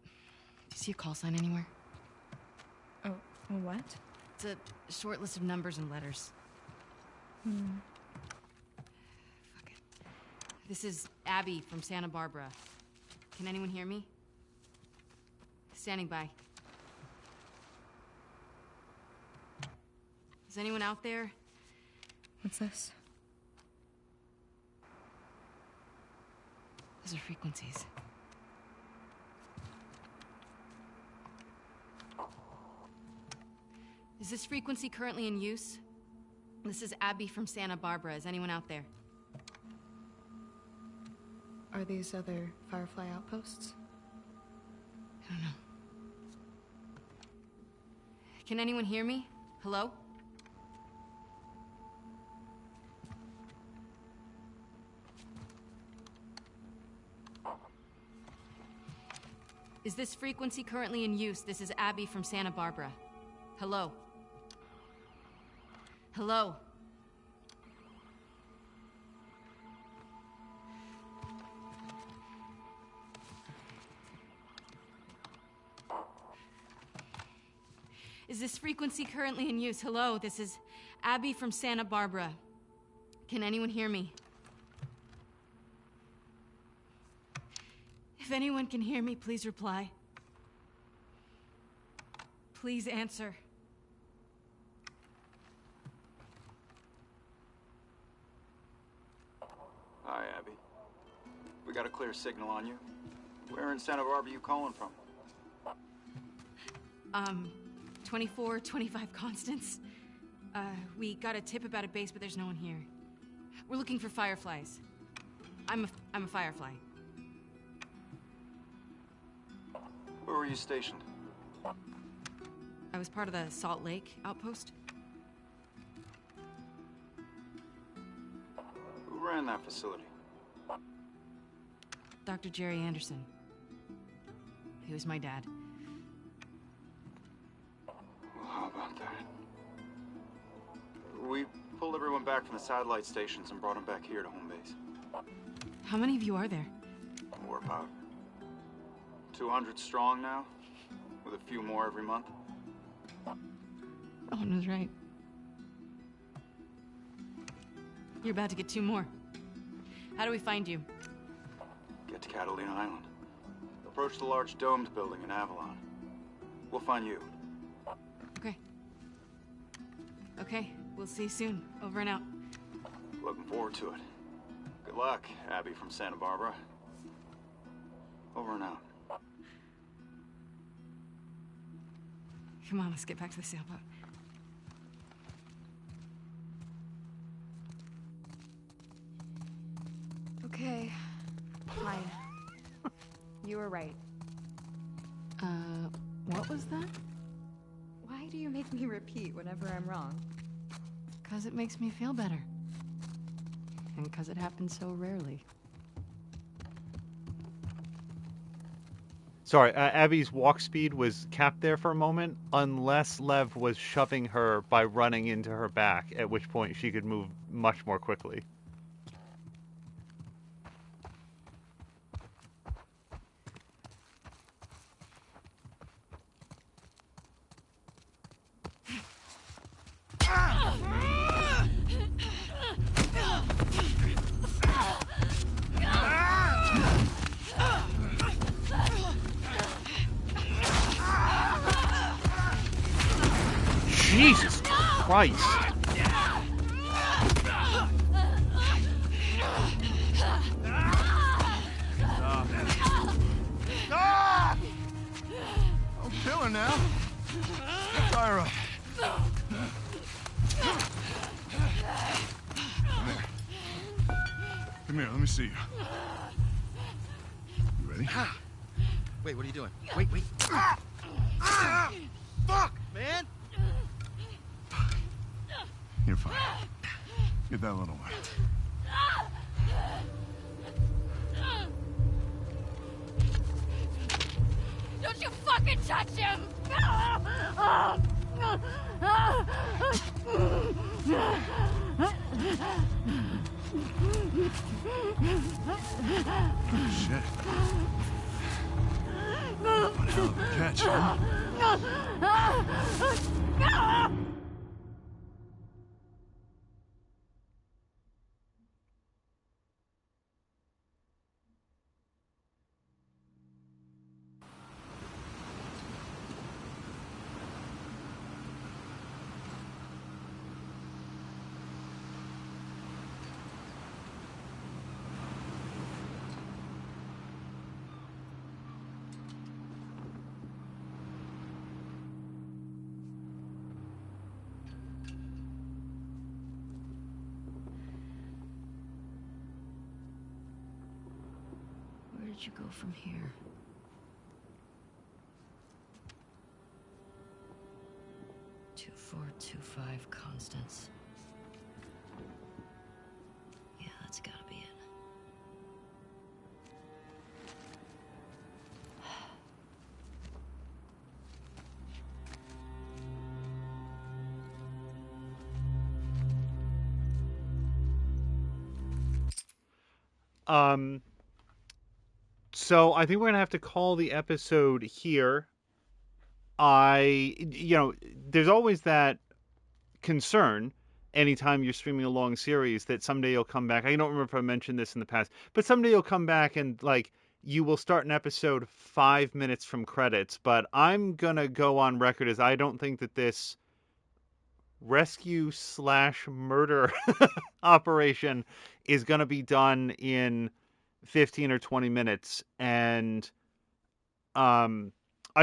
Do you see a call sign anywhere? Oh, what? It's a short list of numbers and letters. Fuck it. This is Abby from Santa Barbara. Can anyone hear me? Standing by. Is anyone out there? What's this? Those are frequencies. Is this frequency currently in use? This is Abby from Santa Barbara. Is anyone out there? Are these other Firefly outposts? I don't know. Can anyone hear me? Hello? Is this frequency currently in use? This is Abby from Santa Barbara. Hello? Hello? Is this frequency currently in use? Hello, this is Abby from Santa Barbara. Can anyone hear me? If anyone can hear me, please reply. Please answer. Hi, Abby. We got a clear signal on you. Where in Santa Barbara you calling from? 2425 Constance. We got a tip about a base, but there's no one here. We're looking for fireflies. I'm a firefly. Where were you stationed? I was part of the Salt Lake outpost. Who ran that facility? Dr. Jerry Anderson. He was my dad. Well, how about that? We pulled everyone back from the satellite stations and brought them back here to home base. How many of you are there? We're about 200 strong now, with a few more every month. Owen was right. You're about to get 2 more. How do we find you? Get to Catalina Island. Approach the large domed building in Avalon. We'll find you. Okay. Okay, we'll see you soon. Over and out. Looking forward to it. Good luck, Abby from Santa Barbara. Over and out. Come on, let's get back to the sailboat. Okay. Fine. You were right. What was that? Why do you make me repeat whenever I'm wrong? 'Cause it makes me feel better. And 'cause it happens so rarely. Sorry, Abby's walk speed was capped there for a moment, unless Lev was shoving her by running into her back, at which point she could move much more quickly. Jesus Christ! Don't kill her now. Tie her up. Come here, let me see you. You ready? Wait, what are you doing? Wait. Fuck! You're fine. Get that little one. Don't you fucking touch him! Shit. One hell of a catch, huh? Where did you go from here? Two, 4, 2, 5, Constance. Yeah, that's gotta be it. So I think we're gonna have to call the episode here. There's always that concern anytime you're streaming a long series that someday you'll come back. I don't remember if I mentioned this in the past, but someday you'll come back and like you will start an episode 5 minutes from credits. But I'm gonna go on record as I don't think that this rescue/murder operation is gonna be done in 15 or 20 minutes. And I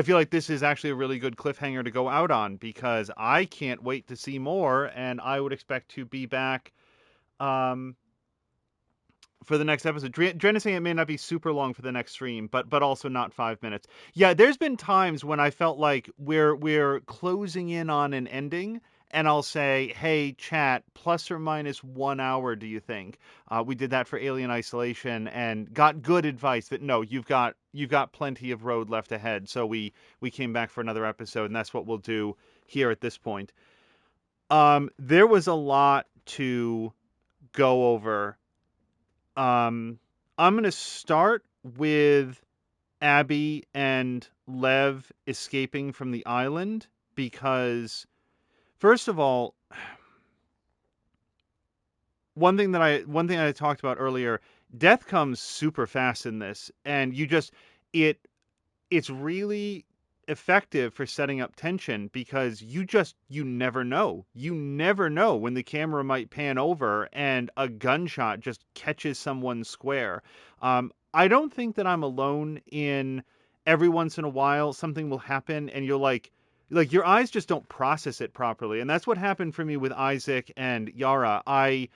feel like this is actually a really good cliffhanger to go out on because I can't wait to see more, and I would expect to be back for the next episode. Dren is saying it may not be super long for the next stream, but also not 5 minutes. Yeah, there's been times when I felt like we're closing in on an ending, and I'll say, hey, chat, plus or minus 1 hour, do you think? We did that for Alien Isolation and got good advice that, no, you've got plenty of road left ahead. So we came back for another episode, and that's what we'll do here at this point. There was a lot to go over. I'm going to start with Abby and Lev escaping from the island because... First of all, one thing that I talked about earlier, death comes super fast in this, and it's really effective for setting up tension because you never know. You never know when the camera might pan over and a gunshot just catches someone square. I don't think that I'm alone in every once in a while something will happen and you're like your eyes just don't process it properly. And that's what happened for me with Isaac and Yara. I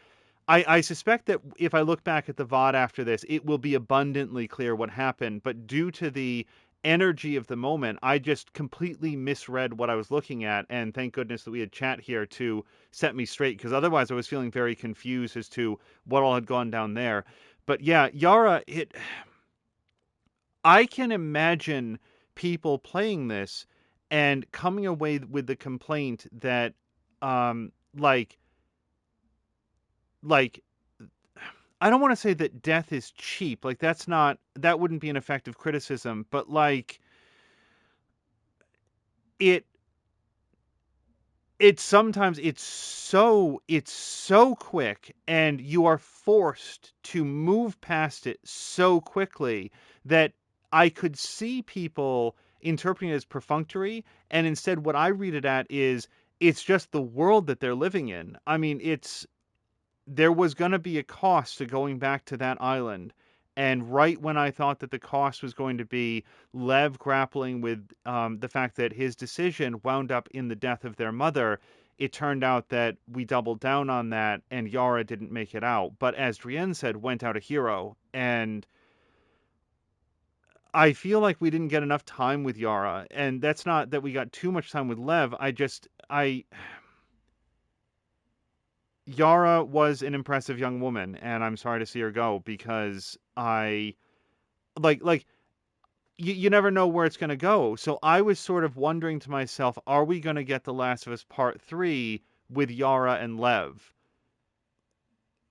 suspect that if I look back at the VOD after this, it will be abundantly clear what happened. But due to the energy of the moment, I just completely misread what I was looking at. And thank goodness that we had chat here to set me straight, because otherwise I was feeling very confused as to what all had gone down there. But yeah, Yara, I can imagine people playing this and coming away with the complaint that, like, I don't want to say that death is cheap. Like, that wouldn't be an effective criticism, but like, sometimes it's so quick and you are forced to move past it so quickly that I could see people interpreting it as perfunctory, and instead what I read it at is it's just the world that they're living in. I mean, there was going to be a cost to going back to that island, and right when I thought that the cost was going to be Lev grappling with the fact that his decision wound up in the death of their mother, it turned out that we doubled down on that and Yara didn't make it out, but as Drienne said, went out a hero. And I feel like we didn't get enough time with Yara, and that's not that we got too much time with Lev. Yara was an impressive young woman, and I'm sorry to see her go because you never know where it's going to go. So I was sort of wondering to myself, are we going to get The Last of Us Part 3 with Yara and Lev?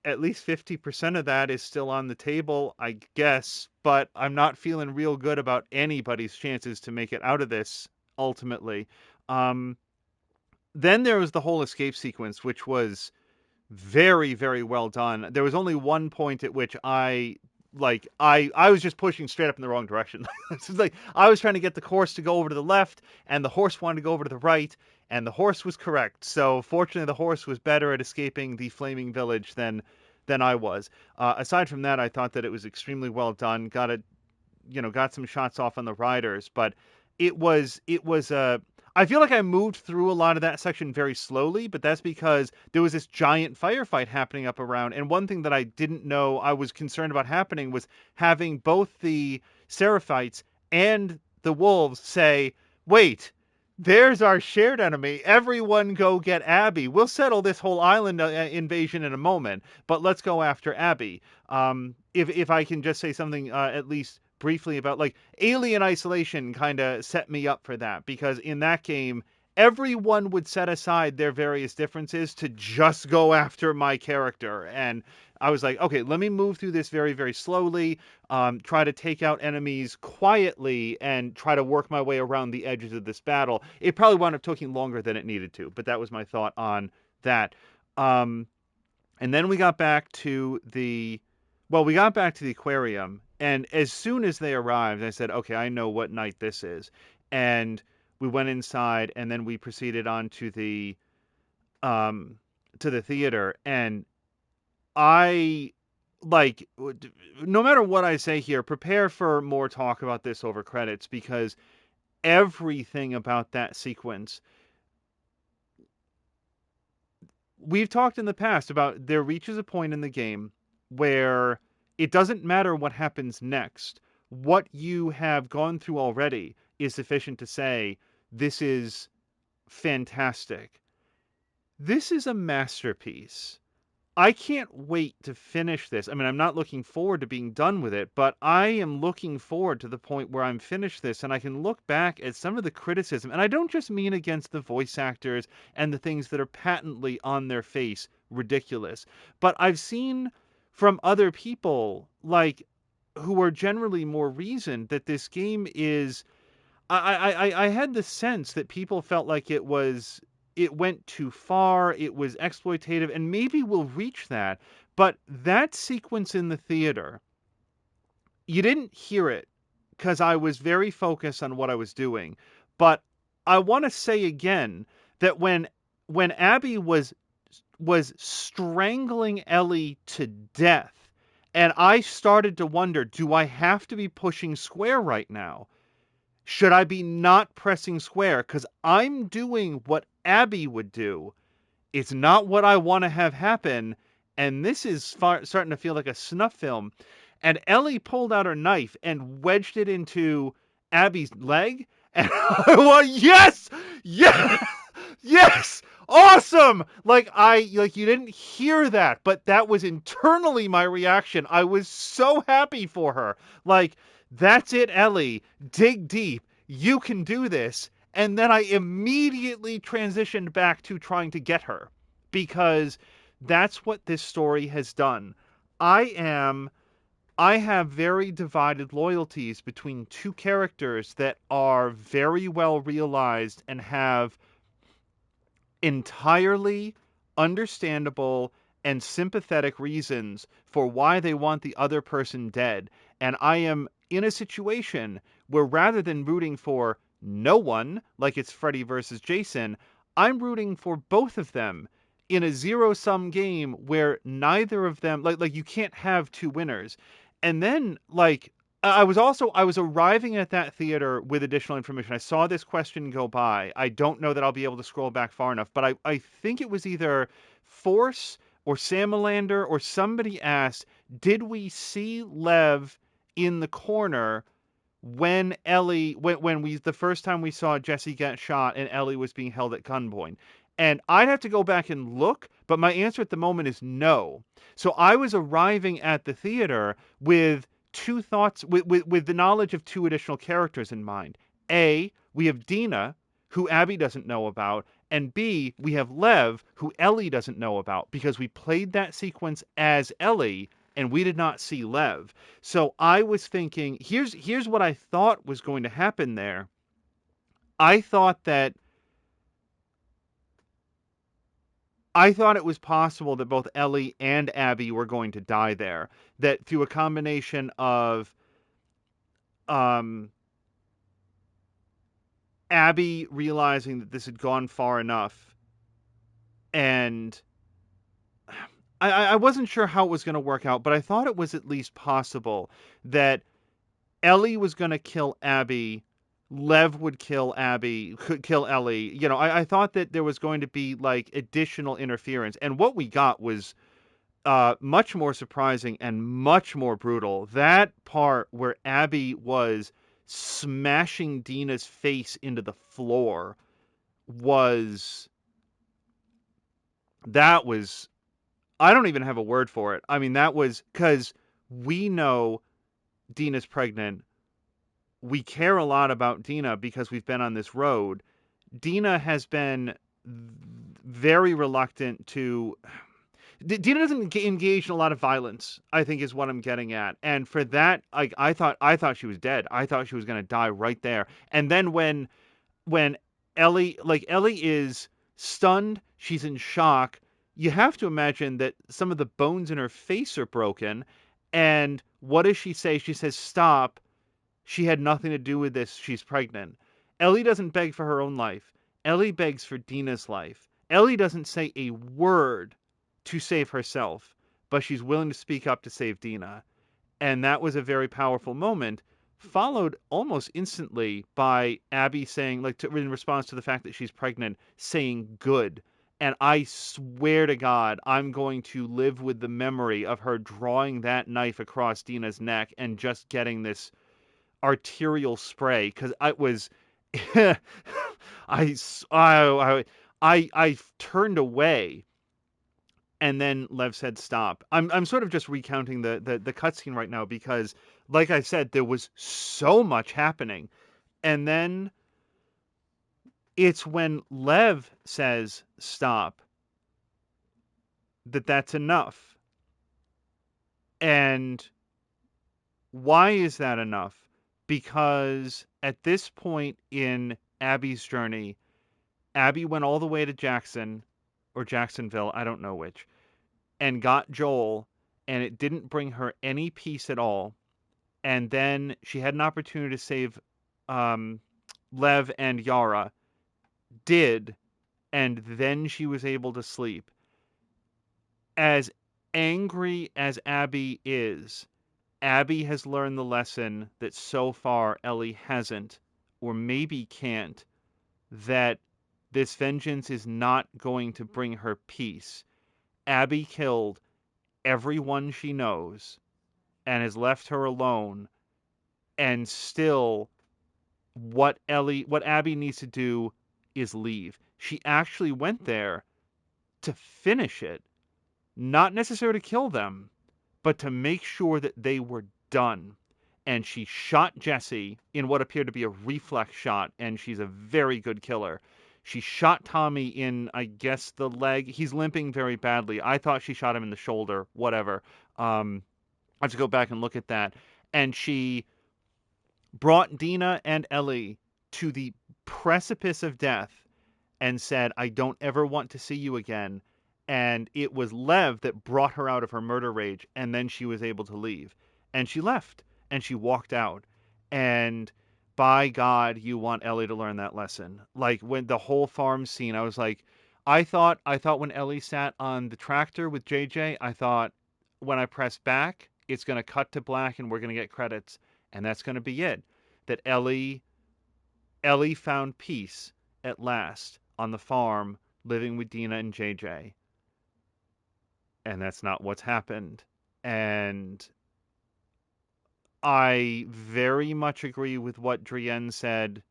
At least 50% of that is still on the table, I guess, but I'm not feeling real good about anybody's chances to make it out of this, ultimately. Then there was the whole escape sequence, which was very, very well done. There was only one point at which I was just pushing straight up in the wrong direction. It's like I was trying to get the horse to go over to the left, and the horse wanted to go over to the right, and the horse was correct. So fortunately, the horse was better at escaping the flaming village than I was. Aside from that, I thought that it was extremely well done. Got some shots off on the riders, but it was I feel like I moved through a lot of that section very slowly, but that's because there was this giant firefight happening up around. And one thing that I didn't know I was concerned about happening was having both the Seraphites and the wolves say, wait, there's our shared enemy. Everyone go get Abby. We'll settle this whole island invasion in a moment, but let's go after Abby. If I can just say something at least briefly about Alien Isolation kind of set me up for that, because in that game everyone would set aside their various differences to just go after my character, and I was like, okay, let me move through this very, very slowly, try to take out enemies quietly and try to work my way around the edges of this battle. It probably wound up taking longer than it needed to, but that was my thought on that. And then we got back to the aquarium. And as soon as they arrived, I said, okay, I know what night this is. And we went inside, and then we proceeded on to the theater. And no matter what I say here, prepare for more talk about this over credits, because everything about that sequence, we've talked in the past about, there reaches a point in the game where it doesn't matter what happens next. What you have gone through already is sufficient to say, this is fantastic. This is a masterpiece. I can't wait to finish this. I mean, I'm not looking forward to being done with it, but I am looking forward to the point where I'm finished this and I can look back at some of the criticism. And I don't just mean against the voice actors and the things that are patently on their face ridiculous, but I've seen from other people, who are generally more reasoned, that this game is... I had the sense that people felt like it went too far, it was exploitative, and maybe we'll reach that. But that sequence in the theater, you didn't hear it, because I was very focused on what I was doing. But I want to say again that when Abby was strangling Ellie to death, and I started to wonder, do I have to be pushing square right now? Should I be not pressing square? Because I'm doing what Abby would do. It's not what I want to have happen, and this is starting to feel like a snuff film. And Ellie pulled out her knife and wedged it into Abby's leg, and I went, yes! Yes! Yes! Awesome! You didn't hear that, but that was internally my reaction. I was so happy for her. That's it, Ellie. Dig deep. You can do this. And then I immediately transitioned back to trying to get her, because that's what this story has done. I have very divided loyalties between two characters that are very well realized and have entirely understandable and sympathetic reasons for why they want the other person dead. And I am in a situation where, rather than rooting for no one, like it's Freddy versus Jason, I'm rooting for both of them in a zero-sum game where neither of them, you can't have two winners. And then, I was arriving at that theater with additional information. I saw this question go by. I don't know that I'll be able to scroll back far enough, but I think it was either Force or Samalander or somebody asked, did we see Lev in the corner when the first time we saw Jesse get shot and Ellie was being held at gunpoint? And I'd have to go back and look, but my answer at the moment is no. So I was arriving at the theater with two thoughts, with the knowledge of two additional characters in mind. A, we have Dina, who Abby doesn't know about, and B, we have Lev, who Ellie doesn't know about, because we played that sequence as Ellie, and we did not see Lev. So I was thinking, here's what I thought was going to happen there. I thought it was possible that both Ellie and Abby were going to die there. That through a combination of Abby realizing that this had gone far enough, and I wasn't sure how it was going to work out, but I thought it was at least possible that Ellie was going to kill Abby, Lev would kill Ellie. You know, I thought that there was going to be like additional interference, and what we got was much more surprising and much more brutal. That part where Abby was smashing Dina's face into the floor was I don't even have a word for it. I mean, that was because we know Dina's pregnant. We care a lot about Dina because we've been on this road. Dina has been very reluctant to... Dina doesn't engage in a lot of violence, I think is what I'm getting at. And for that, I thought she was dead. I thought she was going to die right there. And then when Ellie is stunned, she's in shock. You have to imagine that some of the bones in her face are broken. And what does she say? She says, "Stop. She had nothing to do with this. She's pregnant." Ellie doesn't beg for her own life. Ellie begs for Dina's life. Ellie doesn't say a word to save herself, but she's willing to speak up to save Dina. And that was a very powerful moment, followed almost instantly by Abby saying, in response to the fact that she's pregnant, saying good. And I swear to God, I'm going to live with the memory of her drawing that knife across Dina's neck and just getting this arterial spray, because I was, I turned away, and then Lev said stop. I'm sort of just recounting the cutscene right now because, like I said, there was so much happening, and then it's when Lev says stop that's enough. And why is that enough? Because at this point in Abby's journey, Abby went all the way to Jackson or Jacksonville, I don't know which, and got Joel, and it didn't bring her any peace at all. And then she had an opportunity to save Lev and Yara, did, and then she was able to sleep. As angry as Abby is, Abby has learned the lesson that so far Ellie hasn't, or maybe can't, that this vengeance is not going to bring her peace. Abby killed everyone she knows and has left her alone, and still what Abby needs to do is leave. She actually went there to finish it, not necessarily to kill them, but to make sure that they were done. And she shot Jesse in what appeared to be a reflex shot, and she's a very good killer. She shot Tommy in, I guess, the leg. He's limping very badly. I thought she shot him in the shoulder, whatever. I have to go back and look at that. And she brought Dina and Ellie to the precipice of death and said, "I don't ever want to see you again." And it was Lev that brought her out of her murder rage, and then she was able to leave. And she left, and she walked out. And by God, you want Ellie to learn that lesson. Like, when the whole farm scene, I was like, I thought when Ellie sat on the tractor with JJ, I thought, when I press back, it's going to cut to black and we're going to get credits. And that's going to be it. That Ellie found peace at last on the farm, living with Dina and JJ. And that's not what's happened. And I very much agree with what Drienne said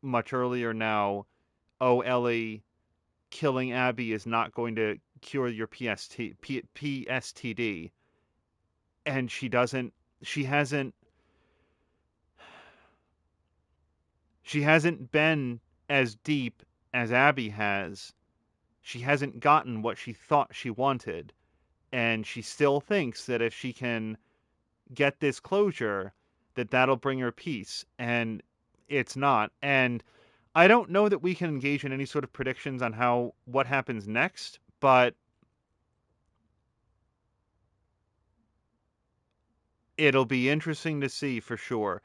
much earlier now. Oh, Ellie, killing Abby is not going to cure your PSTD. And she hasn't been as deep as Abby has. She hasn't gotten what she thought she wanted. And she still thinks that if she can get this closure, that'll bring her peace. And it's not. And I don't know that we can engage in any sort of predictions on what happens next, but it'll be interesting to see for sure.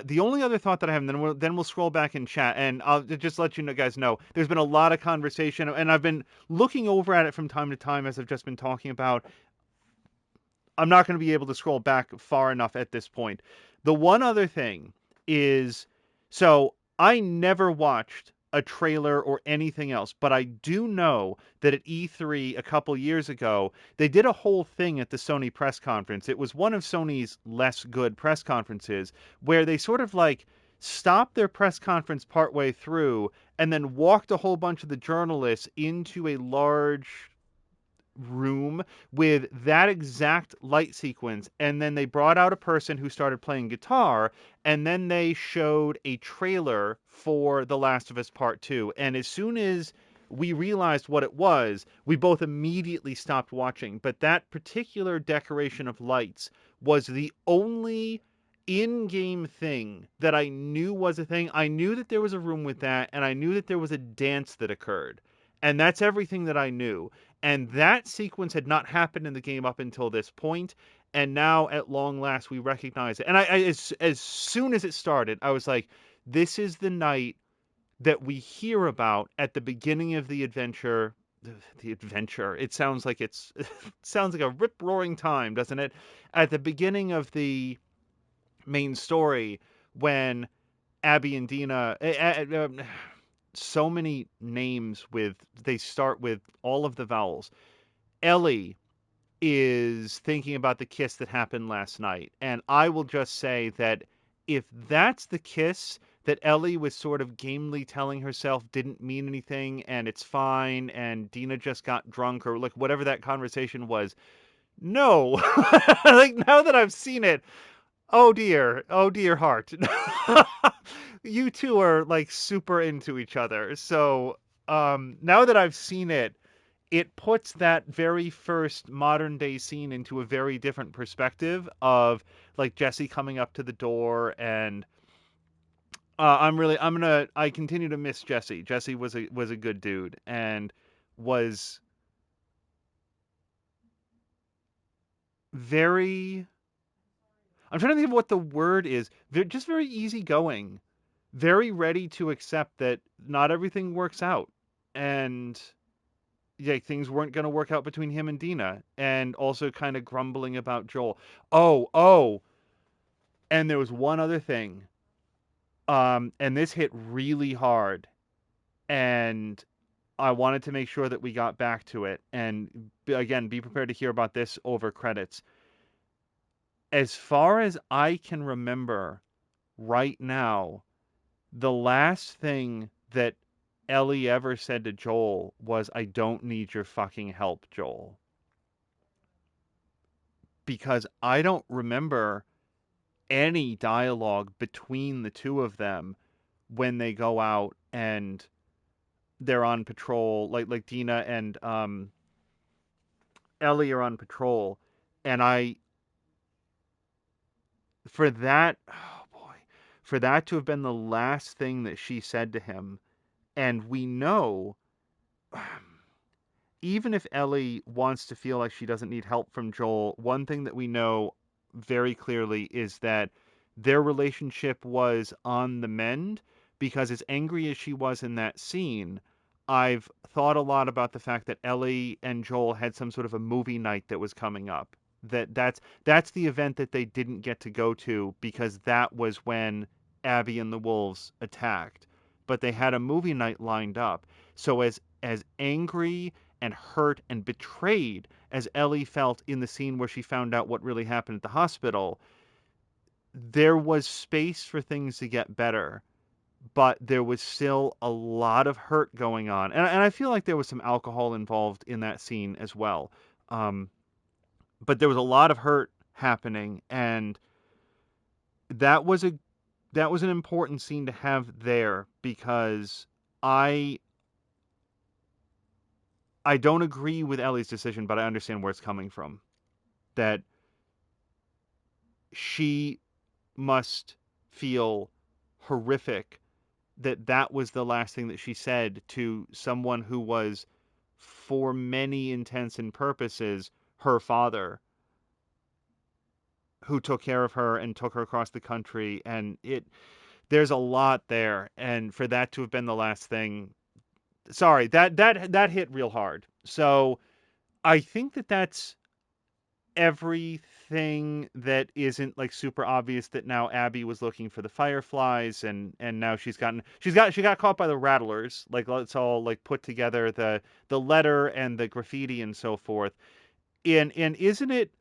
The only other thought that I have, and then we'll scroll back in chat, and I'll just let you guys know, there's been a lot of conversation, and I've been looking over at it from time to time as I've just been talking about. I'm not going to be able to scroll back far enough at this point. The one other thing is, so I never watched a trailer or anything else, but I do know that at E3 a couple years ago, they did a whole thing at the Sony press conference. It was one of Sony's less good press conferences where they sort of like stopped their press conference partway through and then walked a whole bunch of the journalists into a large room with that exact light sequence, and then they brought out a person who started playing guitar, and then they showed a trailer for The Last of Us Part 2, and as soon as we realized what it was, we both immediately stopped watching. But that particular decoration of lights was the only in-game thing that I knew was a thing. I knew that there was a room with that, and I knew that there was a dance that occurred. And that's everything that I knew. And that sequence had not happened in the game up until this point. And now, at long last, we recognize it. And as soon as it started, I was like, this is the night that we hear about at the beginning of the adventure. The adventure. It sounds like it sounds like a rip-roaring time, doesn't it? At the beginning of the main story, when Abby and Dina... so many names they start with all of the vowels. Ellie is thinking about the kiss that happened last night. And I will just say that if that's the kiss that Ellie was sort of gamely telling herself didn't mean anything and it's fine and Dina just got drunk or like whatever that conversation was, no. Like now that I've seen it, oh dear heart. You two are like super into each other. So now that I've seen it, it puts that very first modern day scene into a very different perspective of like Jesse coming up to the door, and I continue to miss Jesse. Jesse was a good dude and was very, I'm trying to think of what the word is. Just very easygoing, very ready to accept that not everything works out. And yeah, things weren't going to work out between him and Dina. And also kind of grumbling about Joel. Oh. And there was one other thing. And this hit really hard. And I wanted to make sure that we got back to it. And again, be prepared to hear about this over credits. As far as I can remember right now, the last thing that Ellie ever said to Joel was, "I don't need your fucking help, Joel." Because I don't remember any dialogue between the two of them when they go out and they're on patrol, like Dina and Ellie are on patrol. And for that to have been the last thing that she said to him, and we know, even if Ellie wants to feel like she doesn't need help from Joel, one thing that we know very clearly is that their relationship was on the mend, because as angry as she was in that scene, I've thought a lot about the fact that Ellie and Joel had some sort of a movie night that was coming up. That's the event that they didn't get to go to because that was when Abby and the wolves attacked. But they had a movie night lined up. So as angry and hurt and betrayed as Ellie felt in the scene where she found out what really happened at the hospital, there was space for things to get better. but there was still a lot of hurt going on. And I feel like there was some alcohol involved in that scene as well. But there was a lot of hurt happening, and that was an important scene to have there, because I don't agree with Ellie's decision, but I understand where it's coming from. That she must feel horrific that was the last thing that she said to someone who was, for many intents and purposes, her father, who took care of her and took her across the country. And there's a lot there. And for that to have been the last thing, sorry, that hit real hard. So I think that's everything that isn't like super obvious, that now Abby was looking for the Fireflies, and now she got caught by the Rattlers. Like, let's all like put together the letter and the graffiti and so forth. And isn't it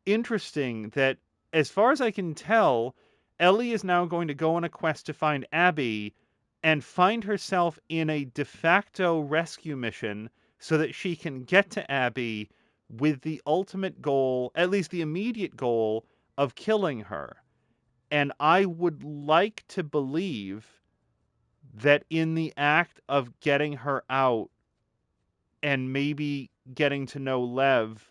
interesting that, as far as I can tell, Ellie is now going to go on a quest to find Abby and find herself in a de facto rescue mission so that she can get to Abby with the ultimate goal, at least the immediate goal, of killing her. And I would like to believe that in the act of getting her out and maybe getting to know Lev,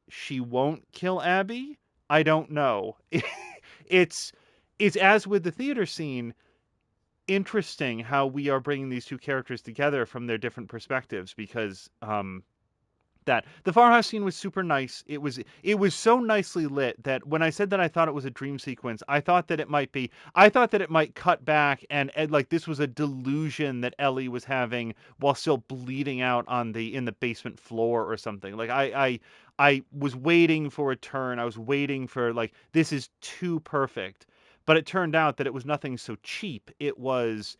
she won't kill Abby. I don't know. It's as with the theater scene, interesting how we are bringing these two characters together from their different perspectives, because that the farmhouse scene was super nice. It was so nicely lit that when I said that I thought it was a dream sequence, I thought that it might cut back and like this was a delusion that Ellie was having while still bleeding out in the basement floor or something. Like I was waiting for a turn. I was waiting for, like, this is too perfect. But it turned out that it was nothing so cheap. It was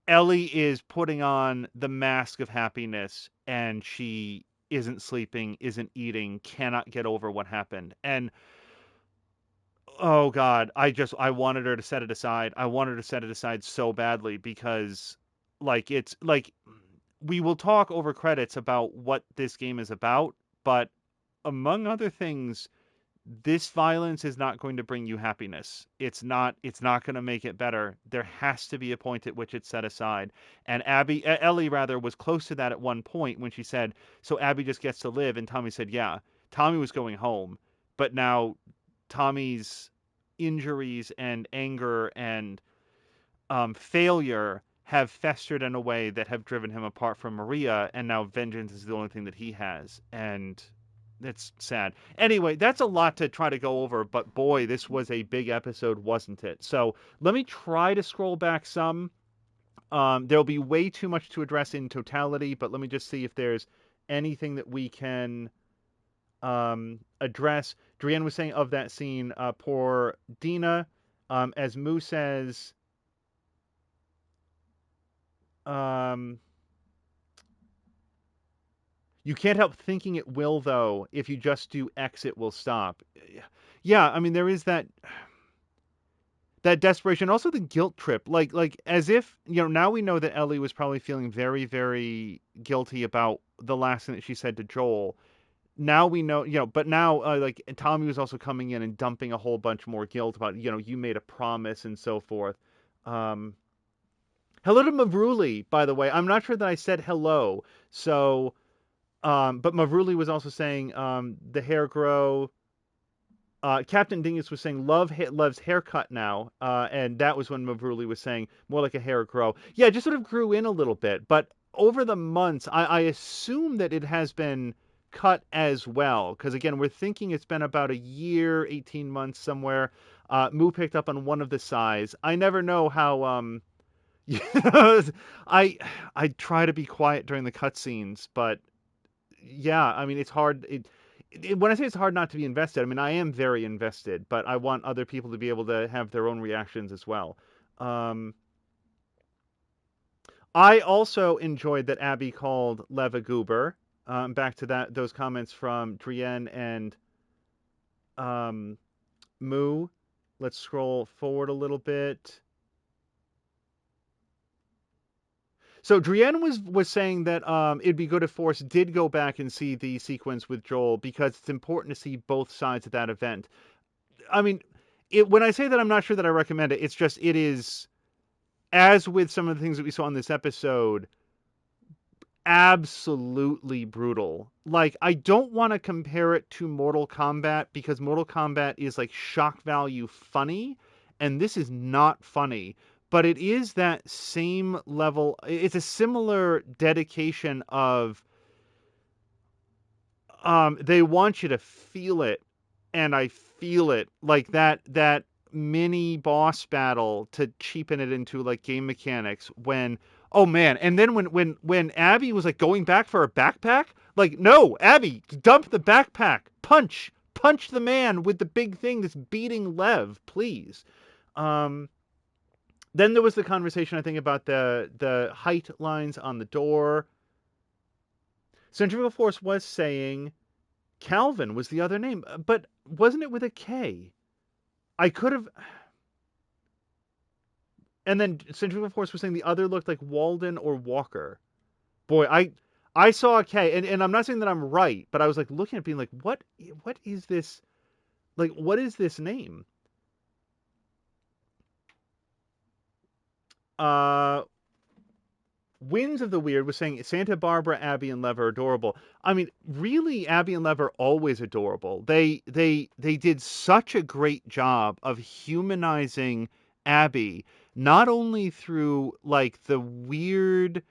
Ellie is putting on the mask of happiness, and she isn't sleeping, isn't eating, cannot get over what happened. And oh God, I wanted her to set it aside. I wanted her to set it aside so badly, because like it's like we will talk over credits about what this game is about, but among other things, this violence is not going to bring you happiness. It's not going to make it better. There has to be a point at which it's set aside. And Ellie was close to that at one point when she said, so Abby just gets to live. And Tommy said, yeah, Tommy was going home, but now Tommy's injuries and anger and failure have festered in a way that have driven him apart from Maria. And now vengeance is the only thing that he has. And it's sad. Anyway, that's a lot to try to go over, but boy, this was a big episode, wasn't it? So let me try to scroll back some. There'll be way too much to address in totality, but let me just see if there's anything that we can address. Drienne was saying of that scene, poor Dina. As Moo says, you can't help thinking it will, though. If you just do X, it will stop. Yeah, I mean, there is that desperation, also the guilt trip. Like as if, now we know that Ellie was probably feeling very, very guilty about the last thing that she said to Joel. Now we know, but now like Tommy was also coming in and dumping a whole bunch more guilt about, you made a promise and so forth. Hello to Mavruli, by the way. I'm not sure that I said hello, so. But Mavruli was also saying the hair grow. Captain Dingus was saying loves haircut now, and that was when Mavruli was saying more like a hair grow. Yeah, it just sort of grew in a little bit, but over the months, I assume that it has been cut as well, because again, we're thinking it's been about a year, 18 months somewhere. Moo picked up on one of the size. I never know how. I try to be quiet during the cutscenes, but. Yeah, I mean, it's hard. When I say it's hard not to be invested, I mean, I am very invested, but I want other people to be able to have their own reactions as well. I also enjoyed that Abby called Lev a goober. Back to those comments from Drienne and Moo. Let's scroll forward a little bit. So Drienne was saying that it'd be good if Force did go back and see the sequence with Joel because it's important to see both sides of that event. I mean, when I say that, I'm not sure that I recommend it. It's just it is, as with some of the things that we saw in this episode, absolutely brutal. Like, I don't want to compare it to Mortal Kombat because Mortal Kombat is like shock value funny, and this is not funny. But it is that same level. It's a similar dedication of they want you to feel it, and I feel it. Like that mini boss battle to cheapen it into like game mechanics when, oh man, and then when Abby was like going back for her backpack, like, no, Abby, dump the backpack. Punch the man with the big thing that's beating Lev, please. Then there was the conversation, I think, about the height lines on the door. Centrifugal Force was saying Calvin was the other name, but wasn't it with a K? I could have... And then Centrifugal Force was saying the other looked like Walden or Walker. Boy, I saw a K, and I'm not saying that I'm right, but I was like looking at it being like, what is this? Like, what is this name? Winds of the Weird was saying Santa Barbara, Abby, and Lev are adorable. I mean, really, Abby and Lev are always adorable. They did such a great job of humanizing Abby, not only through like the weird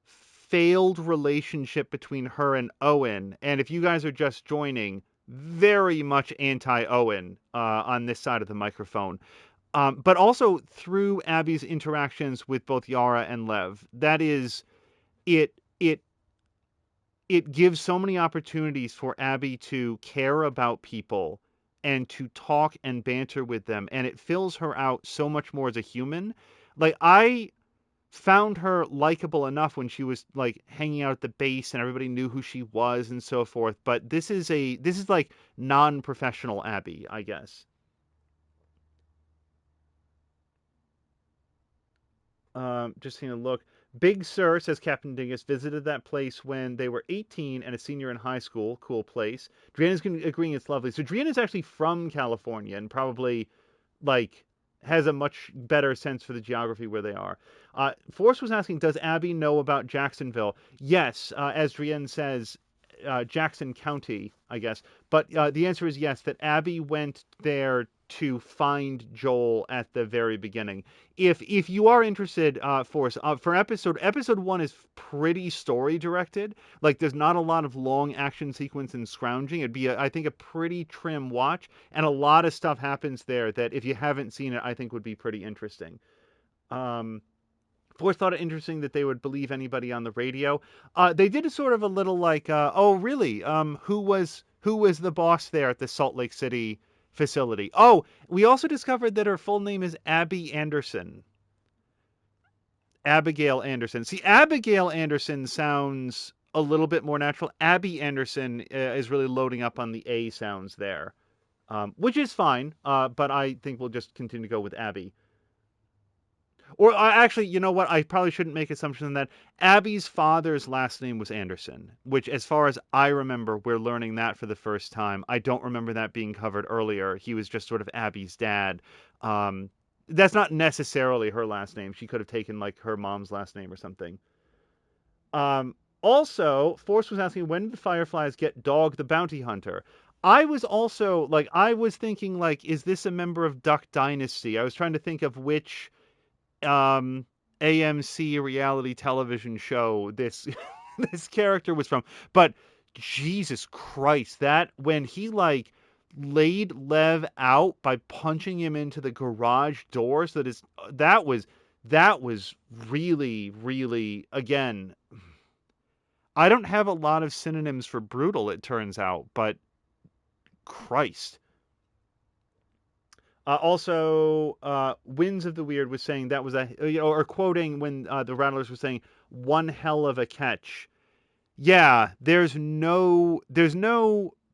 failed relationship between her and Owen, and if you guys are just joining, very much anti-Owen on this side of the microphone. But also through Abby's interactions with both Yara and Lev. That is, it gives so many opportunities for Abby to care about people and to talk and banter with them. And it fills her out so much more as a human. Like, I found her likable enough when she was like hanging out at the base and everybody knew who she was and so forth. But this is like non-professional Abby, I guess. Just seeing a look. Big Sur, says Captain Dingus, visited that place when they were 18 and a senior in high school. Cool place. Drienna's agreeing it's lovely. So Drienna is actually from California and probably, like, has a much better sense for the geography where they are. Force was asking, does Abby know about Jacksonville? Yes, as Drienne says, Jackson County, I guess. But the answer is yes, that Abby went there to find Joel at the very beginning. If you are interested, Force, for episode 1 is pretty story directed. Like, there's not a lot of long action sequence and scrounging. It'd be, I think, a pretty trim watch, and a lot of stuff happens there that if you haven't seen it, I think would be pretty interesting. Force thought it interesting that they would believe anybody on the radio. They did a sort of a little like, oh, really? Who was the boss there at the Salt Lake City facility? Oh, we also discovered that her full name is Abby Anderson. Abigail Anderson. See, Abigail Anderson sounds a little bit more natural. Abby Anderson is really loading up on the A sounds there, which is fine, but I think we'll just continue to go with Abby. Or actually, you know what? I probably shouldn't make assumptions on that. Abby's father's last name was Anderson, which, as far as I remember, we're learning that for the first time. I don't remember that being covered earlier. He was just sort of Abby's dad. That's not necessarily her last name. She could have taken, like, her mom's last name or something. Also, Force was asking, when did the Fireflies get Dog the Bounty Hunter? I was also, like, I was thinking, like, is this a member of Duck Dynasty? I was trying to think of which AMC reality television show this this character was from. But Jesus Christ, that when he like laid Lev out by punching him into the garage door, so that was really, really, again, I don't have a lot of synonyms for brutal, it turns out, but Christ. Also, Winds of the Weird was saying that was or quoting when the Rattlers were saying, one hell of a catch. Yeah, there's no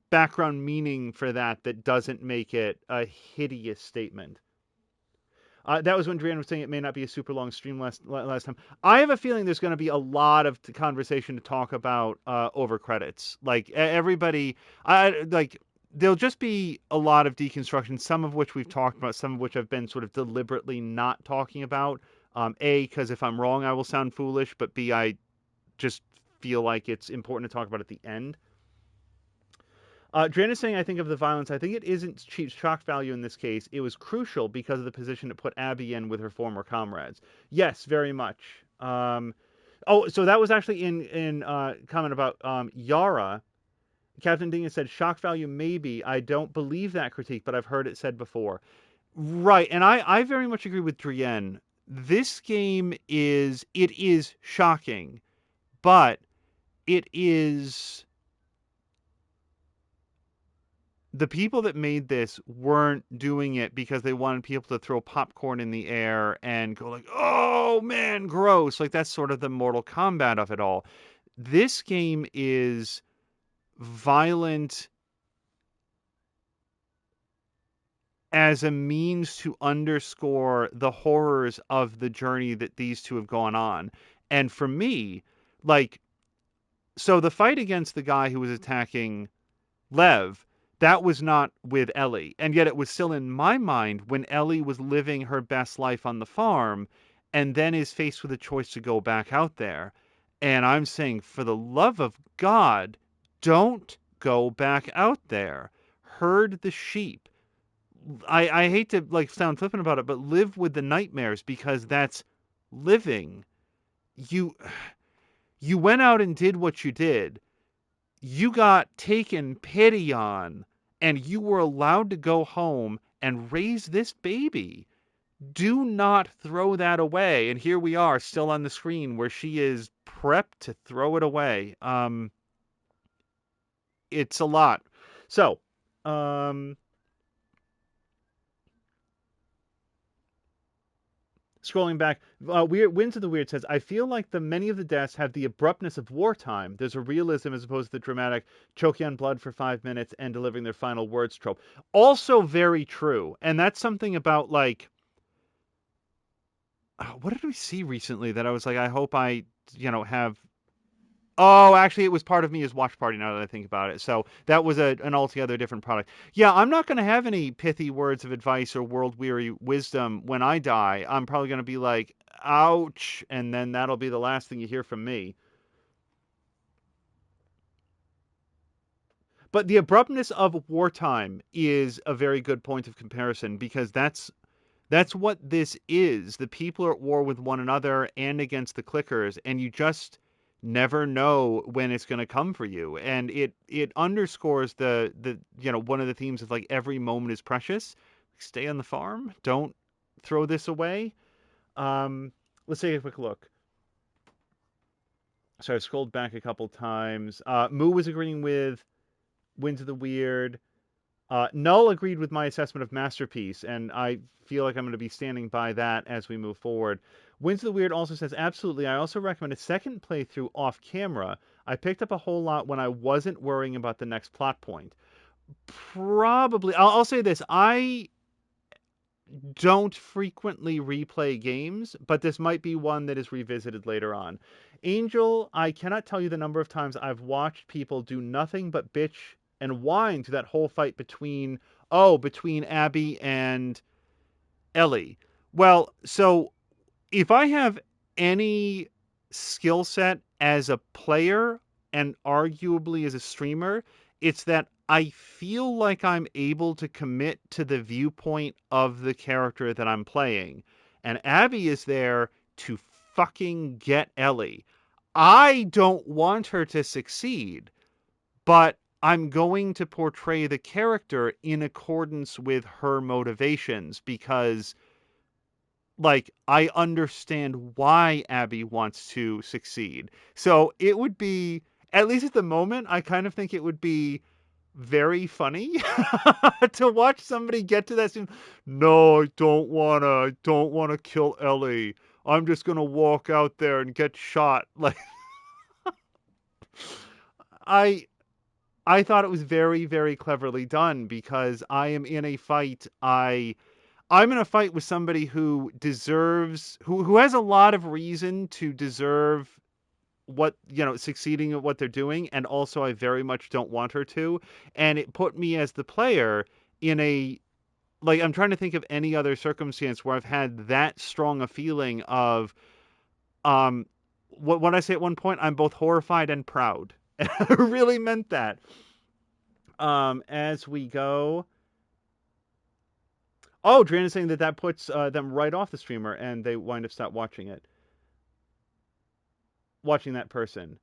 background meaning for that doesn't make it a hideous statement. That was when Drian was saying it may not be a super long stream last time. I have a feeling there's going to be a lot of conversation to talk about over credits. Like everybody, there'll just be a lot of deconstruction, some of which we've talked about, some of which I've been sort of deliberately not talking about. A, because if I'm wrong, I will sound foolish, but B, I just feel like it's important to talk about at the end. Dran is saying, I think of the violence. I think it isn't cheap shock value in this case. It was crucial because of the position it put Abby in with her former comrades. Yes, very much. So that was actually in comment about Yara. Captain Dingus said, shock value maybe. I don't believe that critique, but I've heard it said before. Right, and I very much agree with Drian. This game is shocking, but it is... The people that made this weren't doing it because they wanted people to throw popcorn in the air and go like, oh man, gross. Like that's sort of the Mortal Kombat of it all. This game is violent as a means to underscore the horrors of the journey that these two have gone on. And for me, so the fight against the guy who was attacking Lev, that was not with Ellie. And yet it was still in my mind when Ellie was living her best life on the farm and then is faced with a choice to go back out there. And I'm saying, for the love of God, don't go back out there. Herd the sheep. I hate to sound flippant about it, but live with the nightmares because that's living. You went out and did what you did. You got taken pity on, and you were allowed to go home and raise this baby. Do not throw that away. And here we are, still on the screen, where she is prepped to throw it away. It's a lot. So, scrolling back, Winds of the Weird says, I feel like many of the deaths have the abruptness of wartime. There's a realism as opposed to the dramatic choking on blood for 5 minutes and delivering their final words trope. Also very true. And that's something about what did we see recently that I was like, I hope I, have... Oh, actually, it was part of me as Watch Party now that I think about it. So that was an altogether different product. Yeah, I'm not going to have any pithy words of advice or world-weary wisdom when I die. I'm probably going to be like, ouch, and then that'll be the last thing you hear from me. But the abruptness of wartime is a very good point of comparison because that's what this is. The people are at war with one another and against the clickers, and you just never know when it's going to come for you. And it underscores the one of the themes of every moment is precious. Stay on the farm. Don't throw this away. Let's take a quick look. So I've scrolled back a couple times. Moo was agreeing with Winds of the Weird. Null agreed with my assessment of Masterpiece, and I feel like I'm going to be standing by that as we move forward. Winds of the Weird also says, absolutely, I also recommend a second playthrough off camera. I picked up a whole lot when I wasn't worrying about the next plot point. Probably, I'll say this, I don't frequently replay games, but this might be one that is revisited later on. Angel, I cannot tell you the number of times I've watched people do nothing but bitch and whine to that whole fight between Abby and Ellie. Well, so if I have any skill set as a player and arguably as a streamer, it's that I feel like I'm able to commit to the viewpoint of the character that I'm playing. And Abby is there to fucking get Ellie. I don't want her to succeed, but I'm going to portray the character in accordance with her motivations because, I understand why Abby wants to succeed. So it would be, at least at the moment, I kind of think it would be very funny to watch somebody get to that scene. No, I don't wanna kill Ellie. I'm just gonna walk out there and get shot. I thought it was very, very cleverly done because I am in a fight. I I'm in a fight with somebody who deserves, who has a lot of reason to deserve what, succeeding at what they're doing, and also I very much don't want her to. And it put me as the player in a, like, I'm trying to think of any other circumstance where I've had that strong a feeling of, what I say at one point, I'm both horrified and proud. And I really meant that. As we go. Oh, Dran is saying that puts them right off the streamer, and they wind up stop watching it. Watching that person.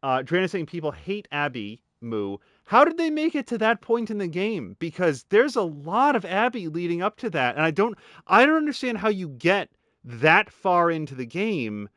Dran is saying people hate Abby, Moo. How did they make it to that point in the game? Because there's a lot of Abby leading up to that, and I don't understand how you get that far into the game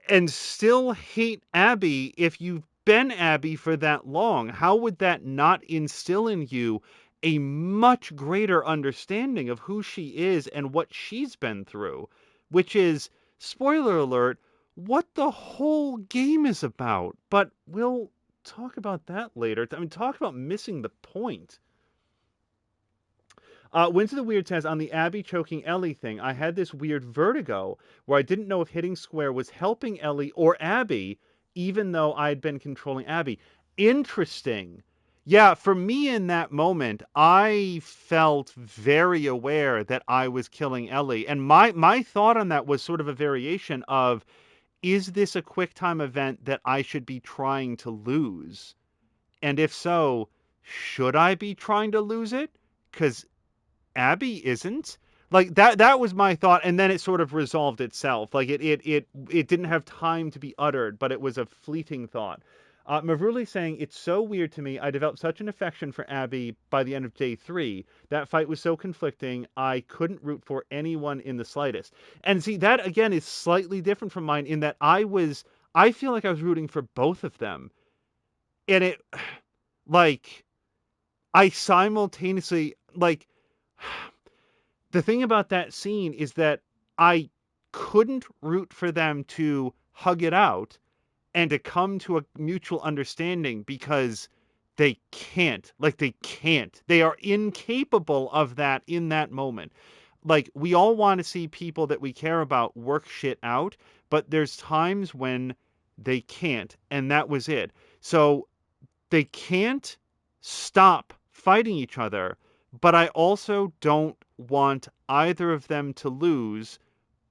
and still hate Abby if you've been Abby for that long. How would that not instill in you a much greater understanding of who she is and what she's been through? Which is, spoiler alert, what the whole game is about. But we'll talk about that later. I mean, talk about missing the point. Winter the Weird says, on the Abby choking Ellie thing, I had this weird vertigo where I didn't know if hitting square was helping Ellie or Abby, even though I had been controlling Abby. Interesting. Yeah, for me in that moment, I felt very aware that I was killing Ellie. And my thought on that was sort of a variation of, is this a QuickTime event that I should be trying to lose? And if so, should I be trying to lose it? Because Abby isn't. Like, that was my thought, and then it sort of resolved itself. Like, it didn't have time to be uttered, but it was a fleeting thought. Mavruli saying, it's so weird to me. I developed such an affection for Abby by the end of day 3. That fight was so conflicting, I couldn't root for anyone in the slightest. And see, that, again, is slightly different from mine in that I feel like I was rooting for both of them. And it, like, I simultaneously, like, the thing about that scene is that I couldn't root for them to hug it out and to come to a mutual understanding because they can't. Like, they can't. They are incapable of that in that moment. Like, we all want to see people that we care about work shit out, but there's times when they can't, and that was it. So they can't stop fighting each other, but I also don't want either of them to lose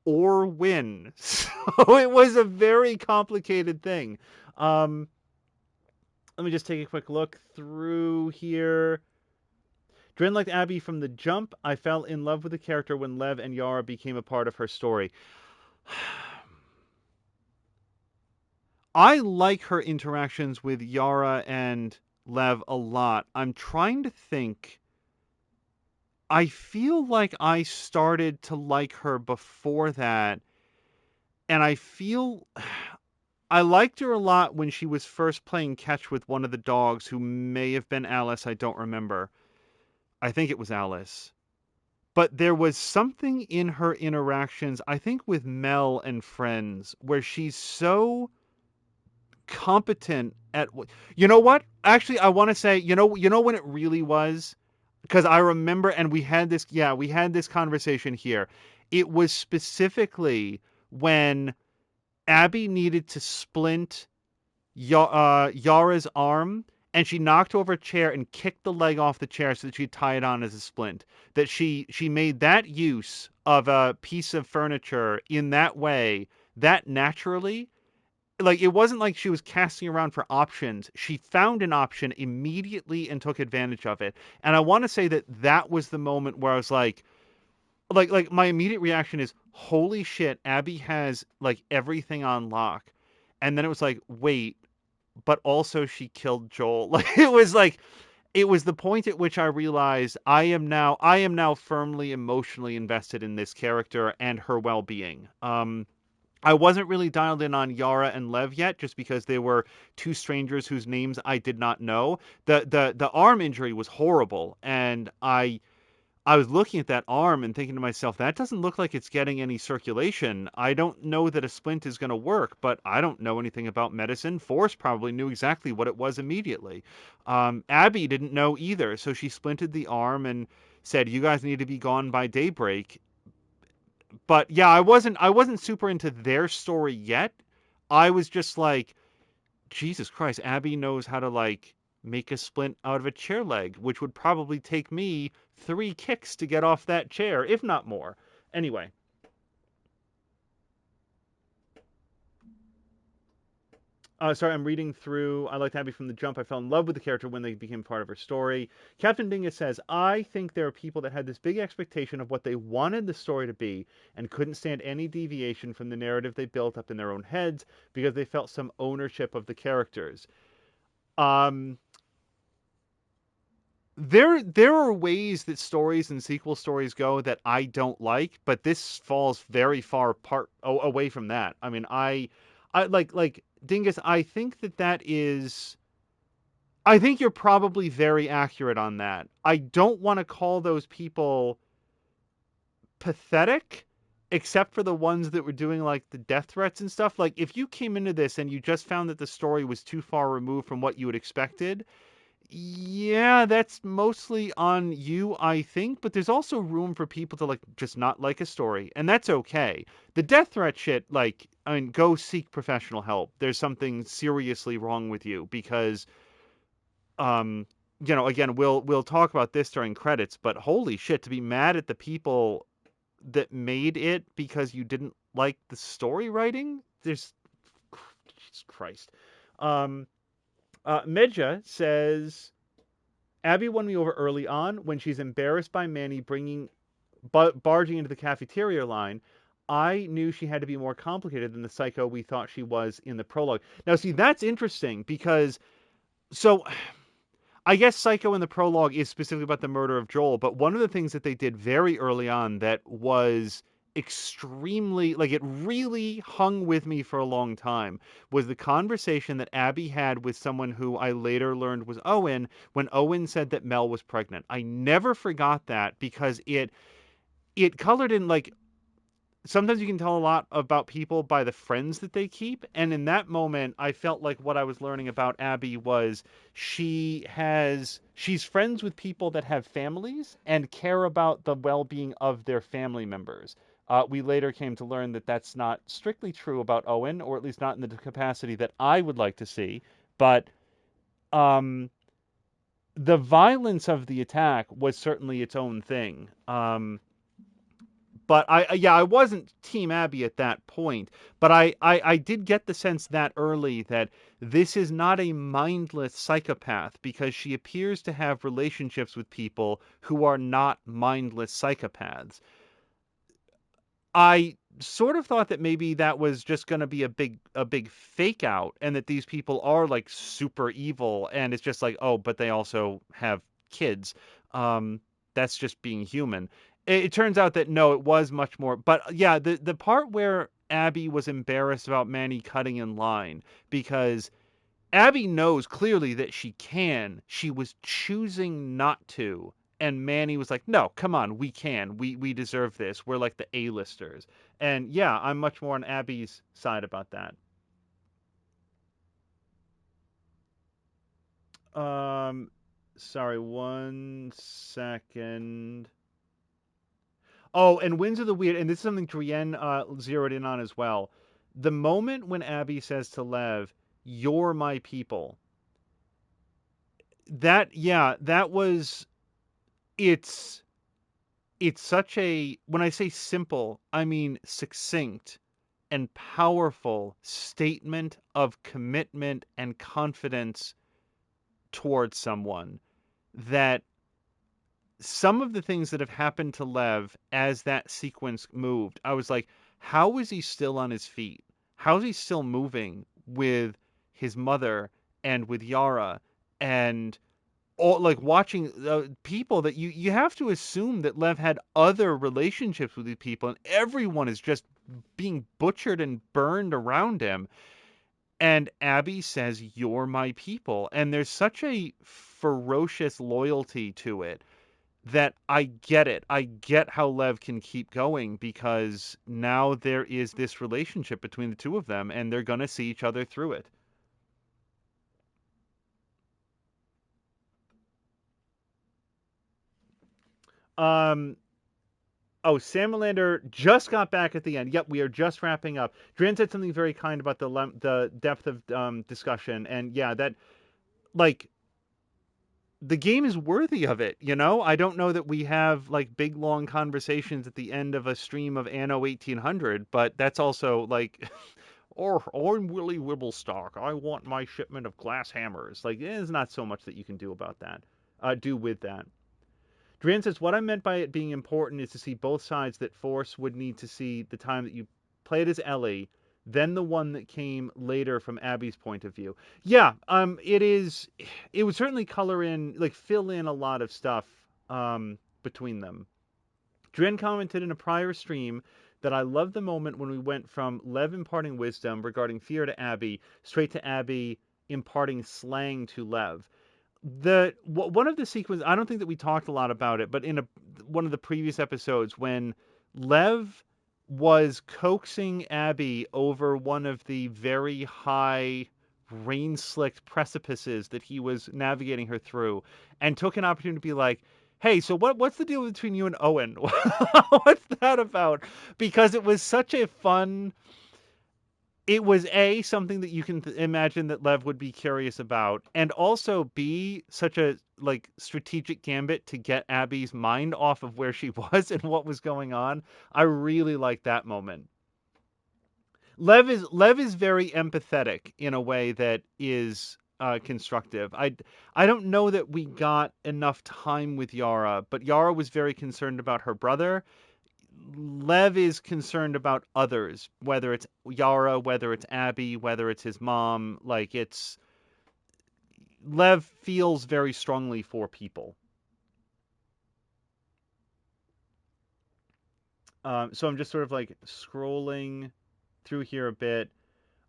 or win. So it was a very complicated thing. Let me just take a quick look through here. Dren liked Abby from the jump. I fell in love with the character when Lev and Yara became a part of her story. I like her interactions with Yara and Lev a lot. I'm trying to think. I feel like I started to like her before that, and I feel I liked her a lot when she was first playing catch with one of the dogs who may have been Alice. I don't remember. I think it was Alice. But there was something in her interactions, I think with Mel and friends, where she's so competent at what, you know what? Actually, I want to say, you know when it really was? Because I remember, and we had this conversation here. It was specifically when Abby needed to splint Yara's arm, and she knocked over a chair and kicked the leg off the chair so that she'd tie it on as a splint. That she made that use of a piece of furniture in that way, that naturally. Like, it wasn't like she was casting around for options. She found an option immediately and took advantage of it. And I want to say that was the moment where I was like my immediate reaction is, holy shit, Abby has like everything on lock. And then it was like, wait, but also she killed Joel. Like, it was the point at which I realized I am now firmly emotionally invested in this character and her well-being. I wasn't really dialed in on Yara and Lev yet, just because they were two strangers whose names I did not know. The arm injury was horrible, and I was looking at that arm and thinking to myself, that doesn't look like it's getting any circulation. I don't know that a splint is going to work, but I don't know anything about medicine. Force probably knew exactly what it was immediately. Abby didn't know either, so she splinted the arm, and said, you guys need to be gone by daybreak. But yeah, I wasn't super into their story yet. I was just like, Jesus Christ, Abby knows how to like make a splint out of a chair leg, which would probably take me 3 kicks to get off that chair, if not more. Anyway. Sorry, I'm reading through. I liked Abby from the jump. I fell in love with the character when they became part of her story. Captain Dingus says, I think there are people that had this big expectation of what they wanted the story to be and couldn't stand any deviation from the narrative they built up in their own heads because they felt some ownership of the characters. There are ways that stories and sequel stories go that I don't like, but this falls very far away from that. I mean, I like Dingus, I think that is... I think you're probably very accurate on that. I don't want to call those people pathetic, except for the ones that were doing, like, the death threats and stuff. Like, if you came into this and you just found that the story was too far removed from what you had expected, yeah, that's mostly on you, I think, but there's also room for people to, like, just not like a story, and that's okay. The death threat shit, like, I mean, go seek professional help. There's something seriously wrong with you, because, you know, again, we'll talk about this during credits, but holy shit, to be mad at the people that made it because you didn't like the story writing? Jesus Christ. Medja says, Abby won me over early on when she's embarrassed by Manny barging into the cafeteria line. I knew she had to be more complicated than the psycho we thought she was in the prologue. Now, see, that's interesting because, so, I guess Psycho in the prologue is specifically about the murder of Joel, but one of the things that they did very early on that was extremely, like, it really hung with me for a long time was the conversation that Abby had with someone who I later learned was Owen, when Owen said that Mel was pregnant. I never forgot that because it colored in, like, sometimes you can tell a lot about people by the friends that they keep. And in that moment, I felt like what I was learning about Abby was she's friends with people that have families and care about the well-being of their family members. We later came to learn that that's not strictly true about Owen, or at least not in the capacity that I would like to see. But the violence of the attack was certainly its own thing. But I wasn't Team Abby at that point. But I did get the sense that early that this is not a mindless psychopath because she appears to have relationships with people who are not mindless psychopaths. I sort of thought that maybe that was just going to be a big fake out and that these people are like super evil and it's just like, oh, but they also have kids. That's just being human. It turns out that no, it was much more. But yeah, the part where Abby was embarrassed about Manny cutting in line because Abby knows clearly that she can. She was choosing not to. And Manny was like, no, come on, we can. We deserve this. We're like the A-listers. And yeah, I'm much more on Abby's side about that. Sorry, 1 second. Oh, and Winds of the Weird, and this is something Drienne zeroed in on as well. The moment when Abby says to Lev, "You're my people," that was... It's such a, when I say simple, I mean succinct and powerful statement of commitment and confidence towards someone that some of the things that have happened to Lev as that sequence moved, I was like, how is he still on his feet? How is he still moving with his mother and with Yara and all, like, watching people that you have to assume that Lev had other relationships with these people and everyone is just being butchered and burned around him. And Abby says, "You're my people." And there's such a ferocious loyalty to it that I get it. I get how Lev can keep going because now there is this relationship between the two of them and they're going to see each other through it. Oh, Sam Melander just got back at the end. Yep, we are just wrapping up. Dran said something very kind about the depth of discussion, and yeah, that like the game is worthy of it. You know, I don't know that we have like big long conversations at the end of a stream of Anno 1800, but that's also like. Or I'm Willie Wibblestock. I want my shipment of glass hammers. Like, there's not so much that you can do about that. Do with that. Dran says, what I meant by it being important is to see both sides, that Force would need to see the time that you played as Ellie, then the one that came later from Abby's point of view. Yeah, it would certainly fill in a lot of stuff between them. Dran commented in a prior stream that I loved the moment when we went from Lev imparting wisdom regarding fear to Abby, straight to Abby imparting slang to Lev. One of the sequences, I don't think that we talked a lot about it, but in one of the previous episodes when Lev was coaxing Abby over one of the very high rain-slicked precipices that he was navigating her through, and took an opportunity to be like, hey, so what's the deal between you and Owen? What's that about? Because it was such a fun... It was A, something that you can imagine that Lev would be curious about, and also B, such a strategic gambit to get Abby's mind off of where she was and what was going on. I really like that moment. Lev is very empathetic in a way that is constructive. I don't know that we got enough time with Yara, but Yara was very concerned about her brother. Lev is concerned about others, whether it's Yara, whether it's Abby, whether it's his mom. Lev feels very strongly for people. So I'm just sort of scrolling through here a bit.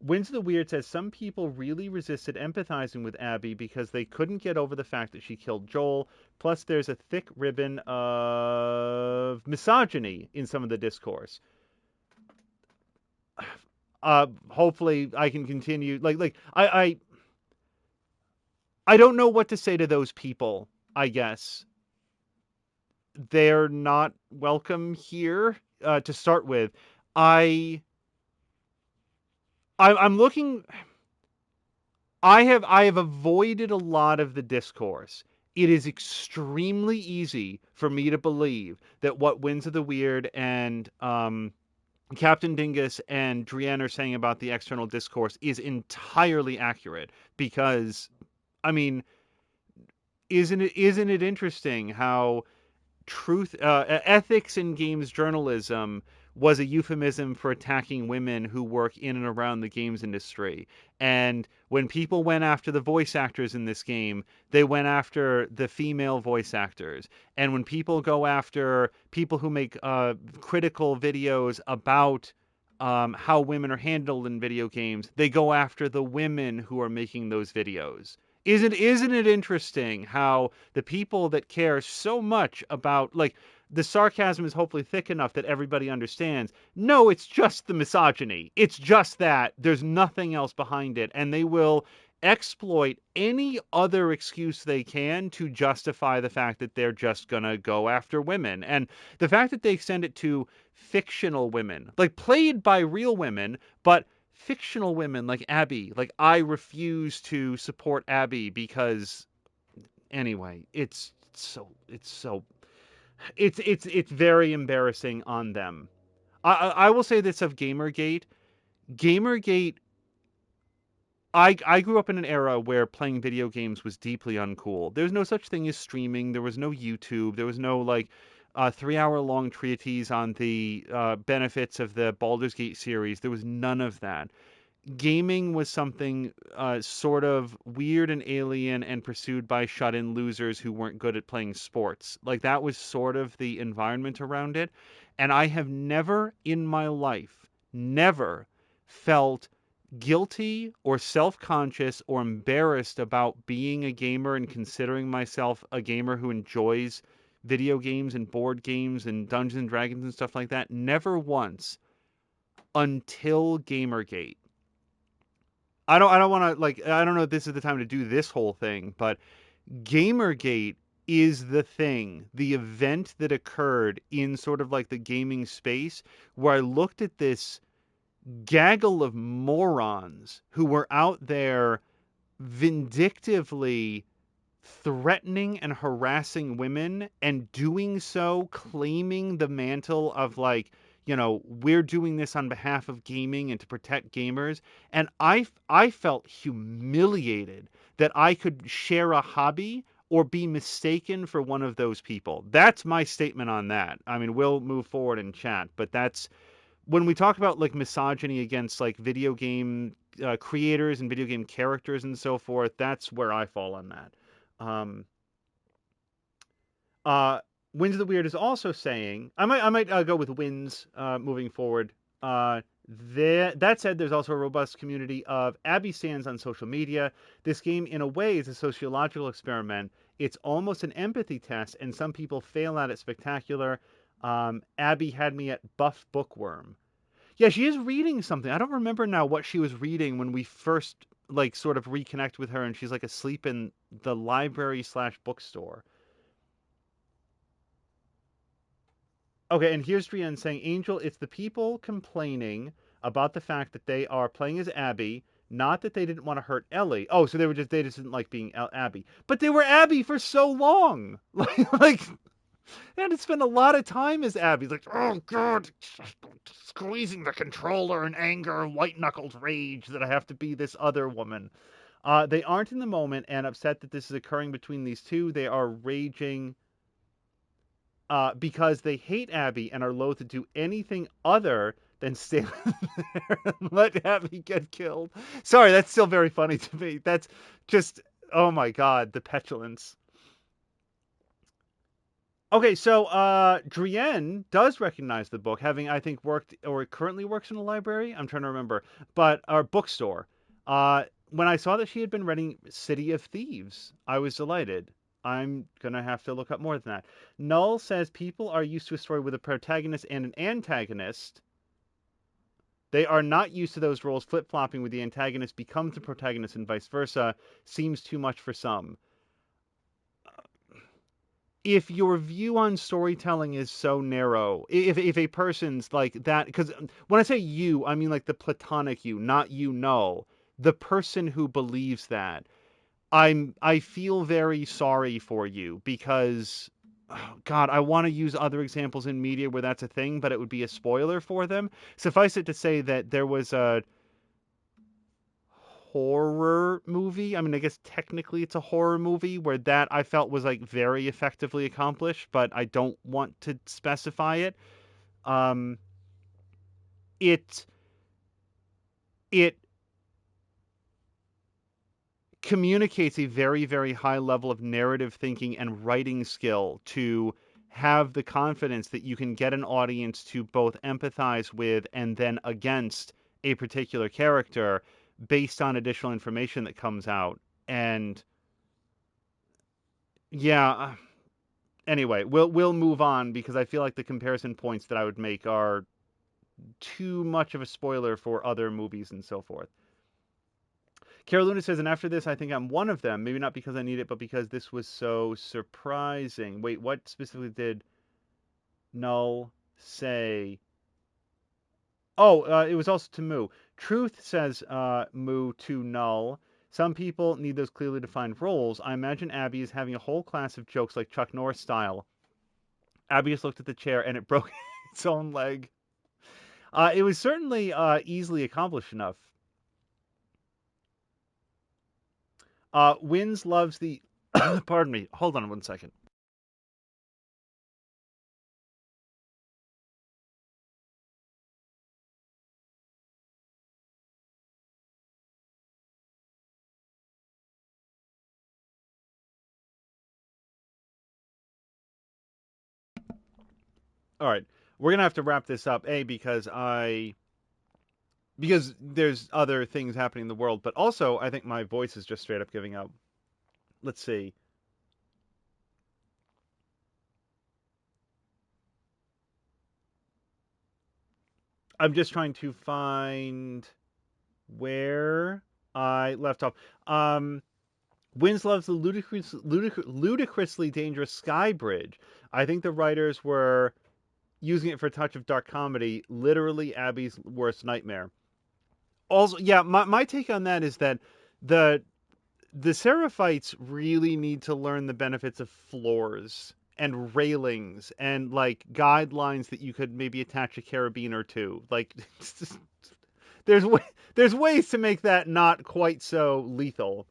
Winds of the Weird says some people really resisted empathizing with Abby because they couldn't get over the fact that she killed Joel. Plus, there's a thick ribbon of misogyny in some of the discourse. Hopefully, I can continue. I don't know what to say to those people. I guess they're not welcome here to start with. I'm looking. I have avoided a lot of the discourse. It is extremely easy for me to believe that what Winds of the Weird and Captain Dingus and Drienne are saying about the external discourse is entirely accurate. Because, I mean, isn't it interesting how ethics in games journalism was a euphemism for attacking women who work in and around the games industry. And when people went after the voice actors in this game, they went after the female voice actors. And when people go after people who make critical videos about how women are handled in video games, they go after the women who are making those videos. Isn't it interesting how the people that care so much about, the sarcasm is hopefully thick enough that everybody understands. No, it's just the misogyny. It's just that. There's nothing else behind it. And they will exploit any other excuse they can to justify the fact that they're just going to go after women. And the fact that they extend it to fictional women, played by real women, but fictional women like Abby. I refuse to support Abby because, anyway, it's very embarrassing on them. I will say this of Gamergate. Gamergate, I grew up in an era where playing video games was deeply uncool. There's no such thing as streaming. There was no YouTube. There was no 3-hour-long treatise on the benefits of the Baldur's Gate series. There was none of that. Gaming was something sort of weird and alien and pursued by shut-in losers who weren't good at playing sports. That was sort of the environment around it. And I have never in my life, felt guilty or self-conscious or embarrassed about being a gamer and considering myself a gamer who enjoys video games and board games and Dungeons and Dragons and stuff like that. Never once until Gamergate. I don't want to I don't know if this is the time to do this whole thing, but Gamergate is the thing, the event that occurred in sort of like the gaming space, where I looked at this gaggle of morons who were out there vindictively threatening and harassing women, and doing so claiming the mantle of like, we're doing this on behalf of gaming and to protect gamers. And I felt humiliated that I could share a hobby or be mistaken for one of those people. That's my statement on that. I mean, we'll move forward in chat, but that's when we talk about like misogyny against like video game creators and video game characters and so forth. That's where I fall on that. Winds of the Weird is also saying, I might go with Winds moving forward. That said, there's also a robust community of Abby stands on social media. This game, in a way, is a sociological experiment. It's almost an empathy test, and some people fail at it spectacular. Abby had me at Buff Bookworm. Yeah, she is reading something. I don't remember now what she was reading when we first like sort of reconnect with her, and she's like asleep in the library/bookstore. Okay, and here's Drienne saying, Angel, it's the people complaining about the fact that they are playing as Abby, not that they didn't want to hurt Ellie. Oh, so they just didn't like being Abby. But they were Abby for so long. Like they had to spend a lot of time as Abby. Like, oh God, squeezing the controller in anger, white-knuckled rage that I have to be this other woman. They aren't in the moment and upset that this is occurring between these two. They are raging because they hate Abby and are loath to do anything other than stand there and let Abby get killed. Sorry, that's still very funny to me. That's just, oh my God, the petulance. Okay, so Drienne does recognize the book, having, I think, worked or currently works in a library. I'm trying to remember, but our bookstore. When I saw that she had been reading City of Thieves, I was delighted. I'm going to have to look up more than that. Null says people are used to a story with a protagonist and an antagonist. They are not used to those roles flip-flopping where the antagonist becomes the protagonist and vice versa. Seems too much for some. If your view on storytelling is so narrow, if a person's like that, because when I say you, I mean like the platonic you, not you, Null, the person who believes that, I feel very sorry for you because, oh God, I want to use other examples in media where that's a thing, but it would be a spoiler for them. Suffice it to say that there was a horror movie. I mean, I guess technically it's a horror movie where that I felt was like very effectively accomplished, but I don't want to specify it. It communicates a very, very high level of narrative thinking and writing skill to have the confidence that you can get an audience to both empathize with and then against a particular character based on additional information that comes out. And yeah, anyway, we'll move on because I feel like the comparison points that I would make are too much of a spoiler for other movies and so forth. Carol Luna says, and after this, I think I'm one of them. Maybe not because I need it, but because this was so surprising. Wait, what specifically did Null say? Oh, it was also to Moo. Truth says Moo to Null. Some people need those clearly defined roles. I imagine Abby is having a whole class of jokes like Chuck Norris style. Abby just looked at the chair and it broke its own leg. It was certainly easily accomplished enough. Wins loves the... Pardon me. Hold on one second. All right. We're going to have to wrap this up, because there's other things happening in the world, but also I think my voice is just straight up giving up. Let's see. I'm just trying to find where I left off. Wins loves the ludicrously dangerous Sky Bridge. I think the writers were using it for a touch of dark comedy, literally Abby's worst nightmare. Also, yeah, my take on that is that the Seraphites really need to learn the benefits of floors and railings and like guidelines that you could maybe attach a carabiner to. Like, there's ways to make that not quite so lethal.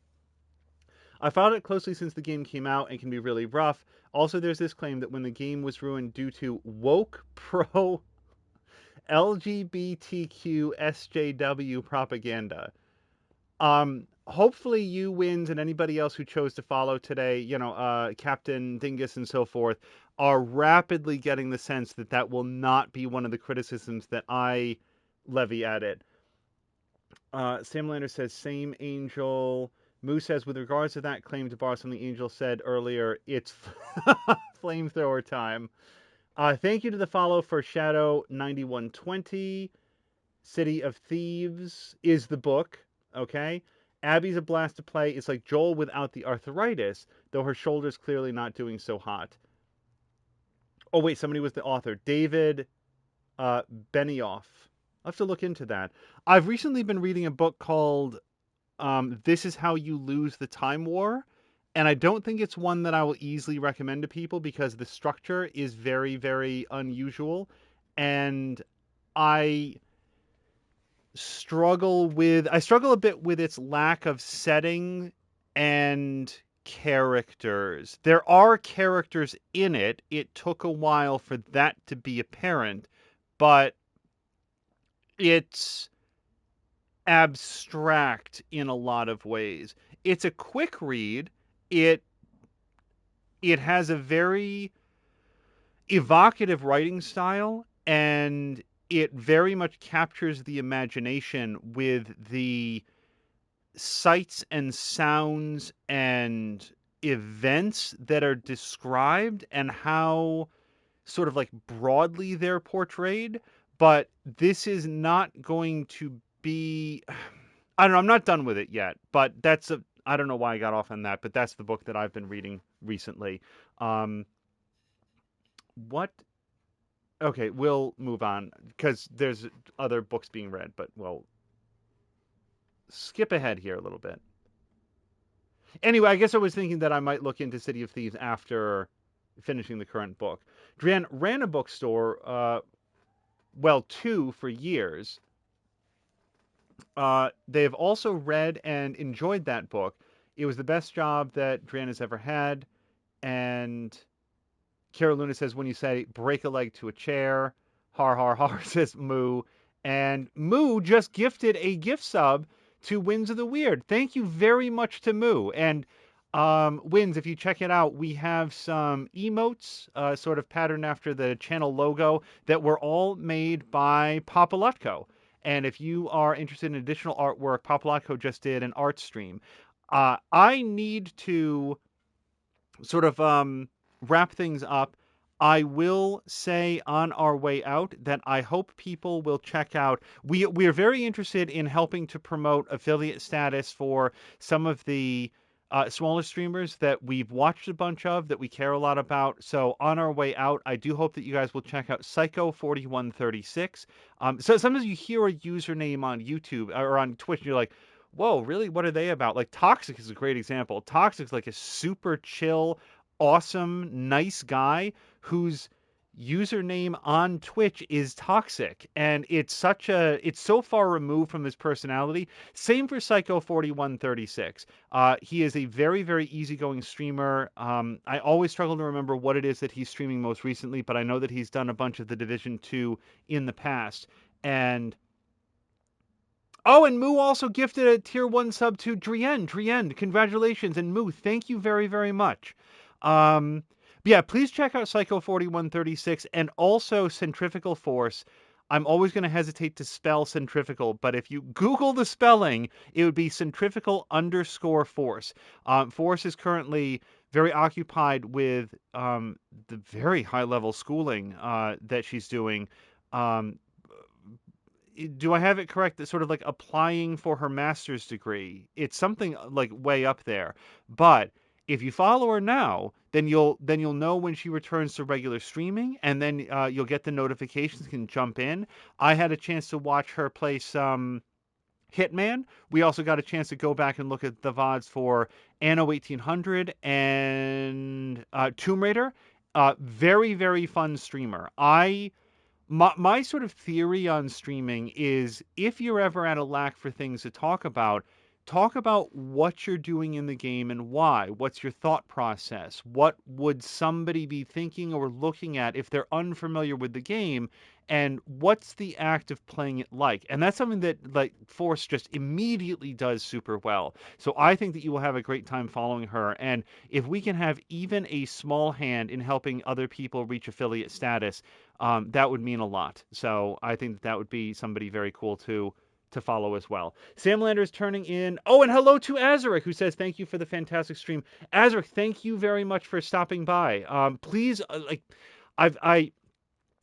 I followed it closely since the game came out and can be really rough. Also, there's this claim that when the game was ruined due to woke pro LGBTQ SJW propaganda. Hopefully you Wins and anybody else who chose to follow today, Captain Dingus and so forth, are rapidly getting the sense that that will not be one of the criticisms that I levy at it. Sam Lander says, same Angel. Moo says, with regards to that claim, to borrow something Angel said earlier, it's flamethrower time. Thank you to the follow for Shadow 9120. City of Thieves is the book. Okay. Abby's a blast to play. It's like Joel without the arthritis, though her shoulder's clearly not doing so hot. Oh, wait, somebody was the author. David Benioff. I'll have to look into that. I've recently been reading a book called This Is How You Lose the Time War, and I don't think it's one that I will easily recommend to people because the structure is very, very unusual, and I struggle a bit with its lack of setting and characters. There are characters in it. It took a while for that to be apparent, but it's abstract in a lot of ways. It's a quick read. It has a very evocative writing style, and it very much captures the imagination with the sights and sounds and events that are described and how sort of like broadly they're portrayed. But this is not going to be, I don't know, I'm not done with it yet, but I don't know why I got off on that, but that's the book that I've been reading recently. Okay, we'll move on because there's other books being read, but we'll skip ahead here a little bit. Anyway, I guess I was thinking that I might look into City of Thieves after finishing the current book. Drian ran a bookstore, two for years. They've also read and enjoyed that book. It was the best job that Drian has ever had, and Kara Luna says, when you say break a leg to a chair, har har har, says Moo. And Moo just gifted a gift sub to Winds of the Weird. Thank you very much to Moo. And Winds, if you check it out, we have some emotes, sort of patterned after the channel logo, that were all made by Papalotko. And if you are interested in additional artwork, Papalotko just did an art stream. I need to sort of wrap things up. I will say on our way out that I hope people will check out. We are very interested in helping to promote affiliate status for some of the smaller streamers that we've watched a bunch of, that we care a lot about. So on our way out, I do hope that you guys will check out Psycho4136. So sometimes you hear a username on YouTube or on Twitch and you're like, whoa, really? What are they about? Like Toxic is a great example. Toxic's like a super chill, awesome, nice guy whose username on Twitch is Toxic, and it's so far removed from his personality. Same for Psycho4136. He is a very, very easygoing streamer. I always struggle to remember what it is that he's streaming most recently, but I know that he's done a bunch of the Division 2 in the past. And Moo also gifted a tier 1 sub to Drian. Drian, congratulations. And Moo, thank you very, very much. Yeah, please check out Psycho4136 and also Centrifugal Force. I'm always going to hesitate to spell centrifugal, but if you Google the spelling, it would be centrifugal_force. Force is currently very occupied with the very high-level schooling that she's doing. do I have it correct that sort of like applying for her master's degree? It's something like way up there. But if you follow her now, then you'll know when she returns to regular streaming, and then you'll get the notifications, can jump in. I had a chance to watch her play some Hitman. We also got a chance to go back and look at the VODs for Anno 1800 and Tomb Raider. Very, very fun streamer. My sort of theory on streaming is if you're ever at a lack for things to talk about what you're doing in the game and why. What's your thought process? What would somebody be thinking or looking at if they're unfamiliar with the game? And what's the act of playing it like? And that's something that like Force just immediately does super well. So I think that you will have a great time following her. And if we can have even a small hand in helping other people reach affiliate status, that would mean a lot. So I think that would be somebody very cool to follow as well. Sam Landers turning in. Oh, and hello to Azaric, who says thank you for the fantastic stream. Azaric, thank you very much for stopping by. Please,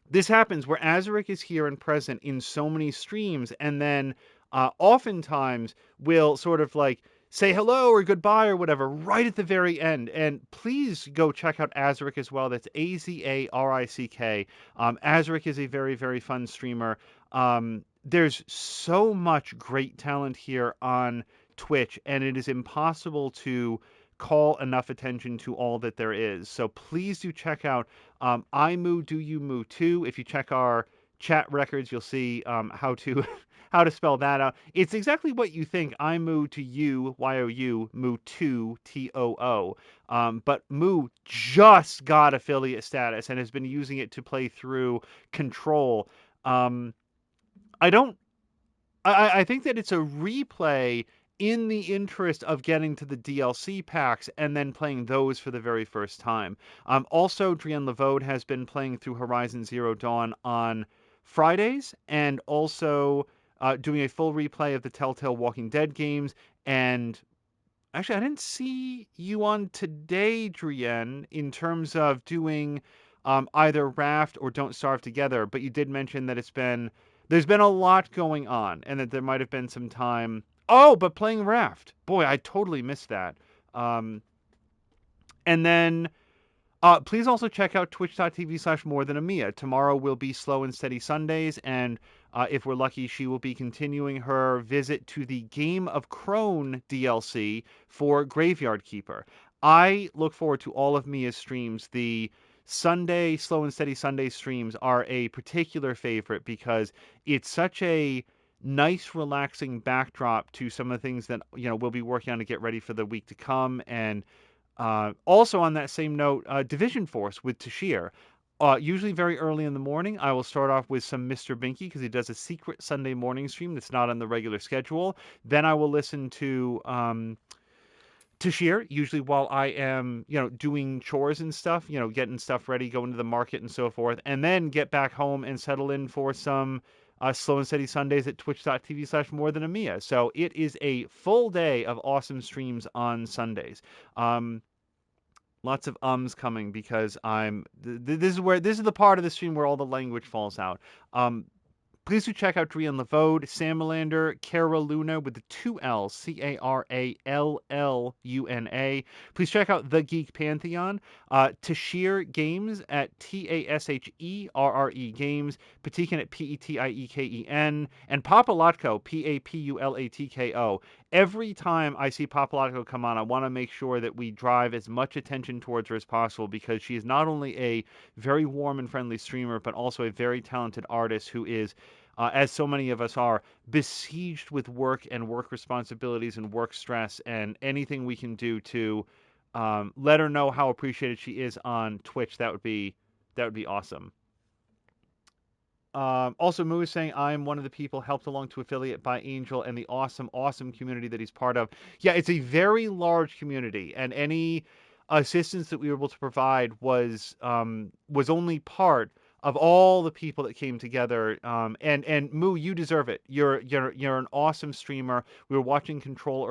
this happens where Azaric is here and present in so many streams, and then oftentimes will sort of like say hello or goodbye or whatever right at the very end. And please go check out Azaric as well. That's Azarick. Azaric is a very, very fun streamer. There's so much great talent here on Twitch, and it is impossible to call enough attention to all that there is. So please do check out I Moo Do You Moo too. If you check our chat records, you'll see how to spell that out. It's exactly what you think. I Moo to you, Y-O-U, Moo to T-O-O. But Moo just got affiliate status and has been using it to play through Control. I think that it's a replay in the interest of getting to the DLC packs and then playing those for the very first time. Also, Drian Levode has been playing through Horizon Zero Dawn on Fridays and also doing a full replay of the Telltale Walking Dead games. And actually, I didn't see you on today, Drian, in terms of doing either Raft or Don't Starve Together, but you did mention that there's been a lot going on and that there might have been some time. Oh, but playing Raft. Boy, I totally missed that. And then please also check out twitch.tv/morethanamia. Tomorrow will be Slow and Steady Sundays, and if we're lucky, she will be continuing her visit to the Game of Crone DLC for Graveyard Keeper. I look forward to all of Mia's streams. The Sunday, Slow and Steady Sunday streams are a particular favorite because it's such a nice, relaxing backdrop to some of the things that, we'll be working on to get ready for the week to come. And also on that same note, Division Force with Tashir. Usually very early in the morning, I will start off with some Mr. Binky because he does a secret Sunday morning stream that's not on the regular schedule. Then I will listen to Tashir, usually while I am, doing chores and stuff, getting stuff ready, going to the market and so forth, and then get back home and settle in for some Slow and Steady Sundays at twitch.tv/morethanamia. So it is a full day of awesome streams on Sundays. Lots of ums coming because this is the part of the stream where all the language falls out. Please do check out Drian Levode, Sam Melander, Cara Luna with the 2 L's, Caralluna. Please check out The Geek Pantheon, Tashir Games at Tasherre Games, Petiken at Petieken, and Papalatko, Papulatko. Every time I see Papalatko come on, I want to make sure that we drive as much attention towards her as possible because she is not only a very warm and friendly streamer, but also a very talented artist who is, as so many of us are, besieged with work and work responsibilities and work stress, and anything we can do to let her know how appreciated she is on Twitch, that would be awesome. Also, Moo is saying, I'm one of the people helped along to affiliate by Angel and the awesome, awesome community that he's part of. Yeah, it's a very large community, and any assistance that we were able to provide was only part of all the people that came together. And Moo, you deserve it. You're an awesome streamer. We were watching Control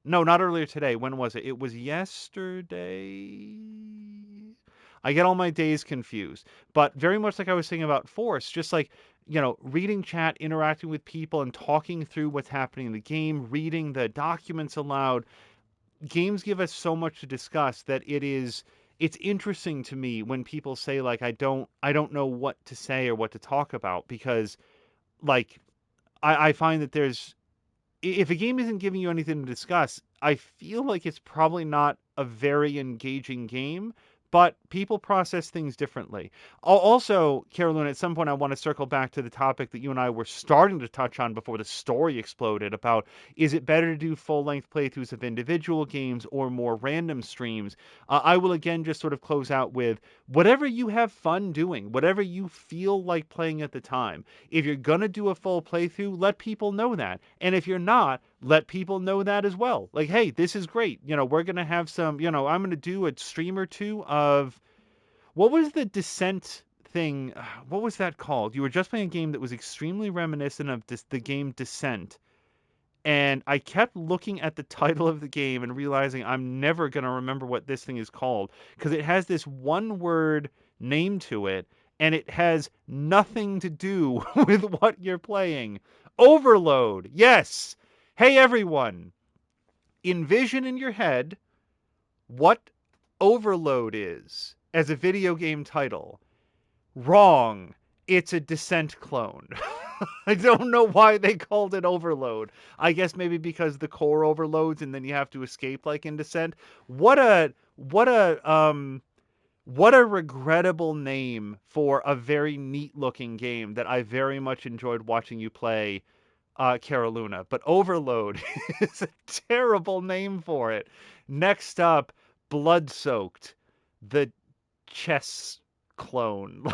not earlier today. When was it? It was yesterday. I get all my days confused. But very much like I was saying about Force, just like, reading chat, interacting with people, and talking through what's happening in the game, reading the documents aloud. Games give us so much to discuss that it's interesting to me when people say, like, I don't know what to say or what to talk about, because, like, I find that if a game isn't giving you anything to discuss, I feel like it's probably not a very engaging game, but people process things differently. Also, Carolyn, at some point I want to circle back to the topic that you and I were starting to touch on before the story exploded about, is it better to do full-length playthroughs of individual games or more random streams? I will again just sort of close out with, whatever you have fun doing, whatever you feel like playing at the time. If you're going to do a full playthrough, let people know that. And if you're not, let people know that as well. Like, hey, this is great. We're going to have some, I'm going to do a stream or two of, what was the Descent thing? What was that called? You were just playing a game that was extremely reminiscent of the game Descent. And I kept looking at the title of the game and realizing I'm never going to remember what this thing is called, because it has this one word name to it, and it has nothing to do with what you're playing. Overload. Yes. Hey, everyone, envision in your head what Overload is as a video game title. Wrong. It's a Descent clone. I don't know why they called it Overload. I guess maybe because the core overloads and then you have to escape like in Descent. What a regrettable name for a very neat looking game that I very much enjoyed watching you play, Caroluna. But Overload is a terrible name for it. Next up, Blood Soaked, the chess clone.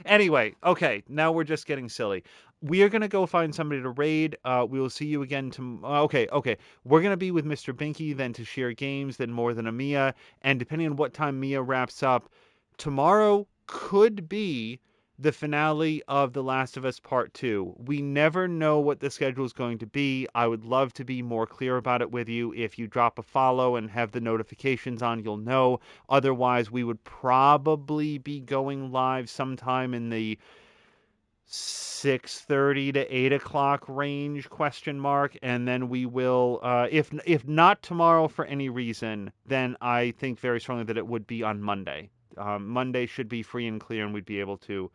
Anyway, okay, now we're just getting silly. We are going to go find somebody to raid. We will see you again tomorrow. Okay. We're going to be with Mr. Binky, then to share games, then More Than a Mia. And depending on what time Mia wraps up, tomorrow could be the finale of The Last of Us Part 2. We never know what the schedule is going to be. I would love to be more clear about it with you. If you drop a follow and have the notifications on, you'll know. Otherwise, we would probably be going live sometime in the 6:30 to 8 o'clock range, ? And then we will, if not tomorrow for any reason, then I think very strongly that it would be on Monday. Monday should be free and clear, and we'd be able to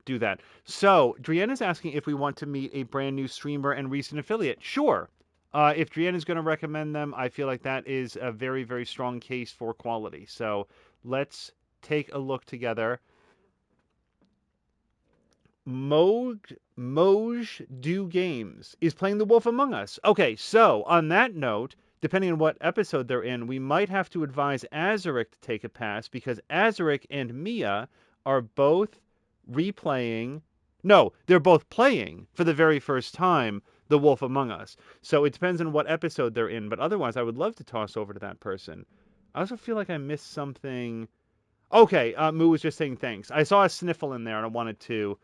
do that. So, Drienne is asking if we want to meet a brand new streamer and recent affiliate. Sure. If Drienne is going to recommend them, I feel like that is a very, very strong case for quality. So, let's take a look together. Moj Do Games is playing The Wolf Among Us. Okay, so on that note, depending on what episode they're in, we might have to advise Azaric to take a pass, because Azaric and Mia are both replaying. No, they're both playing for the very first time The Wolf Among Us. So it depends on what episode they're in, but otherwise I would love to toss over to that person. I also feel like I missed something. Okay, Moo was just saying thanks. I saw a sniffle in there and I wanted to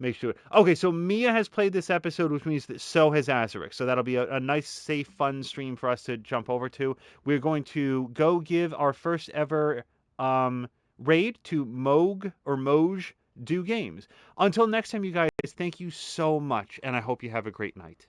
make sure. Okay, so Mia has played this episode, which means that so has Azaric. So that'll be a nice, safe, fun stream for us to jump over to. We're going to go give our first ever raid to Moj Do Games. Until next time, you guys, thank you so much, and I hope you have a great night.